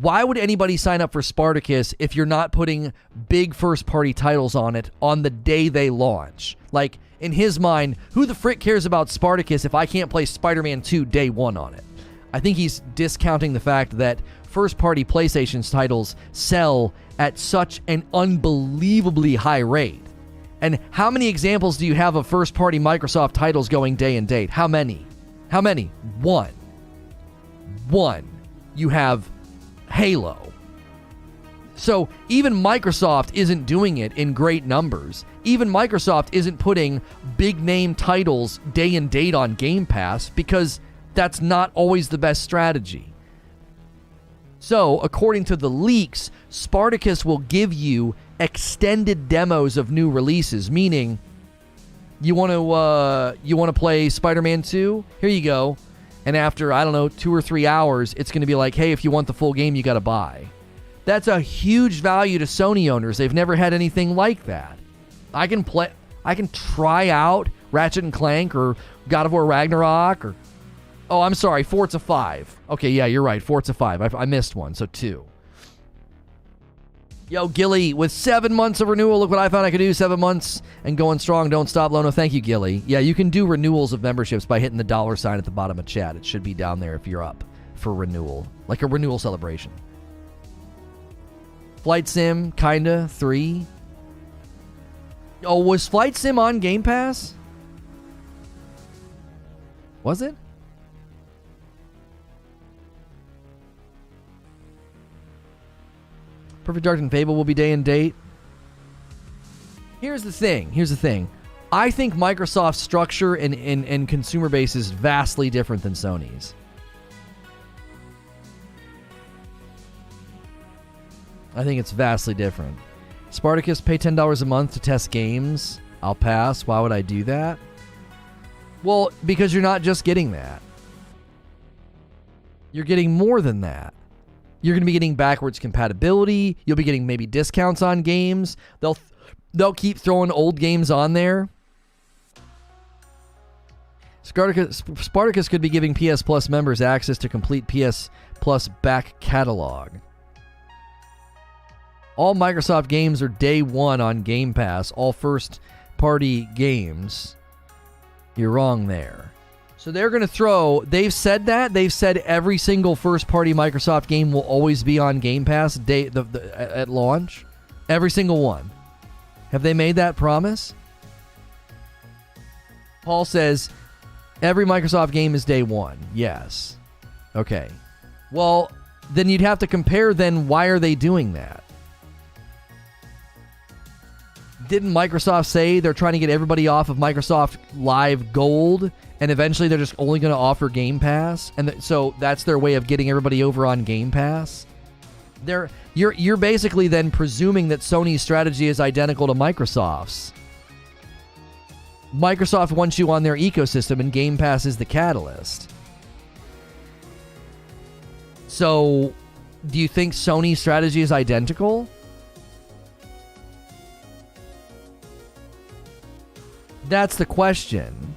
why would anybody sign up for Spartacus if you're not putting big first-party titles on it on the day they launch? Like, in his mind, who the frick cares about Spartacus if I can't play Spider-Man 2 day one on it? I think he's discounting the fact that first-party PlayStation's titles sell at such an unbelievably high rate. And how many examples do you have of first-party Microsoft titles going day and date? How many? One. You have Halo. So even Microsoft isn't doing it in great numbers. Even Microsoft isn't putting big-name titles day and date on Game Pass because that's not always the best strategy. So, according to the leaks, Spartacus will give you extended demos of new releases, meaning you want to play Spider-Man 2? Here you go. And after, 2 or 3 hours, it's going to be like, hey, if you want the full game, you got to buy. That's a huge value to Sony owners. They've never had anything like that. I can try out Ratchet & Clank or God of War Ragnarok or... Oh, I'm sorry, Forza 5. Okay, yeah, you're right, Forza 5. I missed one, so 2. Yo, Gilly, with 7 months of renewal, look what I found I could do. 7 months and going strong. Don't stop, Lono. Thank you, Gilly. Yeah, you can do renewals of memberships by hitting the $ at the bottom of chat. It should be down there if you're up for renewal, like a renewal celebration. Flight Sim, kinda, 3. Oh, was Flight Sim on Game Pass? Was it? Perfect Dark and Fable will be day and date. Here's the thing. I think Microsoft's structure and consumer base is vastly different than Sony's. I think it's vastly different. Spartacus, pay $10 a month to test games. I'll pass. Why would I do that? Well, because you're not just getting that. You're getting more than that. You're going to be getting backwards compatibility. You'll be getting maybe discounts on games. They'll keep throwing old games on there. Spartacus could be giving PS Plus members access to complete PS Plus back catalog. All Microsoft games are day one on Game Pass. All first-party games. You're wrong there. So they're going to throw... They've said that. They've said every single first-party Microsoft game will always be on Game Pass at launch. Every single one. Have they made that promise? Paul says, every Microsoft game is day one. Yes. Okay. Well, then you'd have to compare then why are they doing that? Didn't Microsoft say they're trying to get everybody off of Microsoft Live Gold, and eventually they're just only going to offer Game Pass? And so that's their way of getting everybody over on Game Pass? You're basically then presuming that Sony's strategy is identical to Microsoft's. Microsoft wants you on their ecosystem, and Game Pass is the catalyst. So, do you think Sony's strategy is identical? That's the question.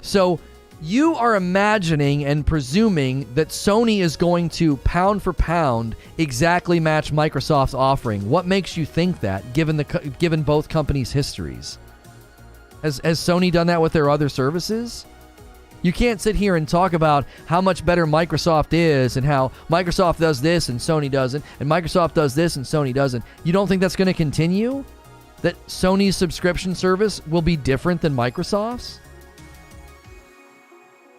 So, you are imagining and presuming that Sony is going to pound for pound exactly match Microsoft's offering. What makes you think that, given both companies' histories? Has Sony done that with their other services? You can't sit here and talk about how much better Microsoft is and how Microsoft does this and Sony doesn't, and Microsoft does this and Sony doesn't. You don't think that's going to continue? That Sony's subscription service will be different than Microsoft's?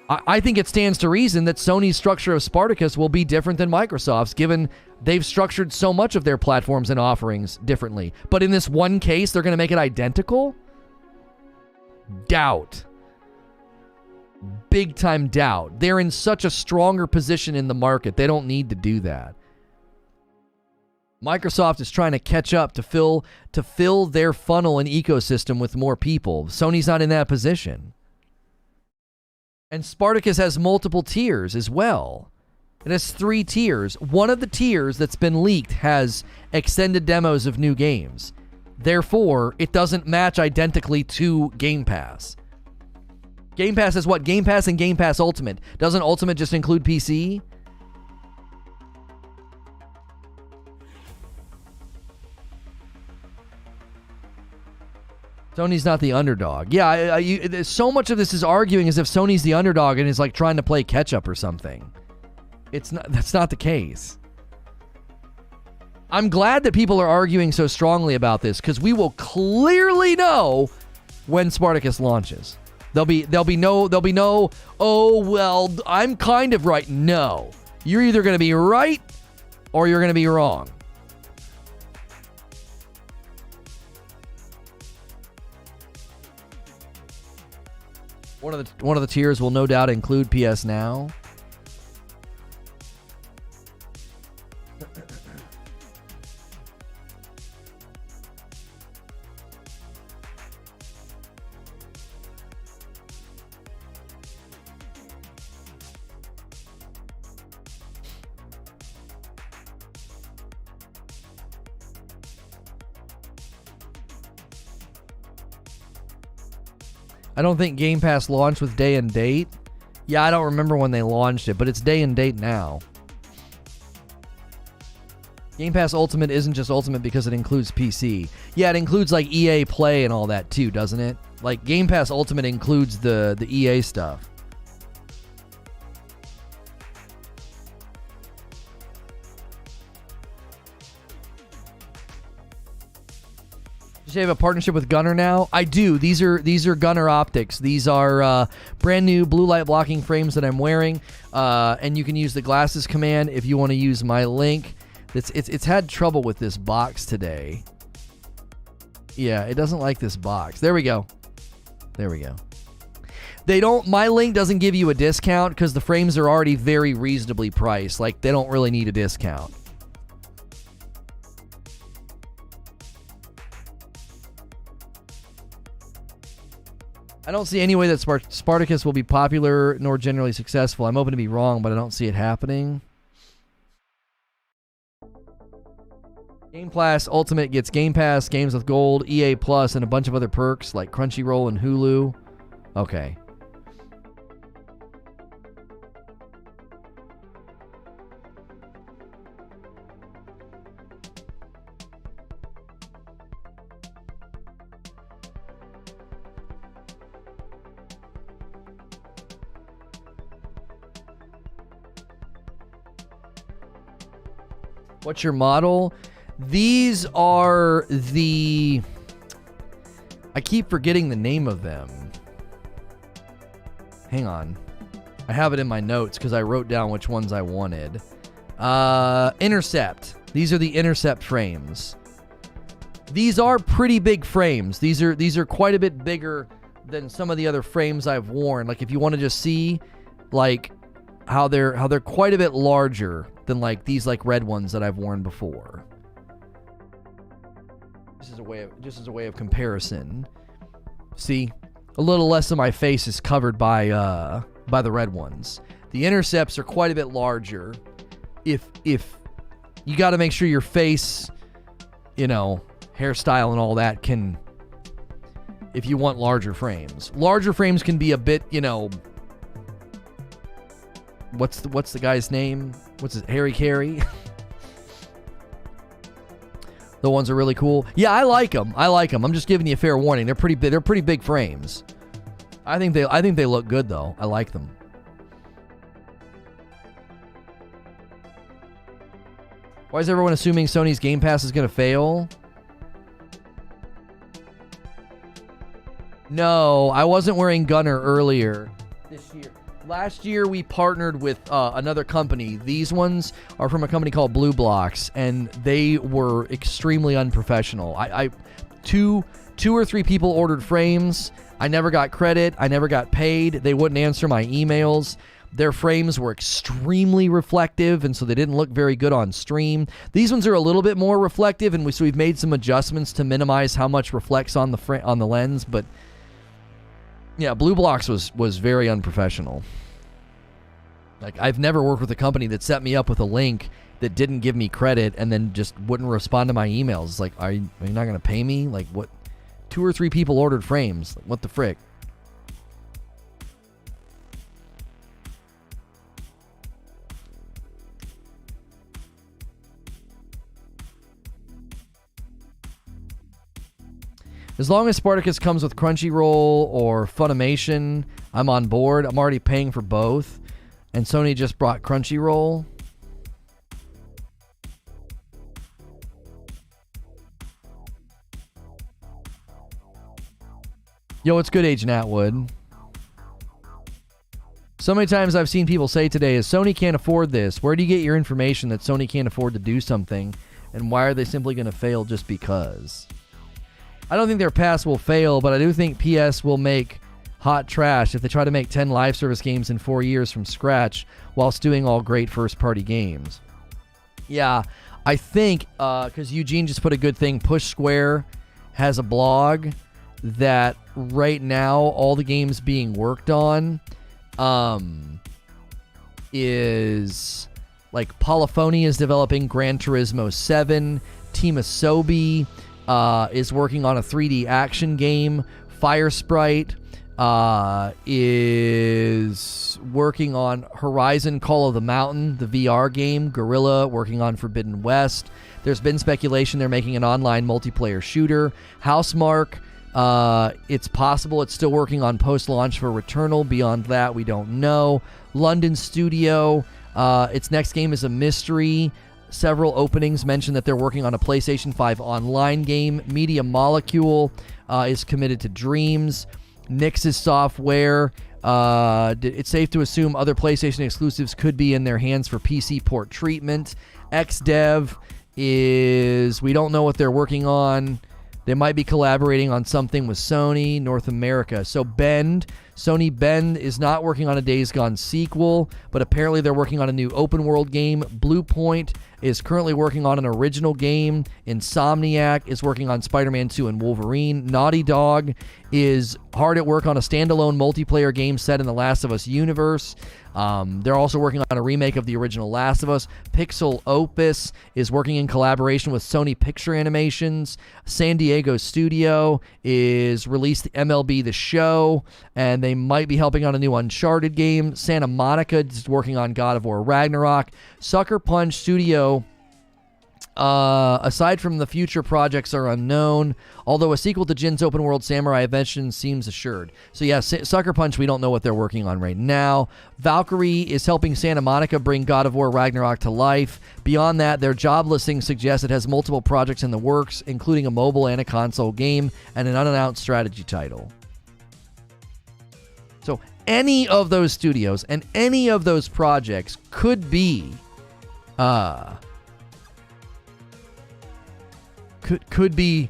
I think it stands to reason that Sony's structure of Spartacus will be different than Microsoft's, given they've structured so much of their platforms and offerings differently. But in this one case, they're going to make it identical? Doubt. Big time doubt. They're in such a stronger position in the market. They don't need to do that. Microsoft is trying to catch up to fill their funnel and ecosystem with more people. Sony's not in that position. And Spartacus has multiple tiers as well. It has 3 tiers. One of the tiers that's been leaked has extended demos of new games. Therefore, it doesn't match identically to Game Pass. Game Pass is what? Game Pass and Game Pass Ultimate. Doesn't Ultimate just include PC? Sony's not the underdog. Yeah, so much of this is arguing as if Sony's the underdog and is like trying to play catch up or something. It's not. That's not the case. I'm glad that people are arguing so strongly about this because we will clearly know when Spartacus launches. There'll be no, oh, well, I'm kind of right. No. You're either going to be right or you're going to be wrong. One of the tiers will no doubt include PS Now. I don't think Game Pass launched with day and date. Yeah, I don't remember when they launched it, but it's day and date now. Game Pass Ultimate isn't just Ultimate because it includes PC. Yeah, it includes like EA Play and all that too, doesn't it? Like Game Pass Ultimate includes the EA stuff. Does you have a partnership with Gunner now? I do. These are Gunner optics. These are brand new blue light blocking frames that I'm wearing, and you can use the glasses command if you want to use my link. It's had trouble with this box today. Yeah, it doesn't like this box. There we go. There we go. My link doesn't give you a discount because the frames are already very reasonably priced. Like they don't really need a discount. I don't see any way that Spartacus will be popular nor generally successful. I'm open to be wrong, but I don't see it happening. Game Pass Ultimate gets Game Pass, games with gold, EA Plus, and a bunch of other perks like Crunchyroll and Hulu. Okay. What's your model? These are the... I keep forgetting the name of them. Hang on. I have it in my notes because I wrote down which ones I wanted. Intercept. These are the intercept frames. These are pretty big frames. These are quite a bit bigger than some of the other frames I've worn. Like if you want to just see like how they're quite a bit larger than like these like red ones that I've worn before. Just as a way of comparison. See, a little less of my face is covered by the red ones. The intercepts are quite a bit larger. If you got to make sure your face, hairstyle and all that can, if you want larger frames. Larger frames can be a bit, what's the guy's name? What's his, Harry Carey? The ones are really cool. Yeah, I like them. I'm just giving you a fair warning. They're pretty big. They're pretty big frames. I think they look good though. I like them. Why is everyone assuming Sony's Game Pass is going to fail? No, I wasn't wearing Gunner earlier this year. Last year, we partnered with another company. These ones are from a company called Blue Blocks, and they were extremely unprofessional. Two or three people ordered frames. I never got credit. I never got paid. They wouldn't answer my emails. Their frames were extremely reflective, and so they didn't look very good on stream. These ones are a little bit more reflective, and so we've made some adjustments to minimize how much reflects on the lens. But yeah, Blue Blocks was very unprofessional. Like, I've never worked with a company that set me up with a link that didn't give me credit and then just wouldn't respond to my emails. It's like, are you not going to pay me? Like, what? 2 or 3 people ordered frames. Like, what the frick? As long as Spartacus comes with Crunchyroll or Funimation, I'm on board. I'm already paying for both. And Sony just brought Crunchyroll. Yo, what's good, Agent Atwood? So many times I've seen people say today is Sony can't afford this. Where do you get your information that Sony can't afford to do something? And why are they simply going to fail just because? I don't think their pass will fail, but I do think PS will make hot trash if they try to make 10 live service games in 4 years from scratch whilst doing all great first-party games. Yeah, I think, because Eugene just put a good thing, Push Square has a blog that right now all the games being worked on is like Polyphony is developing Gran Turismo 7, Team Asobi is working on a 3D action game, Firesprite is working on Horizon Call of the Mountain, the VR game, Guerrilla working on Forbidden West. There's been speculation they're making an online multiplayer shooter. Housemarque, it's possible it's still working on post-launch for Returnal. Beyond that, we don't know. London Studio, its next game is a mystery. Several openings mention that they're working on a PlayStation 5 online game. Media Molecule is committed to Dreams. Nix's software. It's safe to assume other PlayStation exclusives could be in their hands for PC port treatment. XDev is... we don't know what they're working on. They might be collaborating on something with Sony North America. So Sony Bend is not working on a Days Gone sequel, but apparently they're working on a new open world game. Bluepoint is currently working on an original game. Insomniac is working on Spider-Man 2 and Wolverine. Naughty Dog is hard at work on a standalone multiplayer game set in the Last of Us universe. They're also working on a remake of the original Last of Us. Pixel Opus is working in collaboration with Sony Picture Animations. San Diego Studio is released MLB The Show, and they might be helping on a new Uncharted game. Santa Monica is working on God of War Ragnarok. Sucker Punch Studio, aside from the future projects, are unknown, although a sequel to Jin's open world Samurai Adventures seems assured. So yeah, Sucker Punch, we don't know what they're working on right now. Valkyrie is helping Santa Monica bring God of War Ragnarok to life. Beyond that, their job listing suggests it has multiple projects in the works, including a mobile and a console game and an unannounced strategy title. So any of those studios and any of those projects could be could be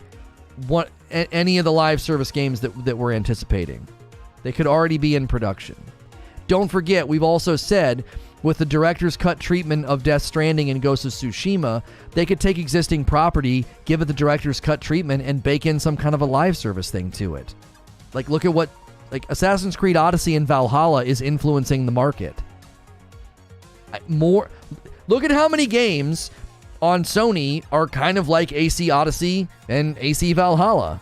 any of the live service games that we're anticipating. They could already be in production. Don't forget, we've also said with the director's cut treatment of Death Stranding and Ghost of Tsushima, they could take existing property, give it the director's cut treatment, and bake in some kind of a live service thing to it. Like, look at what Assassin's Creed Odyssey and Valhalla is influencing the market. Look at how many games on Sony are kind of like AC Odyssey and AC Valhalla.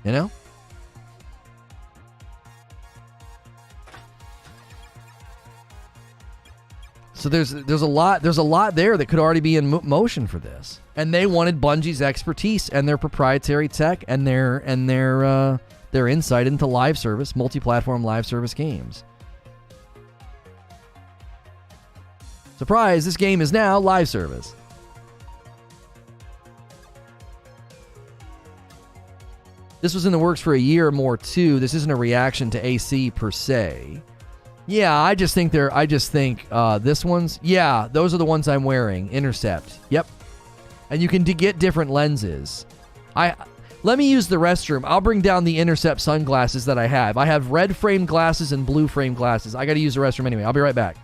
You know? So there's a lot there that could already be in motion for this. And they wanted Bungie's expertise and their proprietary tech and their insight into live service, multi-platform live service games. Surprise, this game is now live service. This was in the works for a year or more too. This isn't a reaction to AC per se. Yeah, I just think this one's, yeah, those are the ones I'm wearing. Intercept. Yep. And you can get different lenses. Let me use the restroom. I'll bring down the Intercept sunglasses that I have. I have red frame glasses and blue frame glasses. I got to use the restroom anyway. I'll be right back.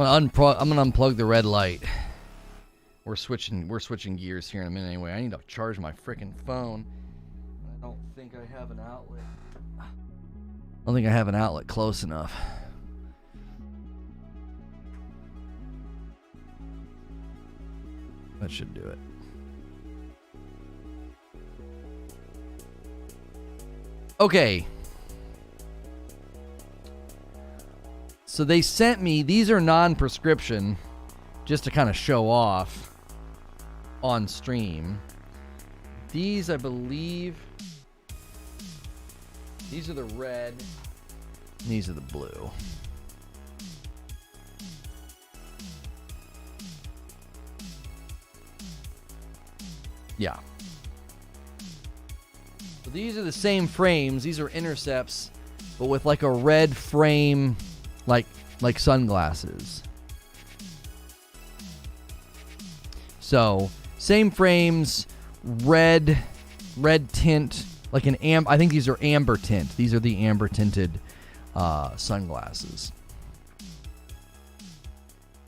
I'm gonna unplug the red light. We're switching gears here in a minute anyway. I need to charge my freaking phone. I don't think I have an outlet. I don't think I have an outlet close enough. That should do it. Okay. So they sent me, these are non-prescription, just to kind of show off on stream. These, I believe, these are the red, and these are the blue. Yeah. So these are the same frames. These are intercepts, but with like a red frame, like sunglasses. So same frames, red tint, like an I think these are amber tint. These are the amber tinted sunglasses.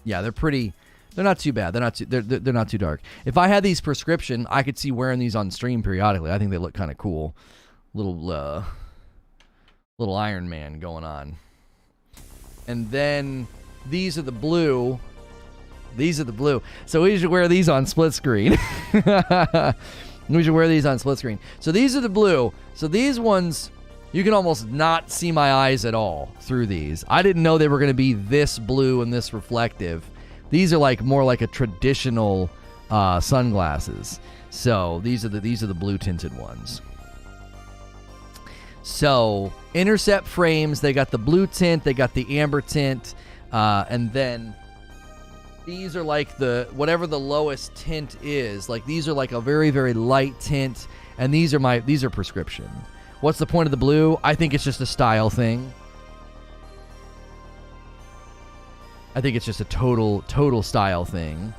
Yeah, they're pretty. They're not too bad. They're not too dark. If I had these prescription, I could see wearing these on stream periodically. I think they look kind of cool. Little Iron Man going on. And then these are the blue. These are the blue. So we should wear these on split screen. We should wear these on split screen. So these are the blue. So these ones, you can almost not see my eyes at all through these. I didn't know they were going to be this blue and this reflective. These are like more like a traditional sunglasses. So these are the blue tinted ones. So intercept frames, they got the blue tint, they got the amber tint, and then these are like the whatever the lowest tint is. Like these are like a very, very light tint, and these are prescription. What's the point of the blue? I think it's just a style thing. I think it's just a total style thing.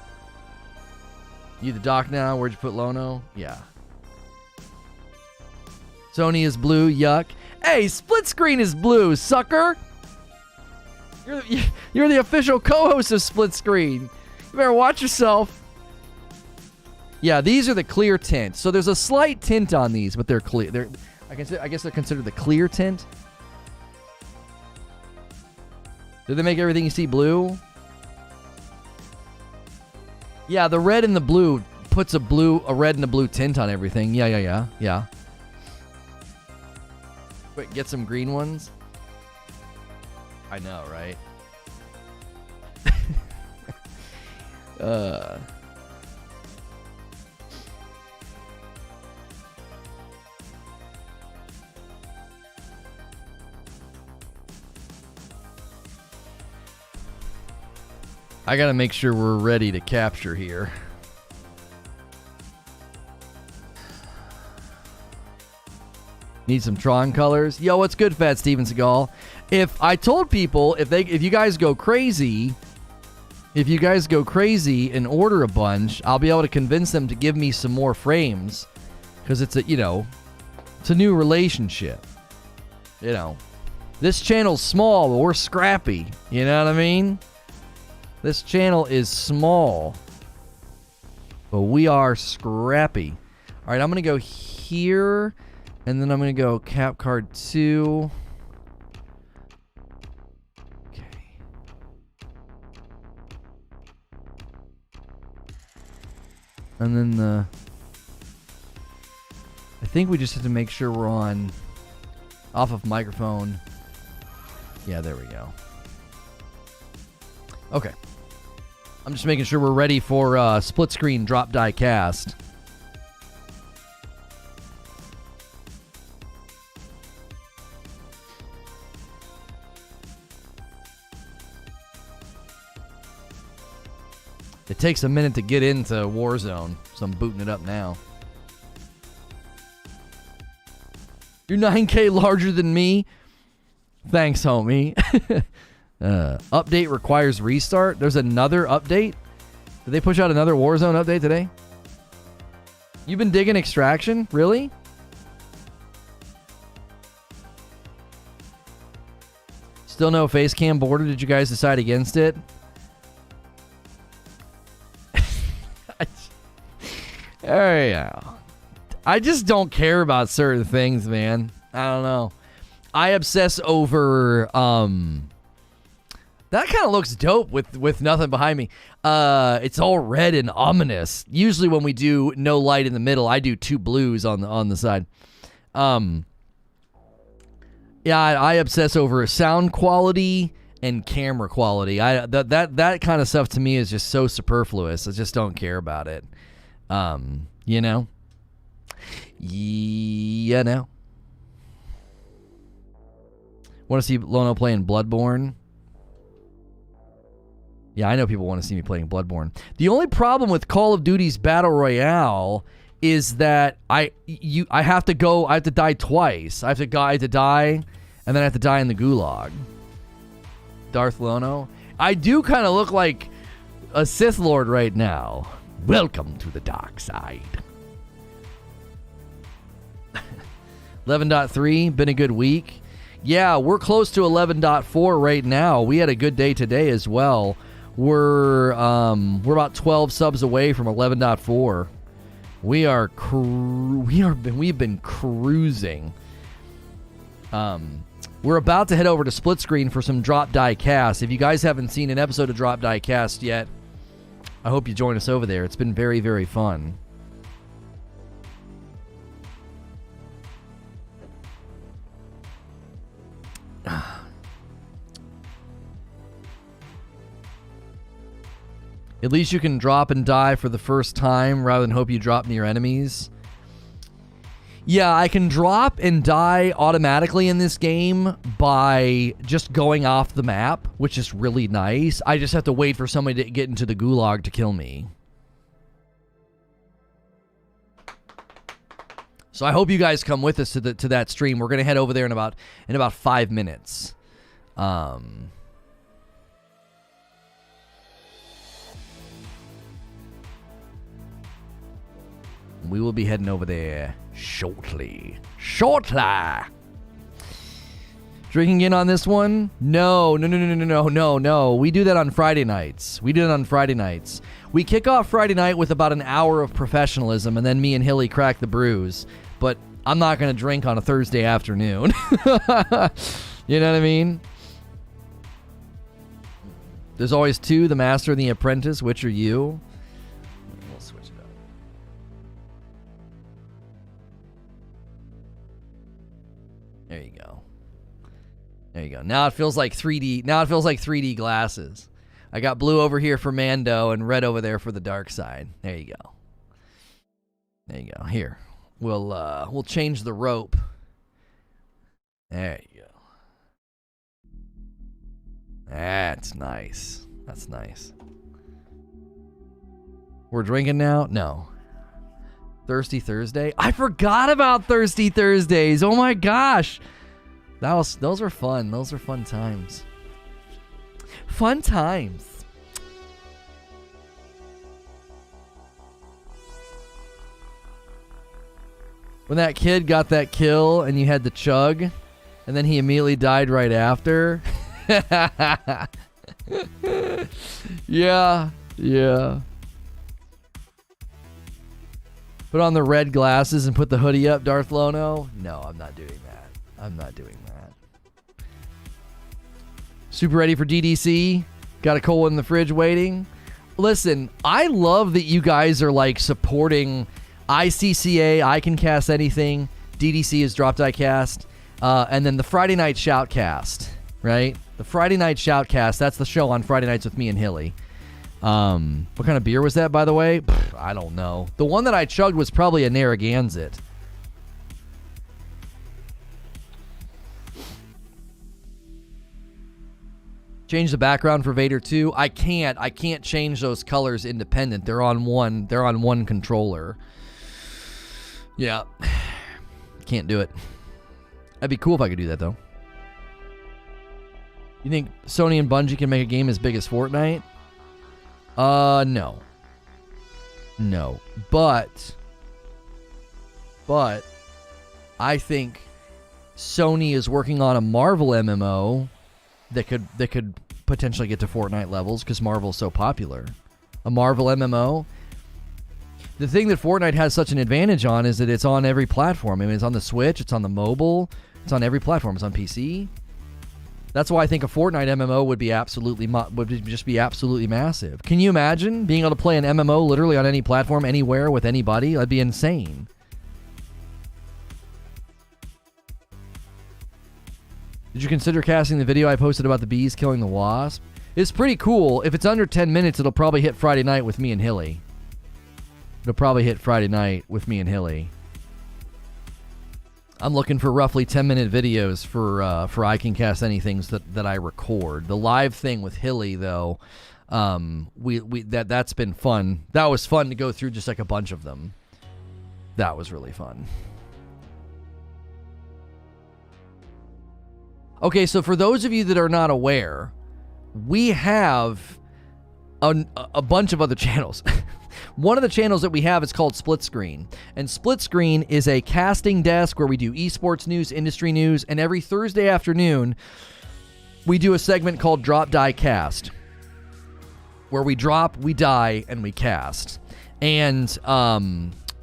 You the doc now? Where'd you put Lono? Yeah. Sony is blue. Yuck. Hey, split screen is blue, sucker. You're the official co-host of Split Screen. You better watch yourself. Yeah, these are the clear tint. So there's a slight tint on these, but they're clear. I guess they're considered the clear tint. Do they make everything you see blue? Yeah, the red and the blue puts a red and a blue tint on everything. Yeah. Wait, get some green ones? I know, right? I gotta make sure we're ready to capture here. Need some Tron colors. Yo, what's good, Fat Steven Seagal? If I told people if you guys go crazy and order a bunch, I'll be able to convince them to give me some more frames, because it's a new relationship. This channel's small, but we're scrappy. You know what I mean? This channel is small, but we are scrappy. All right, I'm gonna go here, and then I'm gonna go cap card 2. And then I think we just have to make sure we're on off of microphone. Yeah, there we go. Okay. I'm just making sure we're ready for split screen drop die cast. It takes a minute to get into Warzone, so I'm booting it up now. You're 9K larger than me? Thanks, homie. Update requires restart. There's another update? Did they push out another Warzone update today? You've been digging Extraction? Really? Still no face cam border? Did you guys decide against it? Oh, yeah. I just don't care about certain things, man. I don't know. I obsess over that kind of looks dope with nothing behind me. It's all red and ominous. Usually when we do no light in the middle, I do 2 blues on the side. Yeah, I obsess over sound quality and camera quality. That kind of stuff to me is just so superfluous. I just don't care about it. You know? Yeah, no. Want to see Lono playing Bloodborne? Yeah, I know people want to see me playing Bloodborne. The only problem with Call of Duty's Battle Royale is that I have to die twice. I have to die, and then I have to die in the gulag. Darth Lono. I do kind of look like a Sith Lord right now. Welcome to the dark side. 11.3, been a good week. Yeah, we're close to 11.4 right now. We had a good day today as well. We're about 12 subs away from 11.4. We've been cruising. We're about to head over to Split Screen for some Drop Die Cast. If you guys haven't seen an episode of Drop Die Cast yet, I hope you join us over there. It's been very, very fun. At least you can drop and die for the first time rather than hope you drop near enemies. Yeah, I can drop and die automatically in this game by just going off the map, which is really nice. I just have to wait for somebody to get into the gulag to kill me. So I hope you guys come with us to that stream. We're gonna head over there in about 5 minutes. We will be heading over there shortly. Drinking in on this one? No. We do that on Friday nights. We kick off Friday night with about an hour of professionalism, and then me and Hilly crack the brews. But I'm not going to drink on a Thursday afternoon. You know what I mean? There's always two, the master and the apprentice. Which are you? We'll switch it up. There you go. Now it feels like 3D glasses. I got blue over here for Mando and red over there for the dark side. There you go. Here. We'll change the rope. There you go. That's nice. We're drinking now? No. Thirsty Thursday? I forgot about Thirsty Thursdays. Oh my gosh. Those were fun. Those were fun times. Fun times. When that kid got that kill and you had to chug, and then he immediately died right after. Yeah. Put on the red glasses and put the hoodie up, Darth Lono. No, I'm not doing that. Super ready for DDC? Got a cold in the fridge waiting? Listen, I love that you guys are like supporting ICCA, I Can Cast Anything. DDC is Drop Die Cast. And then the Friday Night Shoutcast, right? The Friday Night Shoutcast, that's the show on Friday nights with me and Hilly. What kind of beer was that, by the way? I don't know. The one that I chugged was probably a Narragansett. Change the background for Vader 2. I can't change those colors independent. They're on one controller. Yeah. Can't do it. That'd be cool if I could do that, though. You think Sony and Bungie can make a game as big as Fortnite? No. But I think Sony is working on a Marvel MMO that could potentially get to Fortnite levels because Marvel's so popular. A Marvel MMO. The thing that Fortnite has such an advantage on is that it's on every platform. I mean, it's on the Switch, it's on the mobile, it's on every platform. It's on PC. That's why I think a Fortnite MMO would just be absolutely massive. Can you imagine being able to play an MMO literally on any platform, anywhere, with anybody? That'd be insane. Did you consider casting the video I posted about the bees killing the wasp? It's pretty cool. If it's under 10 minutes, it'll probably hit Friday night with me and Hilly. I'm looking for roughly 10-minute videos for I Can Cast Anything that I record. The live thing with Hilly, though, that's been fun. That was fun to go through just like a bunch of them. That was really fun. Okay, so for those of you that are not aware, we have a bunch of other channels. One of the channels that we have is called Split Screen. And Split Screen is a casting desk where we do esports news, industry news, and every Thursday afternoon, we do a segment called Drop, Die, Cast, where we drop, we die, and we cast. And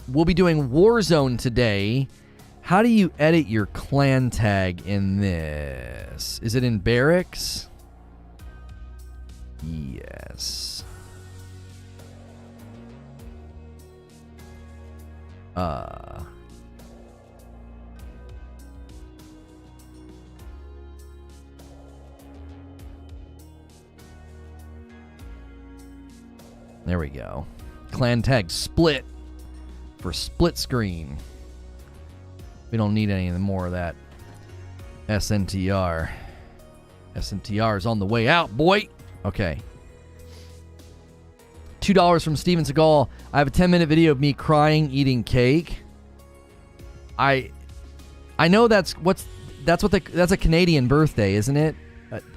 we'll be doing Warzone today. How do you edit your clan tag in this? Is it in barracks? Yes. There we go. Clan tag split for Split Screen. We don't need any more of that SNTR. SNTR is on the way out, boy. Okay. $2 from Steven Seagal. I have a 10-minute video of me crying eating cake. I know that's a Canadian birthday, isn't it?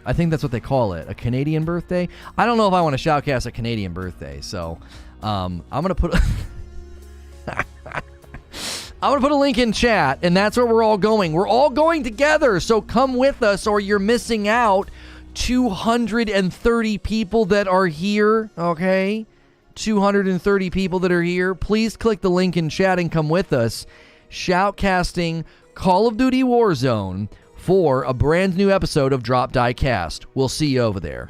I think that's what they call it, a Canadian birthday. I don't know if I want to shoutcast a Canadian birthday, so I'm gonna put I'm gonna put a link in chat, and that's where we're all going. We're all going together, so come with us, or you're missing out. 230 people that are here, okay? 230 people that are here. Please click the link in chat and come with us. Shoutcasting Call of Duty Warzone for a brand new episode of Drop Die Cast. We'll see you over there.